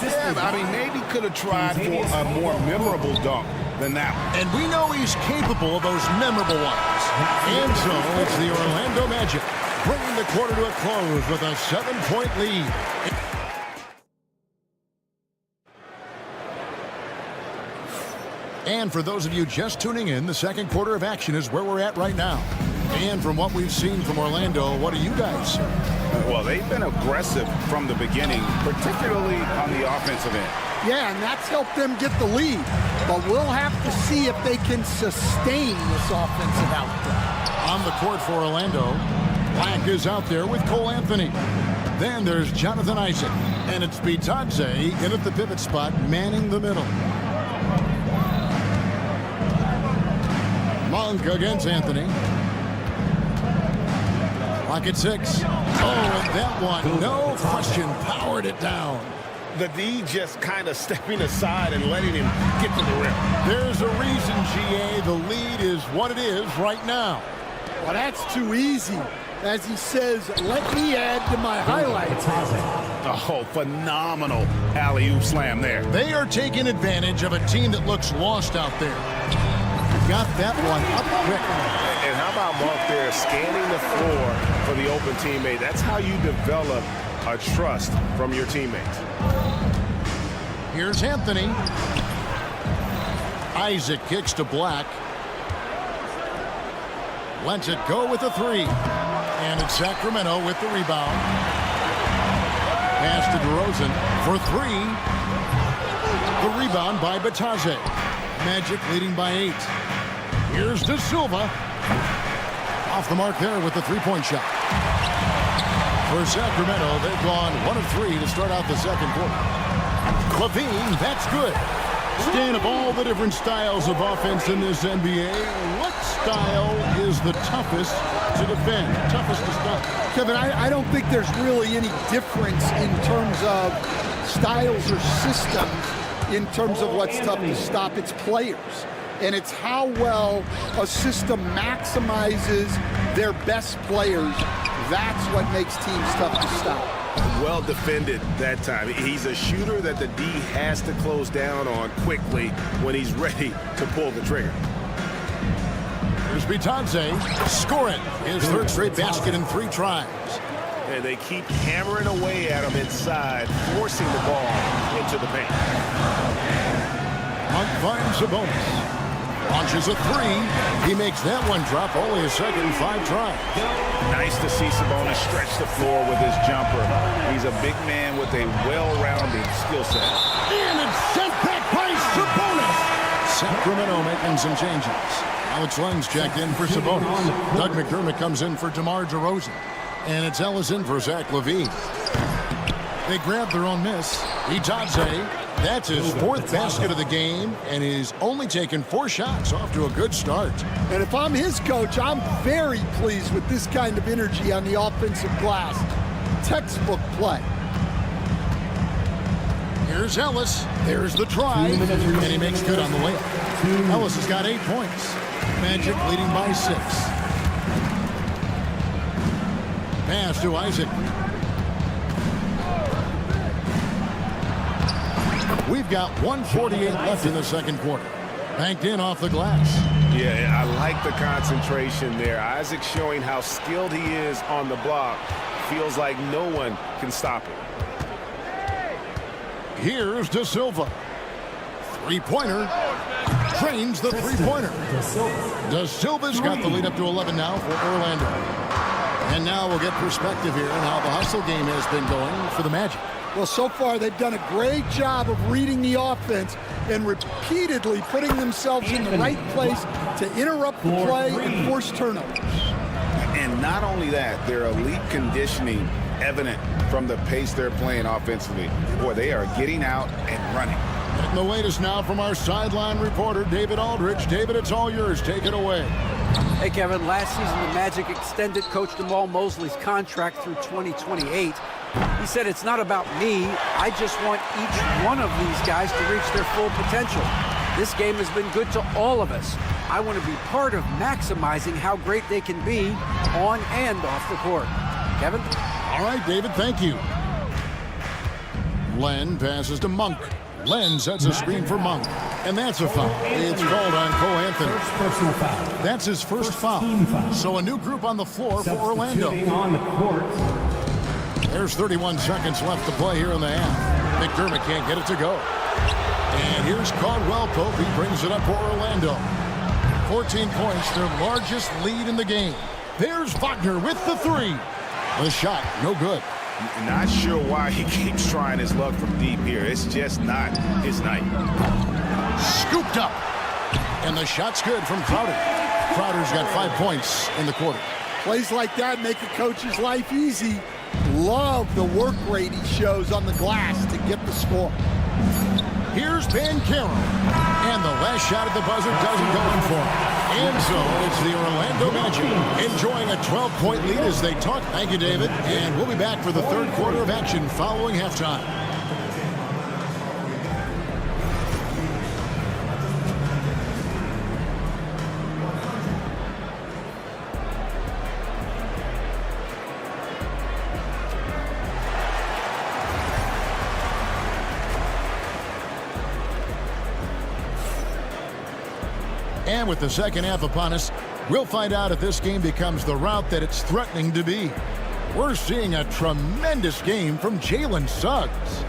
[SPEAKER 2] Yeah, I mean, maybe could have tried for a more memorable dunk than that one.
[SPEAKER 1] And we know he's capable of those memorable ones. And so it's the Orlando Magic bringing the quarter to a close with a 7-point lead. And for those of you just tuning in, the second quarter of action is where we're at right now. And from what we've seen from Orlando, what do you guys see?
[SPEAKER 2] Well, they've been aggressive from the beginning, particularly on the offensive end.
[SPEAKER 3] Yeah, and that's helped them get the lead. But we'll have to see if they can sustain this offensive output.
[SPEAKER 1] On the court for Orlando, Black is out there with Cole Anthony. Then there's Jonathan Isaac. And it's Bitadze in at the pivot spot, manning the middle. Monk against Anthony. Clock at 6. Oh, and that one, no question, powered it down.
[SPEAKER 2] The D just kind of stepping aside and letting him get to the rim.
[SPEAKER 1] There's a reason, GA, the lead is what it is right now.
[SPEAKER 3] Well, that's too easy. As he says, let me add to my highlights.
[SPEAKER 2] Oh, phenomenal alley-oop slam there.
[SPEAKER 1] They are taking advantage of a team that looks lost out there. Got that one up quick.
[SPEAKER 4] And how about Monk there scanning the floor for the open teammate? That's how you develop a trust from your teammates.
[SPEAKER 1] Here's Anthony. Isaac kicks to Black. Lets it go with a 3. And it's Sacramento with the rebound. Pass to DeRozan for 3. The rebound by Bitadze. Magic leading by 8. Here's De Silva. Off the mark there with the 3-point shot. For Sacramento, they've gone 1 of 3 to start out the second quarter. Levine, that's good. Stan, of all the different styles of offense in this NBA, what style is the toughest to defend, toughest to stop?
[SPEAKER 3] Kevin, I don't think there's really any difference in terms of styles or systems in terms of what's tough to stop. It's players. And it's how well a system maximizes their best players. That's what makes teams tough to stop.
[SPEAKER 4] Well defended that time. He's a shooter that the D has to close down on quickly when he's ready to pull the trigger.
[SPEAKER 1] Here's Bitadze scoring his third straight basket in 3 tries.
[SPEAKER 4] And they keep hammering away at him inside, forcing the ball into the paint.
[SPEAKER 1] Monk finds Sabonis. Launches a 3. He makes that one drop, only a second 5 tries.
[SPEAKER 2] Nice to see Sabonis stretch the floor with his jumper. He's a big man with a well-rounded skill set.
[SPEAKER 1] And it's sent back by Sabonis. Sacramento making some changes. Alex Len's checked in for Sabonis. Doug McDermott comes in for DeMar DeRozan. And it's Ellis in for Zach LaVine. They grab their own miss. Bitadze, that's his 4th basket of the game, and he's only taken 4 shots, off to a good start.
[SPEAKER 3] And if I'm his coach, I'm very pleased with this kind of energy on the offensive glass. Textbook play.
[SPEAKER 1] Here's Ellis. There's the try, and he makes good on the layup. Ellis has got 8 points. Magic leading by 6. Pass to Isaac. We've got 1:48 left in the second quarter. Banked in off the glass.
[SPEAKER 4] Yeah, I like the concentration there. Isaac showing how skilled he is on the block. Feels like no one can stop him.
[SPEAKER 1] Here's De Silva. Three-pointer. Drains the three-pointer. De Silva's got the lead up to 11 now for Orlando. And now we'll get perspective here on how the hustle game has been going for the Magic.
[SPEAKER 3] Well, so far they've done a great job of reading the offense and repeatedly putting themselves in the right place to interrupt the play and force turnovers.
[SPEAKER 2] And not only that, their elite conditioning evident from the pace they're playing offensively. Boy, they are getting out and running.
[SPEAKER 1] And the latest now from our sideline reporter, David Aldridge. David, it's all yours. Take it away.
[SPEAKER 5] Hey, Kevin, last season the Magic extended Coach Jamal Mosley's contract through 2028. He said, it's not about me. I just want each one of these guys to reach their full potential. This game has been good to all of us. I want to be part of maximizing how great they can be on and off the court. Kevin?
[SPEAKER 1] All right, David, thank you. Len passes to Monk. Len sets a screen for Monk. And that's a foul. It's called on Cole Anthony.
[SPEAKER 6] Personal foul.
[SPEAKER 1] That's his first foul. So a new group on the floor for Orlando.
[SPEAKER 6] On the court.
[SPEAKER 1] There's 31 seconds left to play here in the half. McDermott can't get it to go. And here's Caldwell Pope. He brings it up for Orlando. 14 points, their largest lead in the game. There's Wagner with the three. The shot, no good.
[SPEAKER 2] Not sure why he keeps trying his luck from deep here. It's just not his night.
[SPEAKER 1] Scooped up. And the shot's good from Crowder. Crowder's got 5 points in the quarter.
[SPEAKER 3] Plays like that make a coach's life easy. Love the work rate he shows on the glass to get the score.
[SPEAKER 1] Here's Banchero. And the last shot at the buzzer doesn't go in for him. And so it's the Orlando Magic enjoying a 12-point lead as they talk. Thank you, David. And we'll be back for the third quarter of action following halftime. And with the second half upon us, we'll find out if this game becomes the route that it's threatening to be. We're seeing a tremendous game from Jalen Suggs.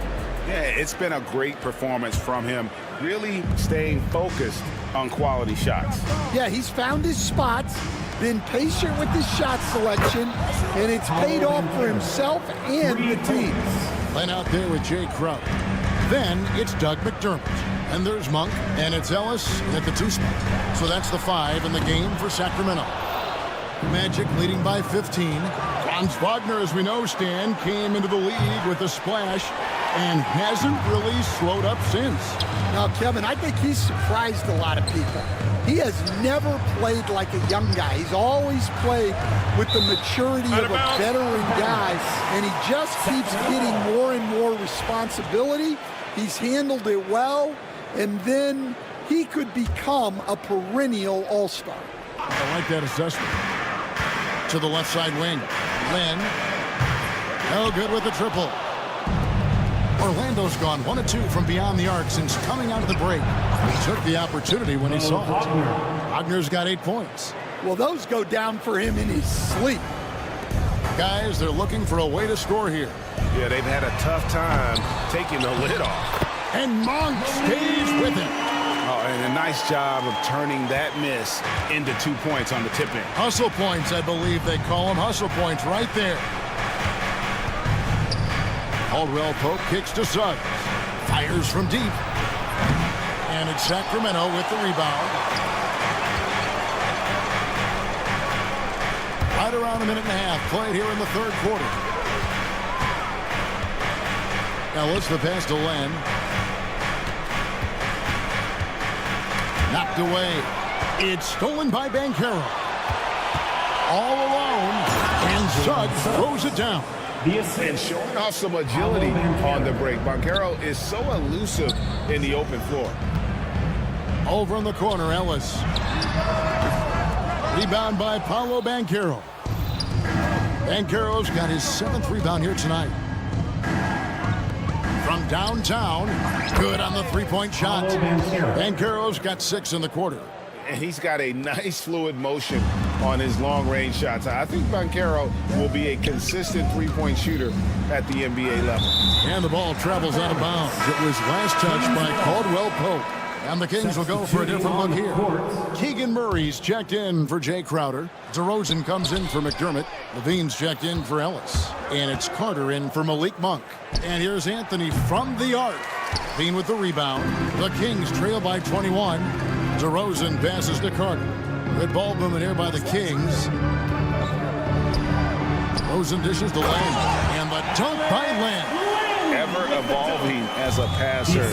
[SPEAKER 2] Yeah, it's been a great performance from him, really staying focused on quality shots.
[SPEAKER 3] Yeah, he's found his spots, been patient with his shot selection, and it's paid off for himself and the team.
[SPEAKER 1] Len out there with Jay Crowder. Then it's Doug McDermott. And there's Monk, and it's Ellis at the 2 spot. So that's the 5 in the game for Sacramento. Magic leading by 15. Franz Wagner, as we know, Stan, came into the league with a splash and hasn't really slowed up since.
[SPEAKER 3] Now, Kevin, I think he's surprised a lot of people. He has never played like a young guy. He's always played with the maturity of a veteran guy, and he just keeps getting more and more responsibility. He's handled it well. And then he could become a perennial all-star.
[SPEAKER 1] I like that assessment. To the left side wing. Len. No good with the triple. Orlando's gone 1 of 2 from beyond the arc since coming out of the break. He took the opportunity when he saw it. Wagner's got 8 points.
[SPEAKER 3] Well, those go down for him in his sleep.
[SPEAKER 1] Guys, they're looking for a way to score here.
[SPEAKER 4] Yeah, they've had a tough time taking the lid off.
[SPEAKER 1] And Monk stays with it.
[SPEAKER 2] Oh, and a nice job of turning that miss into 2 points on the tip-in.
[SPEAKER 1] Hustle points, I believe they call them. Hustle points right there. Caldwell Pope kicks to Suggs. Fires from deep. And it's Sacramento with the rebound. Right around a minute and a half played here in the third quarter. Ellis, the pass to Len. Knocked away. It's stolen by Banchero. All alone. And Suggs throws it down.
[SPEAKER 2] And showing off some agility on the break. Banchero is so elusive in the open floor.
[SPEAKER 1] Over in the corner, Ellis. Rebound by Paolo Banchero. Banchero's got his 7th rebound here tonight. From from downtown. Good on the three-point shot. Banchero's got 6 in the quarter.
[SPEAKER 2] And he's got a nice fluid motion on his long-range shots. I think Banchero will be a consistent three-point shooter at the NBA level.
[SPEAKER 1] And the ball travels out of bounds. It was last touched by Caldwell Pope. And the Kings will go for a different look here. Keegan Murray's checked in for Jay Crowder. DeRozan comes in for McDermott. Levine's checked in for Ellis. And it's Carter in for Malik Monk. And here's Anthony from the arc. Levine with the rebound. The Kings trail by 21. DeRozan passes to Carter. Good ball movement here by the Kings. DeRozan dishes to Lamb. And the dunk by Lamb.
[SPEAKER 2] Ever evolving as a passer,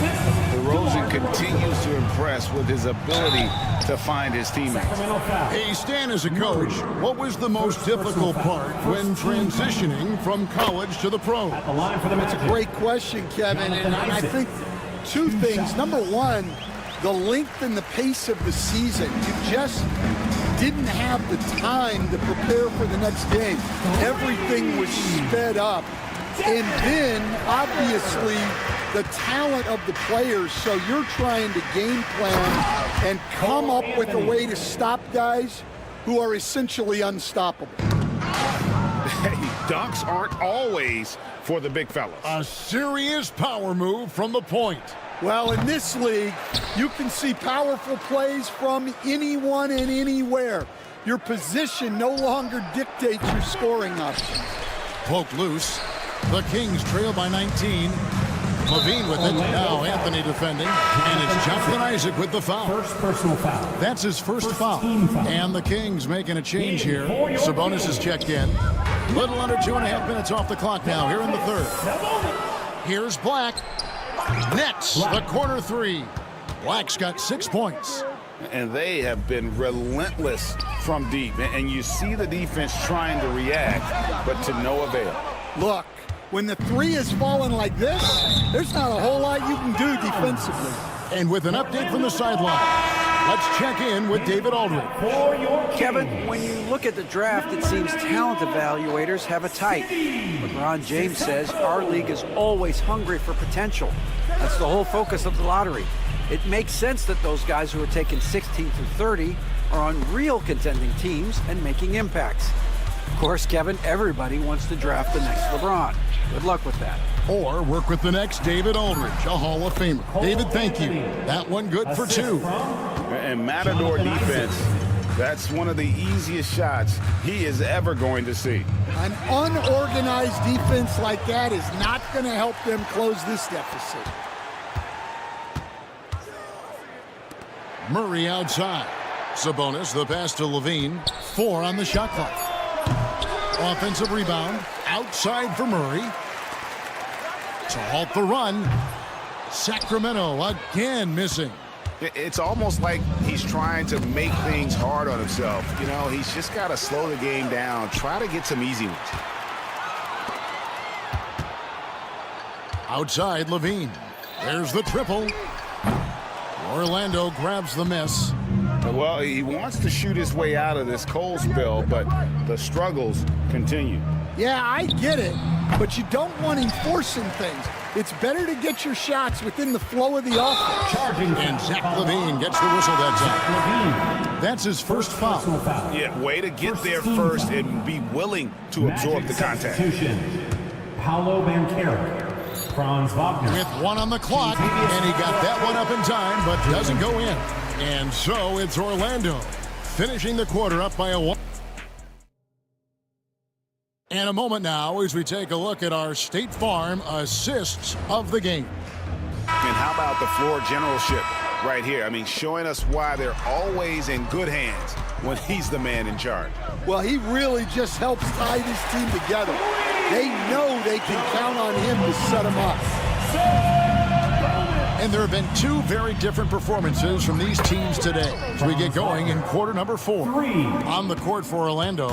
[SPEAKER 2] DeRozan continues to impress with his ability to find his teammates.
[SPEAKER 1] Hey, Stan, as a coach, what was the most difficult part when transitioning from college to the pro?
[SPEAKER 3] That's a great question, Kevin. And I think 2 things. Number one, the length and the pace of the season. You just didn't have the time to prepare for the next game. Everything was sped up. And then, obviously, the talent of the players. So you're trying to game plan and come up with a way to stop guys who are essentially unstoppable.
[SPEAKER 2] Hey, dunks aren't always for the big fellas.
[SPEAKER 1] A serious power move from the point.
[SPEAKER 3] Well, in this league, you can see powerful plays from anyone and anywhere. Your position no longer dictates your scoring options.
[SPEAKER 1] Poke loose. The Kings trail by 19. Levine with it. Now Anthony defending. And it's Jonathan Isaac with the foul.
[SPEAKER 6] First personal foul.
[SPEAKER 1] That's his first foul. And the Kings making a change here. Sabonis is checked in. Little under 2.5 minutes off the clock now here in the third. Here's Black. Nets, the corner 3. Black's got 6 points.
[SPEAKER 2] And they have been relentless from deep. And you see the defense trying to react, but to no avail.
[SPEAKER 3] Look, when the 3 is falling like this, there's not a whole lot you can do defensively.
[SPEAKER 1] And with an update from the sideline, let's check in with David Aldridge.
[SPEAKER 5] Kevin, when you look at the draft, it seems talent evaluators have a type. LeBron James says our league is always hungry for potential. That's the whole focus of the lottery. It makes sense that those guys who are taken 16 through 30 are on real contending teams and making impacts. Of course, Kevin, everybody wants to draft the next LeBron. Good luck with that.
[SPEAKER 1] Or work with the next David Aldridge, a Hall of Famer. David, thank you. That one good for 2.
[SPEAKER 2] And Matador defense, that's one of the easiest shots he is ever going to see.
[SPEAKER 3] An unorganized defense like that is not going to help them close this deficit.
[SPEAKER 1] Murray outside. Sabonis, the pass to Levine. 4 on the shot clock. Offensive rebound. Outside for Murray. To halt the run. Sacramento again missing.
[SPEAKER 2] It's almost like he's trying to make things hard on himself. You know, he's just got to slow the game down. Try to get some easy ones.
[SPEAKER 1] Outside Levine. There's the triple. Orlando grabs the miss.
[SPEAKER 2] Well, he wants to shoot his way out of this cold spell, but the struggles continue.
[SPEAKER 3] Yeah, I get it, but you don't want him forcing things. It's better to get your shots within the flow of the offense.
[SPEAKER 1] And Zach Levine gets the whistle that time. That's his first foul.
[SPEAKER 2] Yeah, way to get there first and be willing to absorb the contact.
[SPEAKER 6] Paolo Banchero. Franz Wagner.
[SPEAKER 1] With 1 on the clock, and he got that one up in time, but doesn't go in. And so it's Orlando finishing the quarter up by a 1. And a moment now as we take a look at our State Farm assists of the game.
[SPEAKER 2] And how about the floor generalship right here? I mean, showing us why they're always in good hands when he's the man in charge.
[SPEAKER 3] Well, he really just helps tie this team together. They know they can count on him to set them up.
[SPEAKER 1] And there have been 2 very different performances from these teams today as we get going in quarter number 4. On the court for Orlando.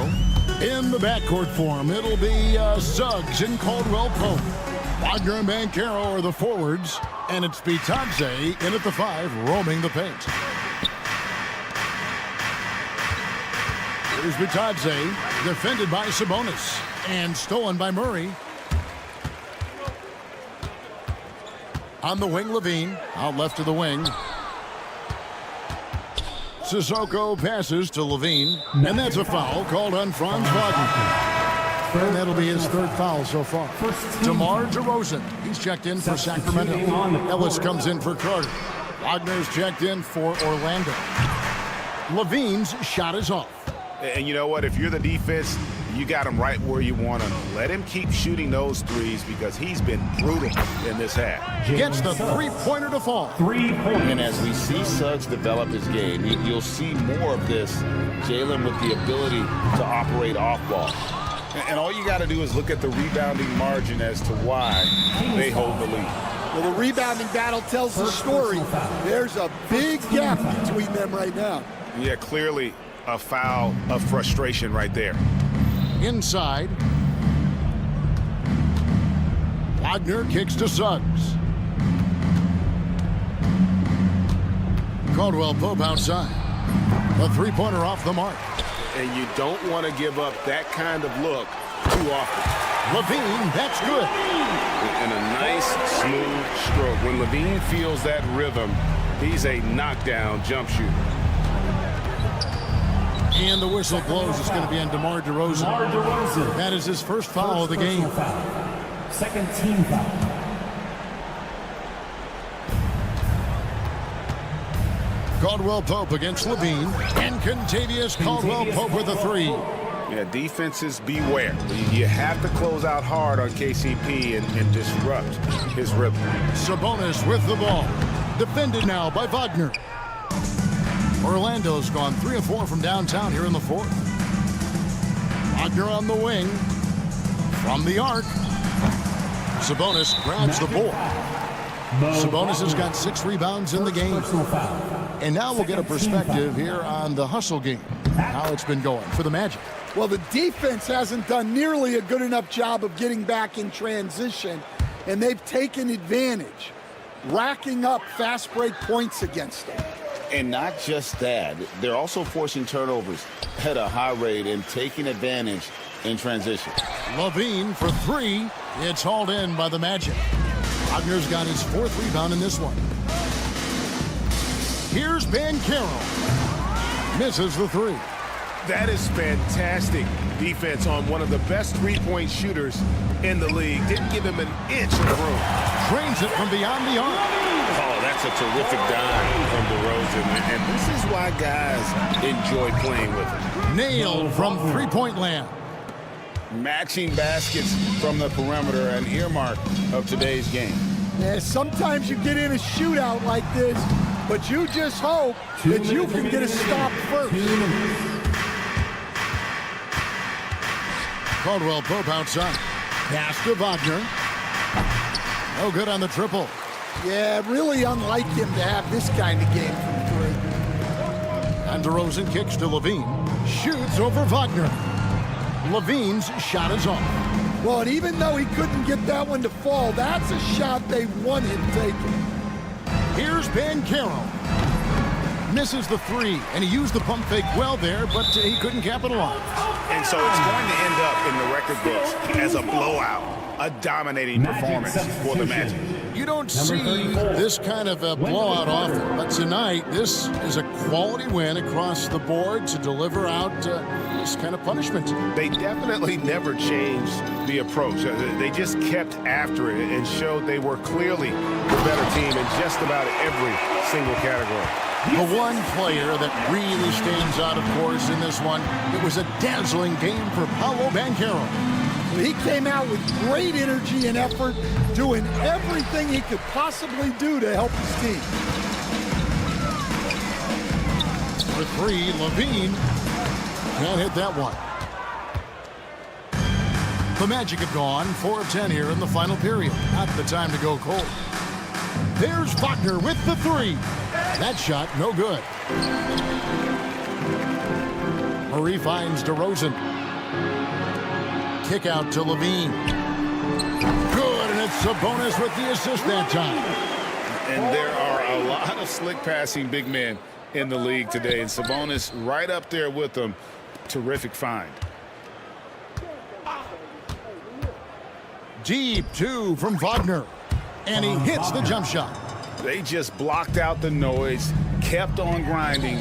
[SPEAKER 1] In the backcourt for him, it'll be Suggs and Caldwell Pope. Wagner and Banchero are the forwards, and it's Bitadze in at the 5, roaming the paint. Here's Bitadze, defended by Sabonis, and stolen by Murray. On the wing, Levine. Out left to the wing. Sissoko passes to Levine. And that's a foul called on Franz Wagner. And that'll be his third foul so far. DeMar DeRozan. He's checked in for Sacramento. Ellis comes in for Carter. Wagner's checked in for Orlando. Levine's shot is off.
[SPEAKER 2] And you know what? If you're the defense, you got him right where you want him. Let him keep shooting those threes because he's been brutal in this half.
[SPEAKER 1] Gets the three-pointer to fall.
[SPEAKER 6] 3 points.
[SPEAKER 2] And as we see Suggs develop his game, you'll see more of this. Jalen with the ability to operate off ball. And all you got to do is look at the rebounding margin as to why they hold the lead.
[SPEAKER 3] Well, the rebounding battle tells the story. There's a big gap between them right now.
[SPEAKER 2] Yeah, clearly a foul of frustration right there.
[SPEAKER 1] Inside. Wagner kicks to Suggs. Caldwell Pope outside. A three-pointer off the mark.
[SPEAKER 2] And you don't want to give up that kind of look too often.
[SPEAKER 1] Levine, that's good.
[SPEAKER 2] And a nice, smooth stroke. When Levine feels that rhythm, he's a knockdown jump shooter.
[SPEAKER 1] And the whistle blows. It's going to be on DeMar DeRozan. That is his first foul of the game.
[SPEAKER 6] Second team foul.
[SPEAKER 1] Caldwell Pope against Levine. And Contavious Caldwell Pope with a three.
[SPEAKER 2] Yeah, defenses beware. You have to close out hard on KCP and disrupt his rhythm.
[SPEAKER 1] Sabonis with the ball. Defended now by Wagner. Orlando's gone 3 of 4 from downtown here in the fourth. Wagner on the wing. From the arc. Sabonis grabs the board. Sabonis has got 6 rebounds in the game. And now we'll get a perspective here on the hustle game. How it's been going for the Magic.
[SPEAKER 3] Well, the defense hasn't done nearly a good enough job of getting back in transition, and they've taken advantage, racking up fast break points against them.
[SPEAKER 2] And not just that, they're also forcing turnovers at a high rate and taking advantage in transition.
[SPEAKER 1] Levine for 3. It's hauled in by the Magic. Wagner's got his 4th rebound in this one. Here's Banchero. Misses the 3.
[SPEAKER 4] That is fantastic defense on one of the best three-point shooters in the league. Didn't give him an inch of room.
[SPEAKER 1] Drains it from beyond the arc.
[SPEAKER 2] Oh, that's a terrific dive from DeRozan. And this is why guys enjoy playing with him.
[SPEAKER 1] Nailed from three-point land.
[SPEAKER 2] Matching baskets from the perimeter, an earmark of today's game.
[SPEAKER 3] Yeah, sometimes you get in a shootout like this, but you just hope that you can get a stop first.
[SPEAKER 1] Caldwell Pope outside. Pass to Wagner. No good on the triple.
[SPEAKER 3] Yeah, really unlike him to have this kind of game from 3.
[SPEAKER 1] And DeRozan kicks to Levine. Shoots over Wagner. Levine's shot is off.
[SPEAKER 3] Well, and even though he couldn't get that one to fall, that's a shot they want him taking.
[SPEAKER 1] Here's Banchero. Misses the 3, and he used the pump fake well there, but he couldn't capitalize.
[SPEAKER 2] And so it's going to end up in the record books as a blowout, a dominating performance for the Magic.
[SPEAKER 1] You don't see this kind of a blowout often, but tonight this is a quality win across the board to deliver out this kind of punishment.
[SPEAKER 4] They definitely never changed the approach. They just kept after it and showed they were clearly the better team in just about every single category.
[SPEAKER 1] The one player that really stands out, of course, in this one, it was a dazzling game for Paolo Banchero.
[SPEAKER 3] He came out with great energy and effort, doing everything he could possibly do to help his team.
[SPEAKER 1] For 3, Levine can't hit that one. The Magic have gone 4 of 10 here in the final period. Not the time to go cold. There's Wagner with the 3. That shot, no good. Murray finds DeRozan. Kick out to Levine. Good, and it's Sabonis with the assist that time.
[SPEAKER 2] And there are a lot of slick passing big men in the league today, and Sabonis right up there with them. Terrific find.
[SPEAKER 1] Deep 2 from Wagner. And he hits the jump shot.
[SPEAKER 2] They just blocked out the noise, kept on grinding,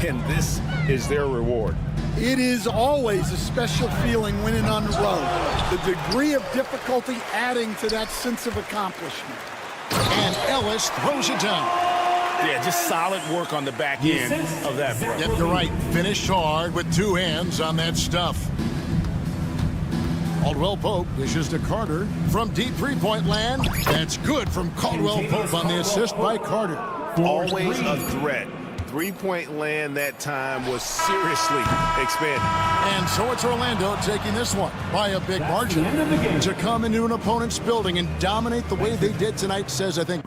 [SPEAKER 2] and this is their reward.
[SPEAKER 3] It is always a special feeling winning on the road. The degree of difficulty adding to that sense of accomplishment.
[SPEAKER 1] And Ellis throws it down.
[SPEAKER 2] Yeah, just solid work on the back end of that throw.
[SPEAKER 1] Yep, you're right. Finished hard with 2 hands on that stuff. Caldwell Pope dishes to Carter from deep three-point land. That's good from Caldwell Pope on the assist by Carter.
[SPEAKER 4] Always a threat. Three-point land that time was seriously expanded.
[SPEAKER 1] And so it's Orlando taking this one by a big margin. To come into an opponent's building and dominate the way they did tonight says, I think,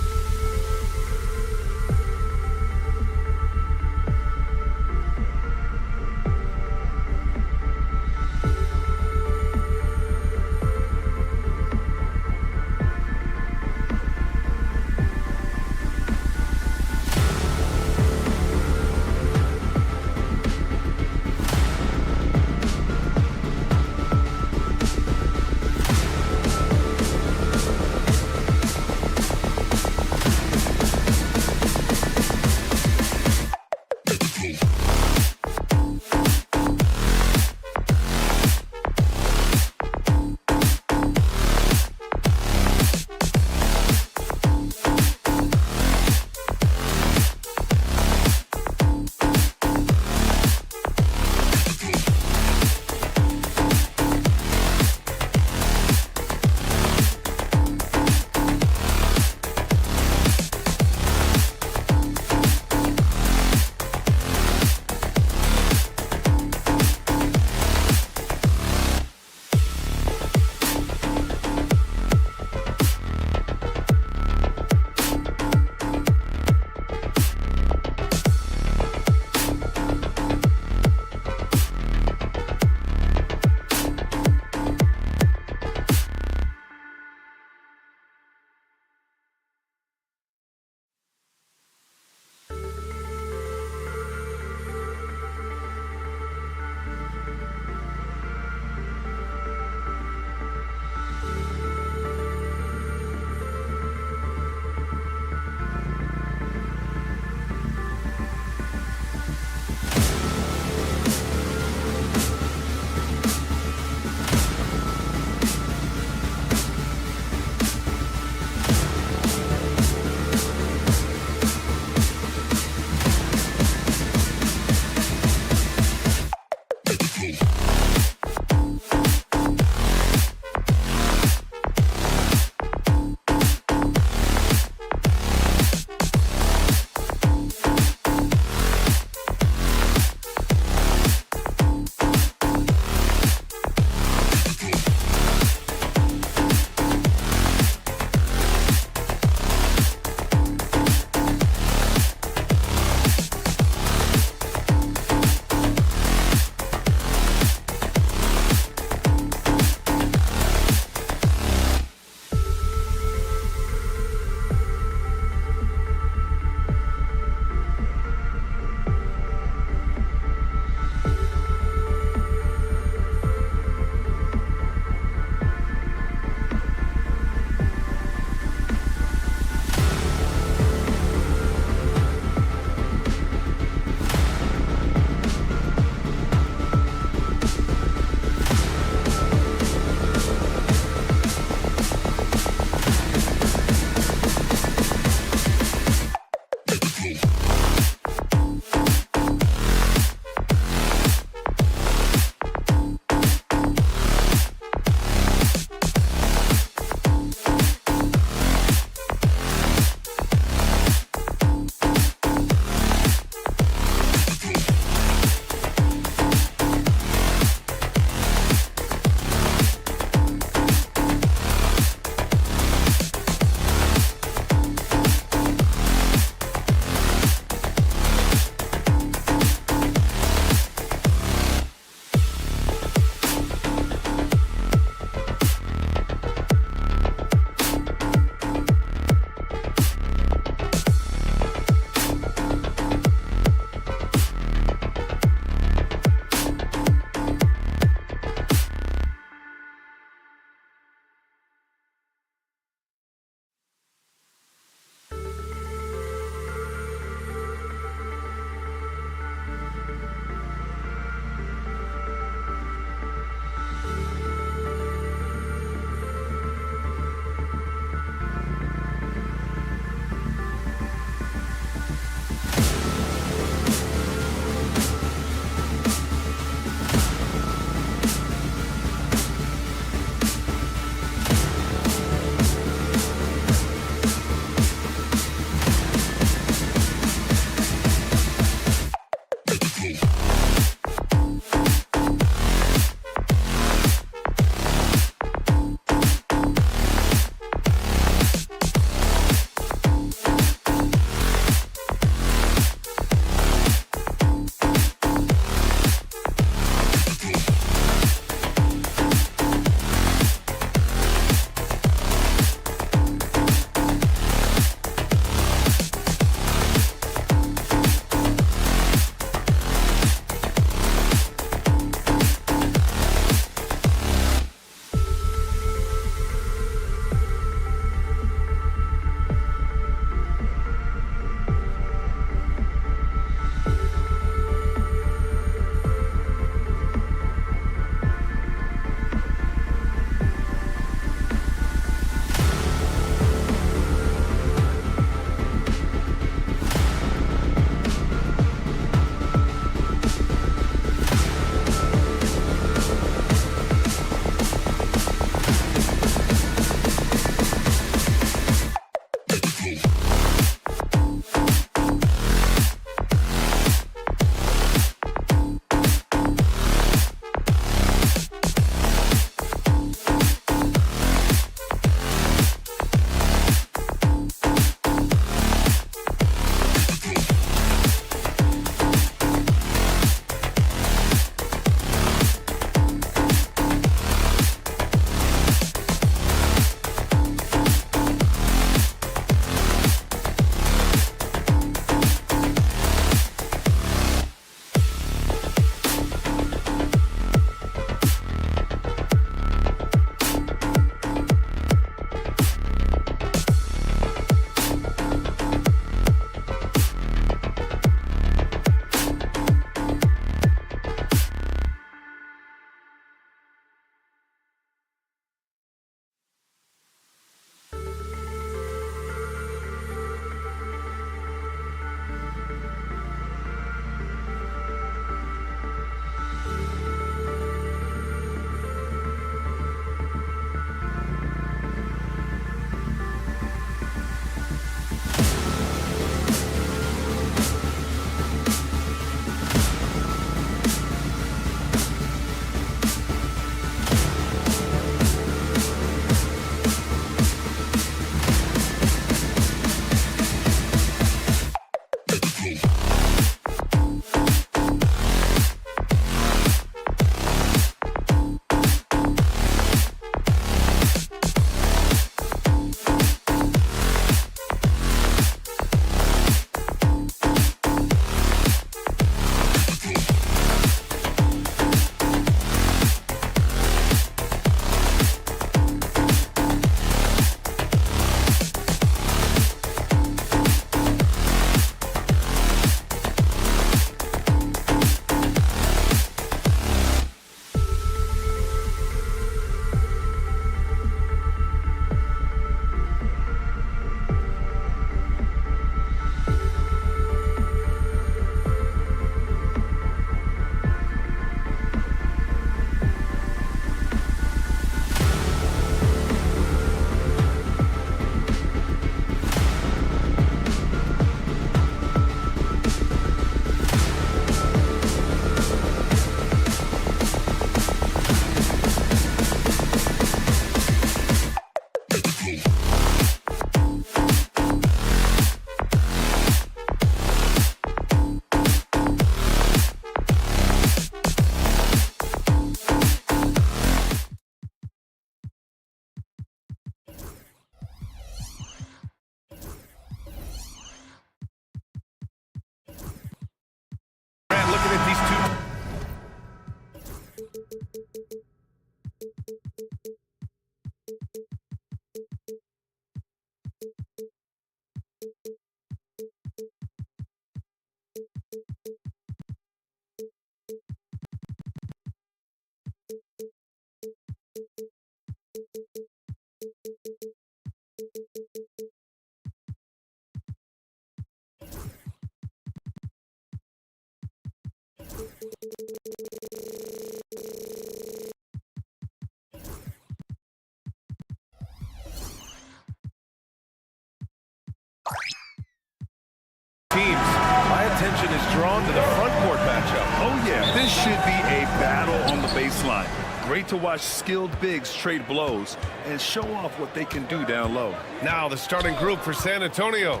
[SPEAKER 7] attention is drawn to the front court matchup.
[SPEAKER 8] Oh, yeah, this should be a battle on the baseline. Great to watch skilled bigs trade blows and show off what they can do down low.
[SPEAKER 7] Now the starting group for San Antonio.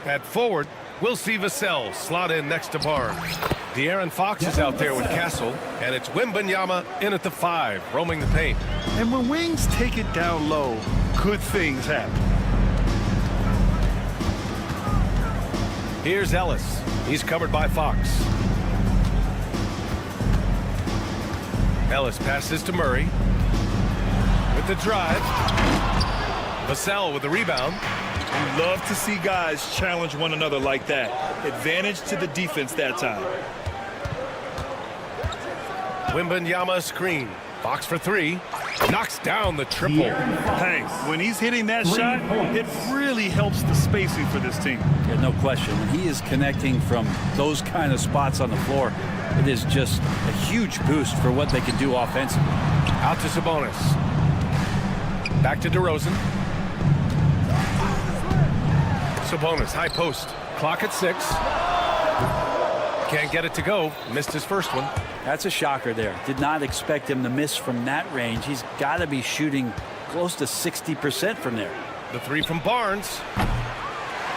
[SPEAKER 7] At forward, we'll see Vassell slot in next to Barnes. De'Aaron Fox is out there with Castle, and it's Wembanyama in at the 5, roaming the paint.
[SPEAKER 8] And when wings take it down low, good things happen.
[SPEAKER 7] Here's Ellis. He's covered by Fox. Ellis passes to Murray. With the drive. Vassell with the rebound.
[SPEAKER 8] We love to see guys challenge one another like that. Advantage to the defense that time.
[SPEAKER 7] Wembanyama screen. Fox for 3. Knocks down the triple.
[SPEAKER 8] Hey, when he's hitting that shot, it really helps the spacing for this team.
[SPEAKER 11] Yeah, no question. When he is connecting from those kind of spots on the floor, it is just a huge boost for what they can do offensively.
[SPEAKER 7] Out to Sabonis. Back to DeRozan. Sabonis, high post. Clock at 6. Can't get it to go. Missed his first one.
[SPEAKER 11] That's a shocker there. Did not expect him to miss from that range. He's got to be shooting close to 60% from there.
[SPEAKER 7] The 3 from Barnes.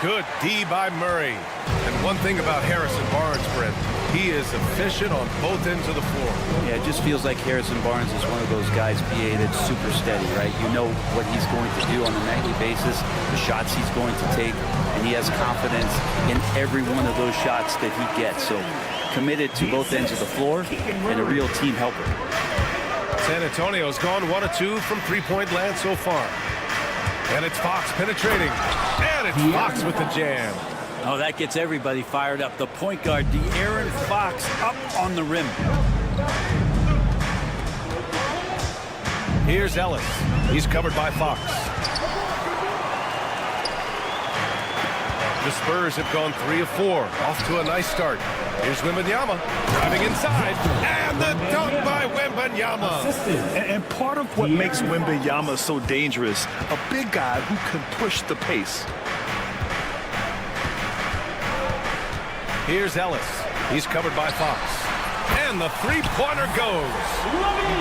[SPEAKER 7] Good D by Murray. And one thing about Harrison Barnes, Brent, he is efficient on both ends of the floor.
[SPEAKER 11] Yeah, it just feels like Harrison Barnes is one of those guys, BA, that's super steady, right? You know what he's going to do on a nightly basis, the shots he's going to take, and he has confidence in every one of those shots that he gets. So committed to both ends of the floor and a real team helper.
[SPEAKER 7] San Antonio's gone 1 of 2 from three-point land so far. And it's Fox penetrating. And it's Fox with the jam.
[SPEAKER 11] Oh, that gets everybody fired up. The point guard, De'Aaron Fox, up on the rim.
[SPEAKER 7] Here's Ellis. He's covered by Fox. The Spurs have gone 3 of 4. Off to a nice start. Here's Wembanyama driving inside. And the dunk by Wembanyama.
[SPEAKER 8] And part of what makes Wembanyama so dangerous, a big guy who can push the pace.
[SPEAKER 7] Here's Ellis. He's covered by Fox. And the three-pointer goes.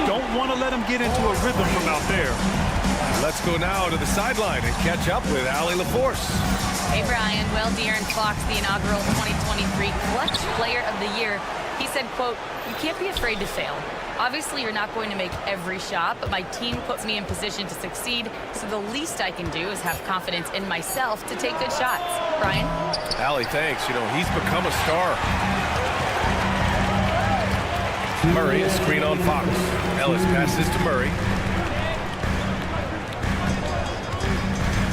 [SPEAKER 8] Don't want to let him get into a rhythm from out there.
[SPEAKER 7] Let's go now to the sideline and catch up with Allie LaForce.
[SPEAKER 10] Hey, Brian. Well, De'Aaron Fox, the inaugural 2023 Clutch Player of the Year, he said, quote, "You can't be afraid to fail. Obviously, you're not going to make every shot, but my team puts me in position to succeed, so the least I can do is have confidence in myself to take good shots." Brian?
[SPEAKER 7] Allie, thanks. You know, he's become a star. Murray, a screen on Fox. Ellis passes to Murray.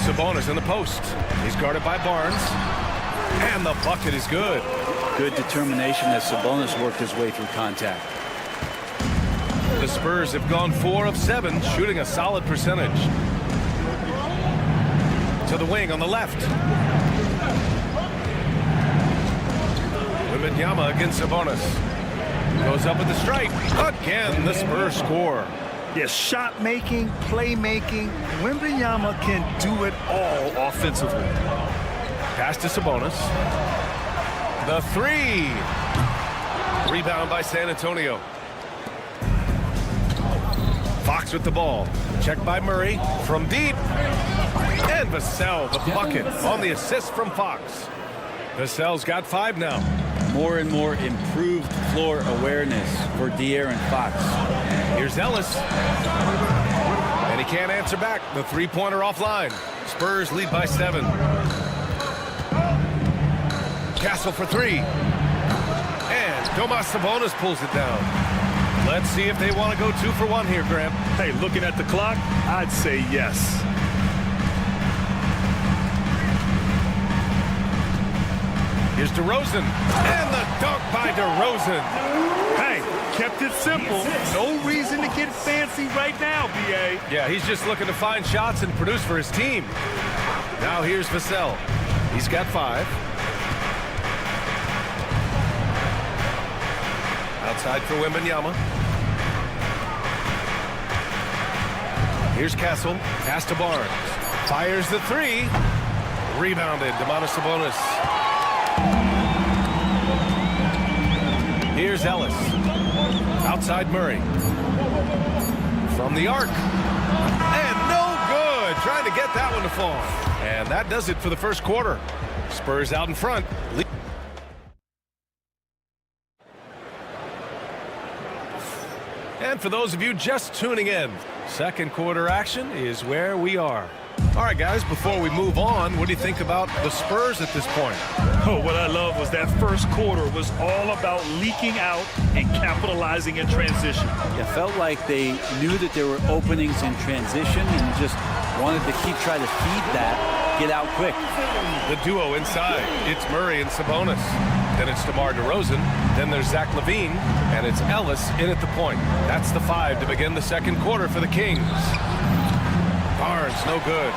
[SPEAKER 7] Sabonis in the post. He's guarded by Barnes. And the bucket is good.
[SPEAKER 11] Good determination as Sabonis worked his way through contact.
[SPEAKER 7] The Spurs have gone 4 of 7, shooting a solid percentage. To the wing on the left. Wembanyama against Sabonis. Goes up with the strike. Again, the Spurs score.
[SPEAKER 8] Yes, shot making, playmaking. Wembanyama can do it all offensively.
[SPEAKER 7] Pass to Sabonis. The 3. Rebound by San Antonio. Fox with the ball. Checked by Murray from deep. And Vassell, the bucket on the assist from Fox. Vassell's got 5 now.
[SPEAKER 11] More and more improved floor awareness for De'Aaron Fox.
[SPEAKER 7] Here's Ellis. And he can't answer back. The three-pointer offline. Spurs lead by 7. Castle for 3. And Domas Sabonis pulls it down. Let's see if they want to go 2 for 1 here, Graham.
[SPEAKER 8] Hey, looking at the clock, I'd say yes.
[SPEAKER 7] Here's DeRozan. And the dunk by DeRozan.
[SPEAKER 8] Hey, kept it simple. No reason to get fancy right now, B.A.
[SPEAKER 7] Yeah, he's just looking to find shots and produce for his team. Now here's Vassell. He's got 5. Outside for Wembanyama. Here's Castle. Pass to Barnes. Fires the 3. Rebounded. Domantas Sabonis. Here's Ellis. Outside Murray. From the arc. And no good. Trying to get that one to fall. And that does it for the first quarter. Spurs out in front. And for those of you just tuning in, second quarter action is where we are. All right, guys, before we move on, what do you think about the Spurs at this point?
[SPEAKER 8] Oh, what I love was that first quarter was all about leaking out and capitalizing in transition.
[SPEAKER 11] It felt like they knew that there were openings in transition and just wanted to keep trying to feed that, get out quick.
[SPEAKER 7] The duo inside. It's Murray and Sabonis. Then it's DeMar DeRozan. Then there's Zach LaVine. And it's Ellis in at the point. That's the 5 to begin the second quarter for the Kings. Barnes, no good.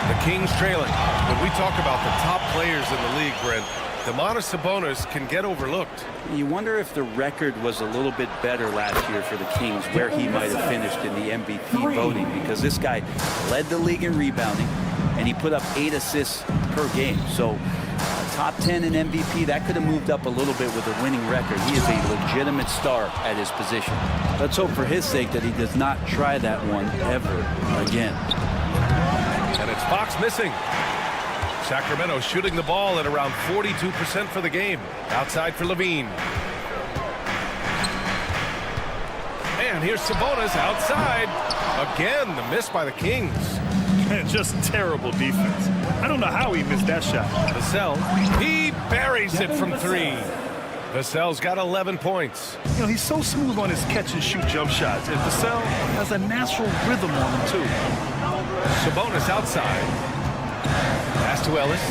[SPEAKER 7] The Kings trailing. When we talk about the top players in the league, Brent, Domantas Sabonis can get overlooked.
[SPEAKER 11] You wonder if the record was a little bit better last year for the Kings, where he might have finished in the MVP voting, because this guy led the league in rebounding, and he put up 8 assists per game. So top 10 in MVP, that could have moved up a little bit with a winning record. He is a legitimate star at his position. Let's hope for his sake that he does not try that one ever again.
[SPEAKER 7] And it's Fox missing. Sacramento shooting the ball at around 42% for the game. Outside for LaVine. And here's Sabonis outside. Again, the miss by the Kings.
[SPEAKER 8] Just terrible defense. I don't know how he missed that shot.
[SPEAKER 7] Vassell, he buries it from 3. Vassell's got 11 points.
[SPEAKER 8] You know, he's so smooth on his catch-and-shoot jump shots, and Vassell has a natural rhythm on him, too.
[SPEAKER 7] Sabonis outside. Pass to Ellis.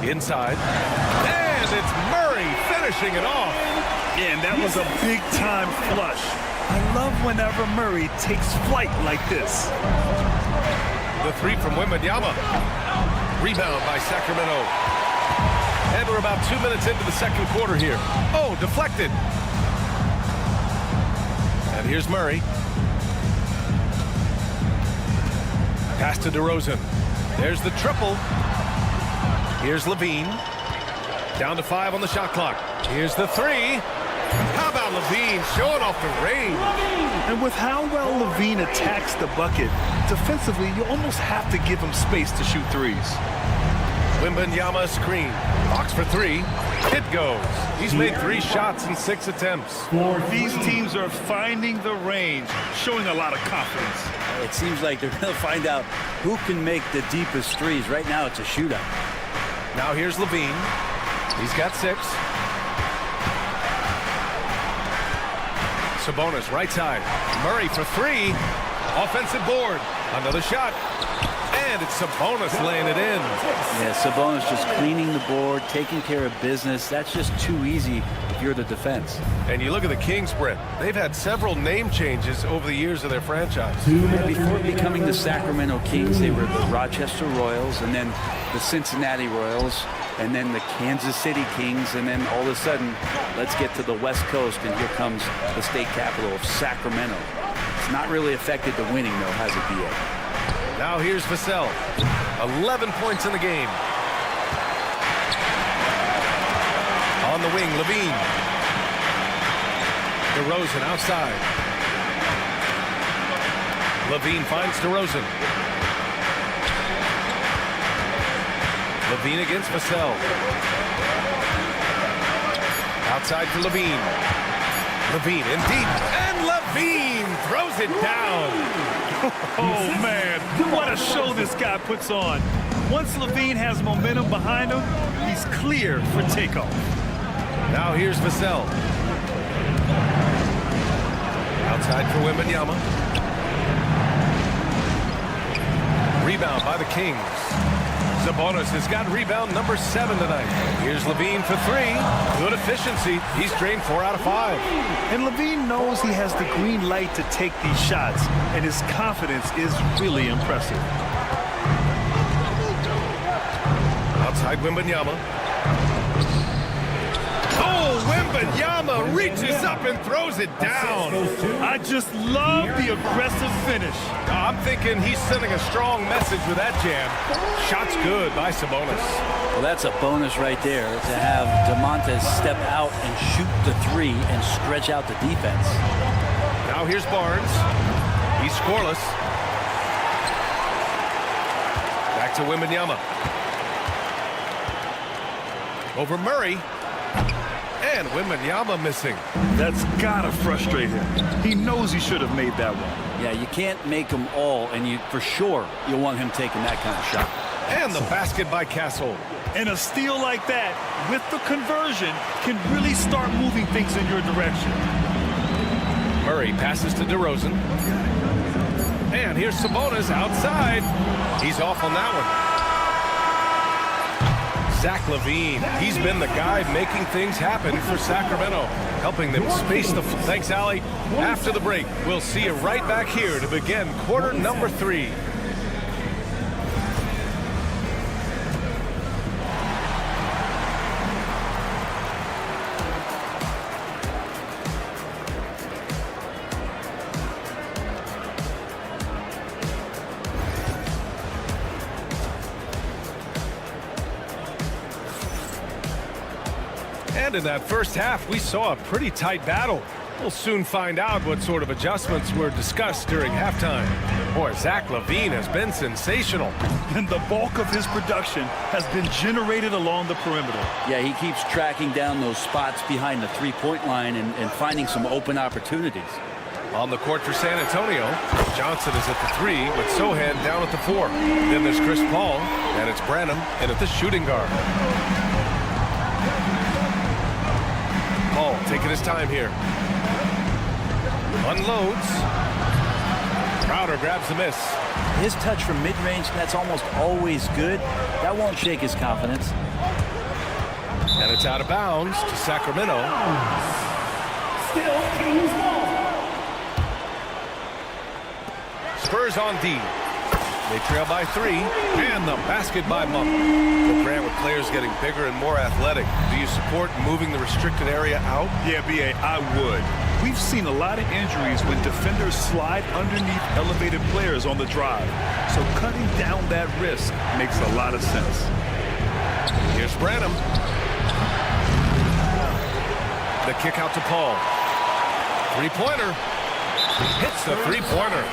[SPEAKER 7] Inside. And it's Murray finishing it off.
[SPEAKER 8] Yeah, and that was a big-time flush. I love whenever Murray takes flight like this.
[SPEAKER 7] The 3 from Wembanyama. Rebound by Sacramento. And we're about 2 minutes into the second quarter here. Oh, deflected. And here's Murray. Pass to DeRozan. There's the triple. Here's LaVine. Down to 5 on the shot clock. Here's the 3. How about LaVine showing off the range?
[SPEAKER 8] And with how well LaVine attacks the bucket, defensively, you almost have to give him space to shoot threes.
[SPEAKER 7] Wembanyama screen. Fox for 3. It goes. He's made 3 shots in 6 attempts.
[SPEAKER 8] These teams are finding the range, showing a lot of confidence.
[SPEAKER 11] It seems like they're going to find out who can make the deepest threes. Right now, it's a shootout.
[SPEAKER 7] Now here's LaVine. He's got 6. Sabonis right side. Murray for 3. Offensive board. Another shot. And it's Sabonis laying it in.
[SPEAKER 11] Yeah, Sabonis just cleaning the board, taking care of business. That's just too easy if you're the defense.
[SPEAKER 7] And you look at the Kings, Brent. They've had several name changes over the years of their franchise.
[SPEAKER 11] Before becoming the Sacramento Kings, they were the Rochester Royals, and then the Cincinnati Royals, and then the Kansas City Kings, and then all of a sudden, let's get to the West Coast, and here comes the state capital of Sacramento. It's not really affected the winning, though, has it, D.A.?
[SPEAKER 7] Now here's Vassell. 11 points in the game. On the wing, LaVine. DeRozan outside. LaVine finds DeRozan. LaVine against Vassell. Outside for LaVine. LaVine in deep. And LaVine throws it down.
[SPEAKER 8] Oh, man, what a show this guy puts on. Once LaVine has momentum behind him, he's clear for takeoff.
[SPEAKER 7] Now here's Vassell. Outside for Wembanyama. Rebound by the Kings. Sabonis has got rebound number 7 tonight. Here's LaVine for 3. Good efficiency. He's drained 4 out of 5.
[SPEAKER 8] And LaVine knows he has the green light to take these shots, and his confidence is really impressive.
[SPEAKER 7] Outside Wembanyama. Oh, Wembanyama! Wembanyama reaches up and throws it down.
[SPEAKER 8] I just love the aggressive finish.
[SPEAKER 7] I'm thinking he's sending a strong message with that jam. Shot's good by Sabonis.
[SPEAKER 5] Well, that's a bonus right there to have DeMonte step out and shoot the three and stretch out the defense.
[SPEAKER 7] Now here's Barnes. He's scoreless. Back to Wembanyama. Over Murray. And Wembanyama missing.
[SPEAKER 8] That's gotta frustrate him. He knows he should have made that one.
[SPEAKER 5] Yeah, you can't make them all, and for sure you'll want him taking that kind of shot.
[SPEAKER 7] And the basket by Castle.
[SPEAKER 8] And a steal like that, with the conversion, can really start moving things in your direction.
[SPEAKER 7] Murray passes to DeRozan. And here's Sabonis outside. He's off on that one. Zach LaVine, he's been the guy making things happen for Sacramento, helping them space the Thanks, Allie. After the break, we'll see you right back here to begin quarter number 3. And in that first half, we saw a pretty tight battle. We'll soon find out what sort of adjustments were discussed during halftime. Boy, Zach LaVine has been sensational.
[SPEAKER 8] And the bulk of his production has been generated along the perimeter.
[SPEAKER 5] Yeah, he keeps tracking down those spots behind the three-point line and finding some open opportunities.
[SPEAKER 7] On the court for San Antonio, Johnson is at the 3 with Sohan down at the 4. Then there's Chris Paul, and it's Branham in at the shooting guard. Paul taking his time here. Unloads. Crowder grabs the miss.
[SPEAKER 5] His touch from mid-range, that's almost always good. That won't shake his confidence.
[SPEAKER 7] And it's out of bounds to Sacramento.
[SPEAKER 6] Still Kings ball.
[SPEAKER 7] Spurs on D. They trail by 3, and the basket by Monk. But Grant, with players getting bigger and more athletic, do you support moving the restricted area out?
[SPEAKER 8] Yeah, B.A., I would. We've seen a lot of injuries when defenders slide underneath elevated players on the drive. So cutting down that risk makes a lot of sense.
[SPEAKER 7] Here's Branham. The kick out to Paul. Three-pointer. Hits the three-pointer.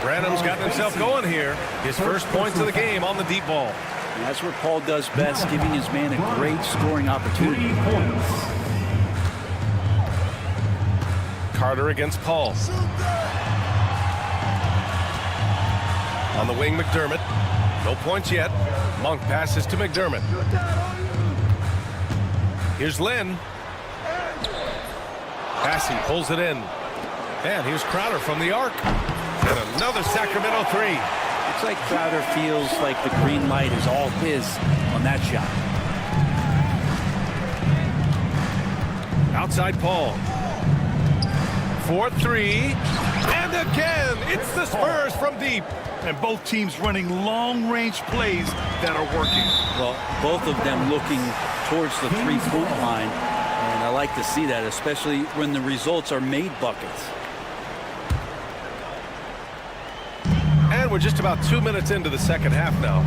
[SPEAKER 7] Branham's gotten himself going here. His first points of the game on the deep ball.
[SPEAKER 5] And that's what Paul does best, giving his man a great scoring opportunity.
[SPEAKER 7] Carter against Paul. On the wing, McDermott. No points yet. Monk passes to McDermott. Here's Lynn. Passy pulls it in. And here's Crowder from the arc. And another Sacramento 3.
[SPEAKER 5] Looks like Crowder feels like the green light is all his on that shot.
[SPEAKER 7] Outside Paul. 4-3. And again, it's the Spurs from deep.
[SPEAKER 8] And both teams running long-range plays that are working.
[SPEAKER 5] Well, both of them looking towards the three-point line. And I like to see that, especially when the results are made buckets.
[SPEAKER 7] And we're just about 2 minutes into the second half now.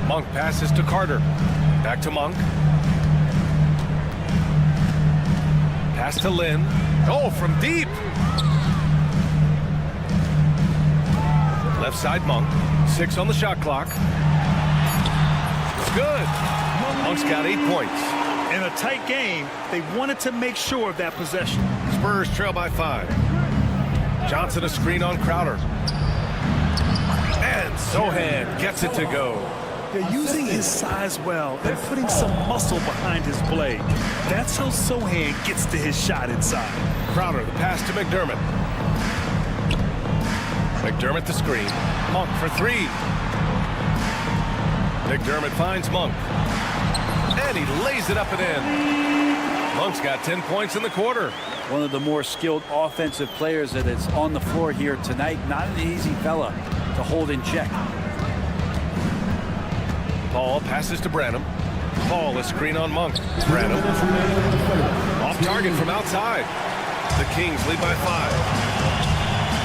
[SPEAKER 7] Monk passes to Carter. Back to Monk. Pass to Lynn. Oh, from deep. Left side Monk. 6 on the shot clock. Good. Monk's got 8 points.
[SPEAKER 8] In a tight game, they wanted to make sure of that possession.
[SPEAKER 7] Spurs trail by 5. Johnson a screen on Crowder. And Sohan gets it to go.
[SPEAKER 8] They're using his size well and putting some muscle behind his blade. That's how Sohan gets to his shot inside.
[SPEAKER 7] Crowder, the pass to McDermott. McDermott the screen. Monk for 3. McDermott finds Monk. And he lays it up and in. Monk's got 10 points in the quarter.
[SPEAKER 5] One of the more skilled offensive players that is on the floor here tonight. Not an easy fella to hold in check.
[SPEAKER 7] Paul passes to Branham. Paul, a screen on Monk. Branham. Off target from outside. The Kings lead by 5.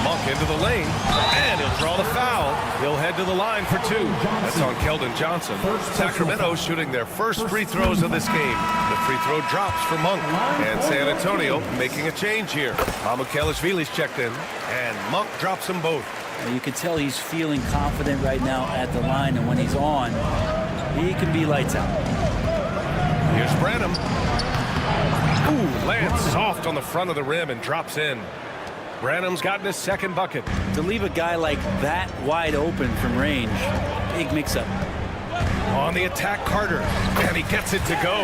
[SPEAKER 7] Monk into the lane, and he'll draw the foul. He'll head to the line for 2. That's on Keldon Johnson. Sacramento shooting their first free throws of this game. The free throw drops for Monk. And San Antonio making a change here. Mamukelashvili's checked in, and Monk drops them both.
[SPEAKER 11] You can tell he's feeling confident right now at the line, and when he's on, he can be lights out.
[SPEAKER 7] Here's Branham. Ooh, lands soft on the front of the rim and drops in. Branham's gotten his second bucket.
[SPEAKER 11] To leave a guy like that wide open from range, big mix-up.
[SPEAKER 7] On the attack, Carter, and he gets it to go.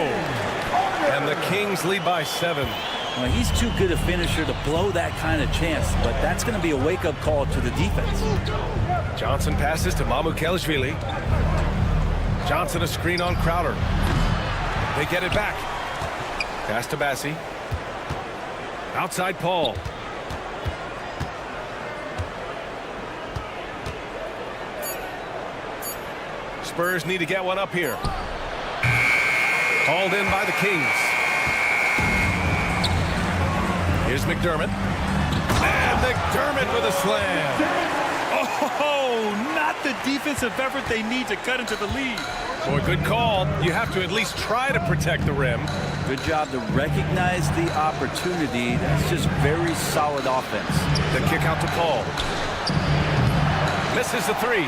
[SPEAKER 7] And the Kings lead by 7.
[SPEAKER 11] Well, he's too good a finisher to blow that kind of chance, but that's going to be a wake-up call to the defense.
[SPEAKER 7] Johnson passes to Mamukelashvili. Johnson a screen on Crowder. They get it back. Pass to Bassi. Outside Paul. Spurs need to get one up here. Called in by the Kings. Here's McDermott. And McDermott with a slam.
[SPEAKER 8] Oh, not the defensive effort they need to cut into the lead.
[SPEAKER 7] Boy, good call. You have to at least try to protect the rim.
[SPEAKER 11] Good job to recognize the opportunity. That's just very solid offense.
[SPEAKER 7] The kick out to Paul. Misses the 3.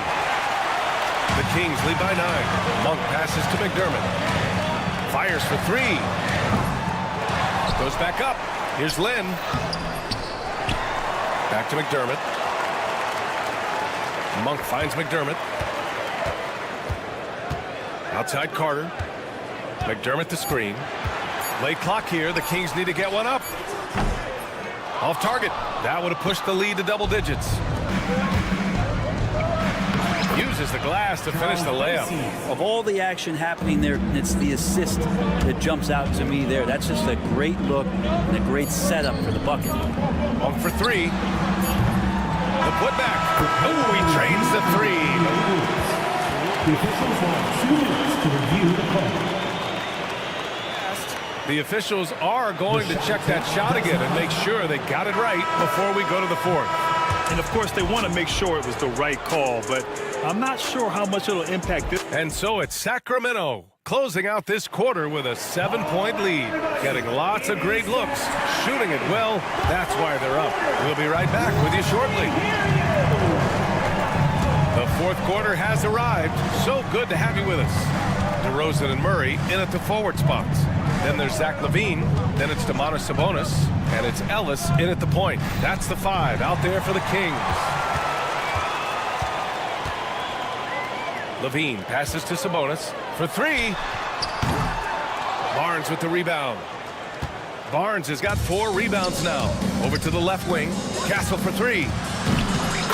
[SPEAKER 7] The Kings lead by 9. Monk passes to McDermott. Fires for 3. Goes back up. Here's Lynn. Back to McDermott. Monk finds McDermott. Outside Carter. McDermott the screen. Late clock here. The Kings need to get one up. Off target. That would have pushed the lead to double digits. Uses the glass to finish the layup.
[SPEAKER 11] Of all the action happening there, it's the assist that jumps out to me there. That's just a great look and a great setup for the bucket.
[SPEAKER 7] Monk for 3. The putback. Oh, he drains the 3.
[SPEAKER 6] The officials want 2 minutes to review the call.
[SPEAKER 7] The officials are going to check that shot again and make sure they got it right before we go to the 4th.
[SPEAKER 8] And, of course, they want to make sure it was the right call, but I'm not sure how much it'll impact this.
[SPEAKER 7] And so it's Sacramento closing out this quarter with a 7-point lead. Getting lots of great looks, shooting it well. That's why they're up. We'll be right back with you shortly. The 4th quarter has arrived. So good to have you with us. DeRozan and Murray in at the forward spots. Then there's Zach LaVine. Then it's Domantas Sabonis. And it's Ellis in at the point. That's the 5 out there for the Kings. LaVine passes to Sabonis for 3. Barnes with the rebound. Barnes has got 4 rebounds now. Over to the left wing. Castle for 3.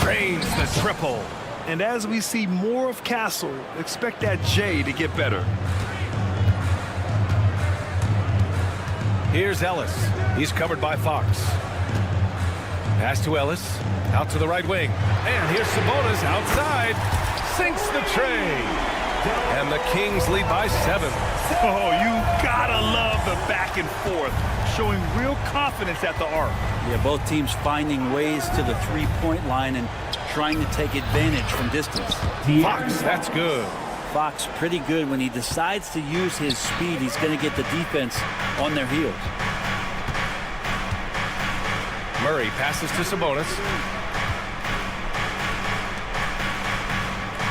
[SPEAKER 7] Drains the triple.
[SPEAKER 8] And as we see more of Castle, expect that J to get better.
[SPEAKER 7] Here's Ellis. He's covered by Fox. Pass to Ellis. Out to the right wing. And here's Sabonis outside. Sinks the tray. And the Kings lead by 7.
[SPEAKER 8] Oh, you gotta love the back and forth. Showing real confidence at the arc.
[SPEAKER 11] Yeah, both teams finding ways to the three-point line and trying to take advantage from distance.
[SPEAKER 7] Fox, that's good.
[SPEAKER 11] Fox pretty good. When he decides to use his speed, he's going to get the defense on their heels.
[SPEAKER 7] Murray passes to Sabonis.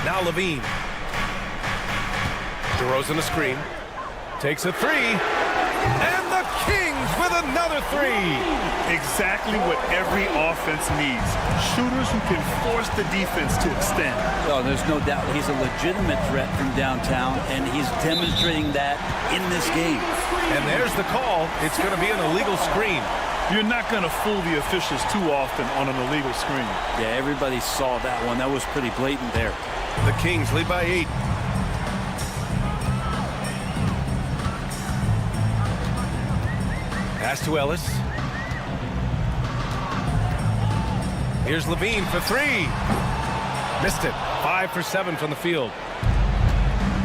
[SPEAKER 7] Now LaVine. DeRozan a screen. Takes a 3. And the Kings with another 3.
[SPEAKER 8] Exactly what every offense needs. Shooters who can force the defense to extend.
[SPEAKER 11] Well, there's no doubt he's a legitimate threat from downtown, and he's demonstrating that in this game.
[SPEAKER 7] And there's the call. It's going to be an illegal screen.
[SPEAKER 8] You're not going to fool the officials too often on an illegal screen.
[SPEAKER 11] Yeah, everybody saw that one. That was pretty blatant there.
[SPEAKER 7] The Kings lead by 8. Pass to Ellis. Here's LaVine for 3. Missed it. 5 for 7 from the field.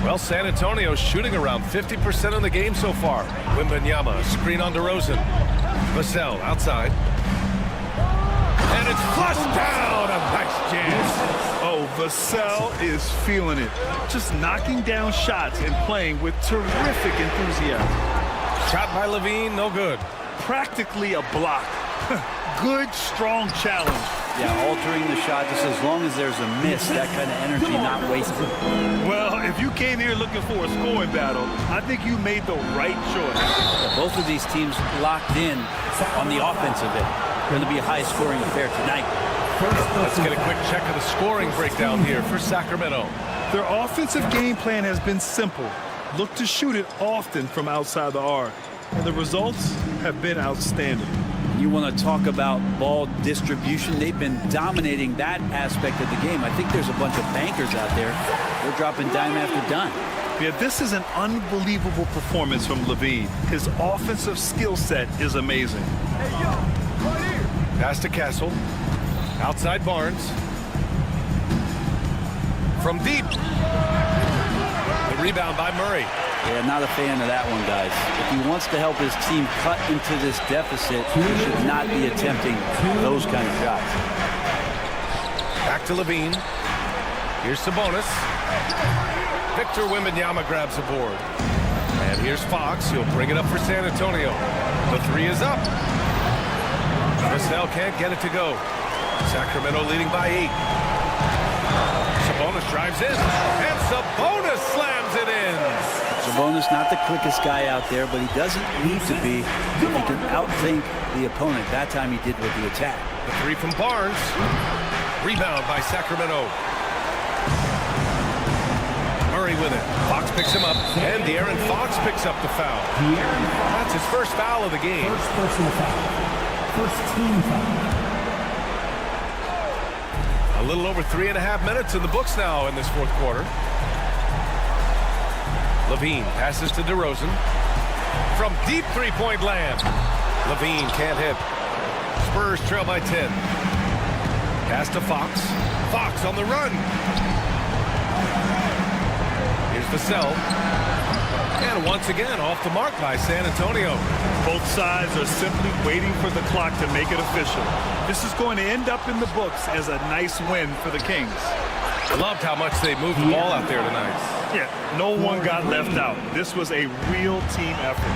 [SPEAKER 7] Well, San Antonio's shooting around 50% in the game so far. Wembanyama, screen on DeRozan. Vassell outside. And it's flushed down. A nice jam.
[SPEAKER 8] Oh, Vassell is feeling it. Just knocking down shots and playing with terrific enthusiasm.
[SPEAKER 7] Shot by Levine, no good.
[SPEAKER 8] Practically a block. Good, strong challenge.
[SPEAKER 11] Yeah, altering the shot just as long as there's a miss, that kind of energy not wasted.
[SPEAKER 8] Well, if you came here looking for a scoring battle, I think you made the right choice.
[SPEAKER 11] Yeah, both of these teams locked in on the offensive end. Going to be a high-scoring affair tonight.
[SPEAKER 7] Let's get a quick check of the scoring breakdown here for Sacramento.
[SPEAKER 8] Their offensive game plan has been simple. Look to shoot it often from outside the arc. And the results have been outstanding.
[SPEAKER 11] You want to talk about ball distribution. They've been dominating that aspect of the game. I think there's a bunch of bankers out there. They're dropping dime after dime.
[SPEAKER 8] Yeah, this is an unbelievable performance from Levine. His offensive skill set is amazing.
[SPEAKER 7] Pass to Castle. Outside Barnes. From deep. The rebound by Murray.
[SPEAKER 11] Yeah, not a fan of that one, guys. If he wants to help his team cut into this deficit, he should not be attempting those kind of shots.
[SPEAKER 7] Back to Levine. Here's Sabonis. Victor Wembanyama grabs the board. And here's Fox. He'll bring it up for San Antonio. The three is up. Vassell can't get it to go. Sacramento leading by 8. Sabonis drives in. And Sabonis slams it in.
[SPEAKER 11] Sabonis not the quickest guy out there, but he doesn't need to be if he can outthink the opponent. That time he did with the attack.
[SPEAKER 7] The three from Barnes. Rebound by Sacramento. Murray with it. Fox picks him up. And De'Aaron Fox picks up the foul. That's his first foul of the game.
[SPEAKER 6] First personal foul. First team foul.
[SPEAKER 7] A little over 3.5 minutes in the books now in this fourth quarter. Levine passes to DeRozan. From deep three-point land. Levine can't hit. Spurs trail by 10. Pass to Fox. Fox on the run. Here's Vassell. And once again, off the mark by San Antonio.
[SPEAKER 8] Both sides are simply waiting for the clock to make it official. This is going to end up in the books as a nice win for the Kings.
[SPEAKER 7] Loved how much they moved the ball out there tonight.
[SPEAKER 8] Yeah, no one got left out. This was a real team effort.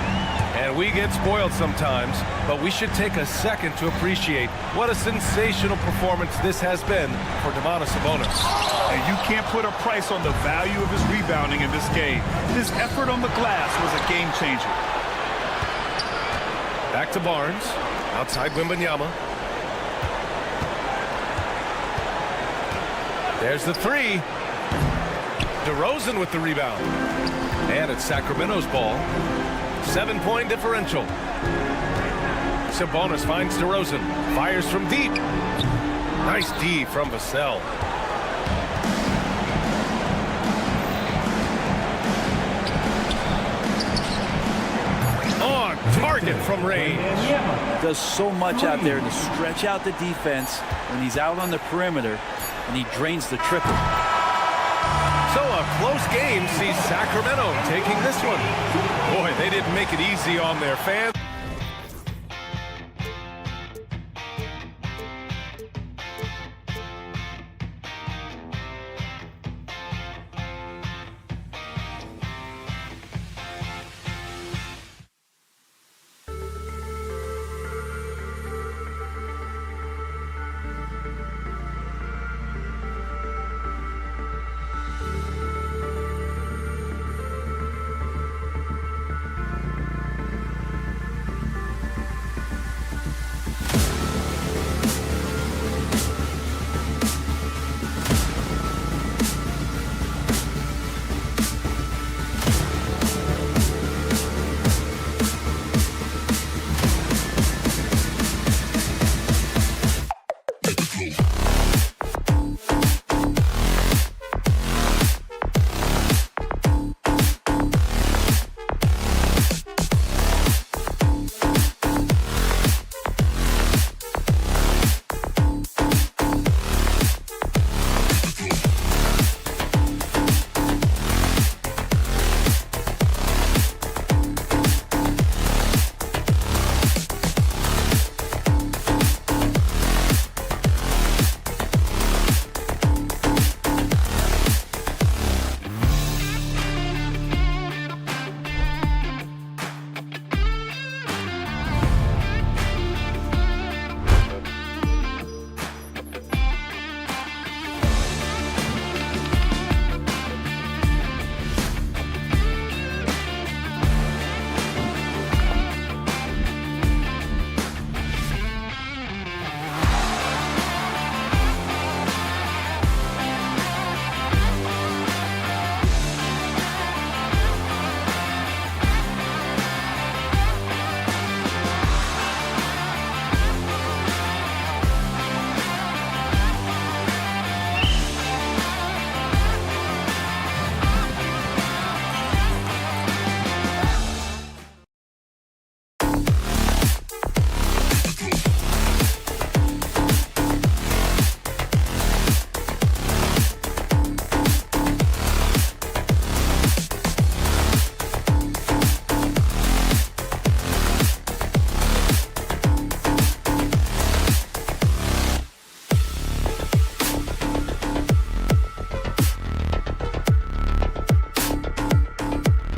[SPEAKER 7] And we get spoiled sometimes, but we should take a second to appreciate what a sensational performance this has been for Domantas Sabonis.
[SPEAKER 8] And you can't put a price on the value of his rebounding in this game. His effort on the glass was a game changer.
[SPEAKER 7] Back to Barnes. Outside Wembanyama. There's the three. DeRozan with the rebound. And it's Sacramento's ball. 7-point differential. Sabonis finds DeRozan. Fires from deep. Nice D from Vassell. On target from range.
[SPEAKER 11] Does so much out there to stretch out the defense when he's out on the perimeter, and he drains the triple.
[SPEAKER 7] So a close game sees Sacramento taking this one. Boy, they didn't make it easy on their fans.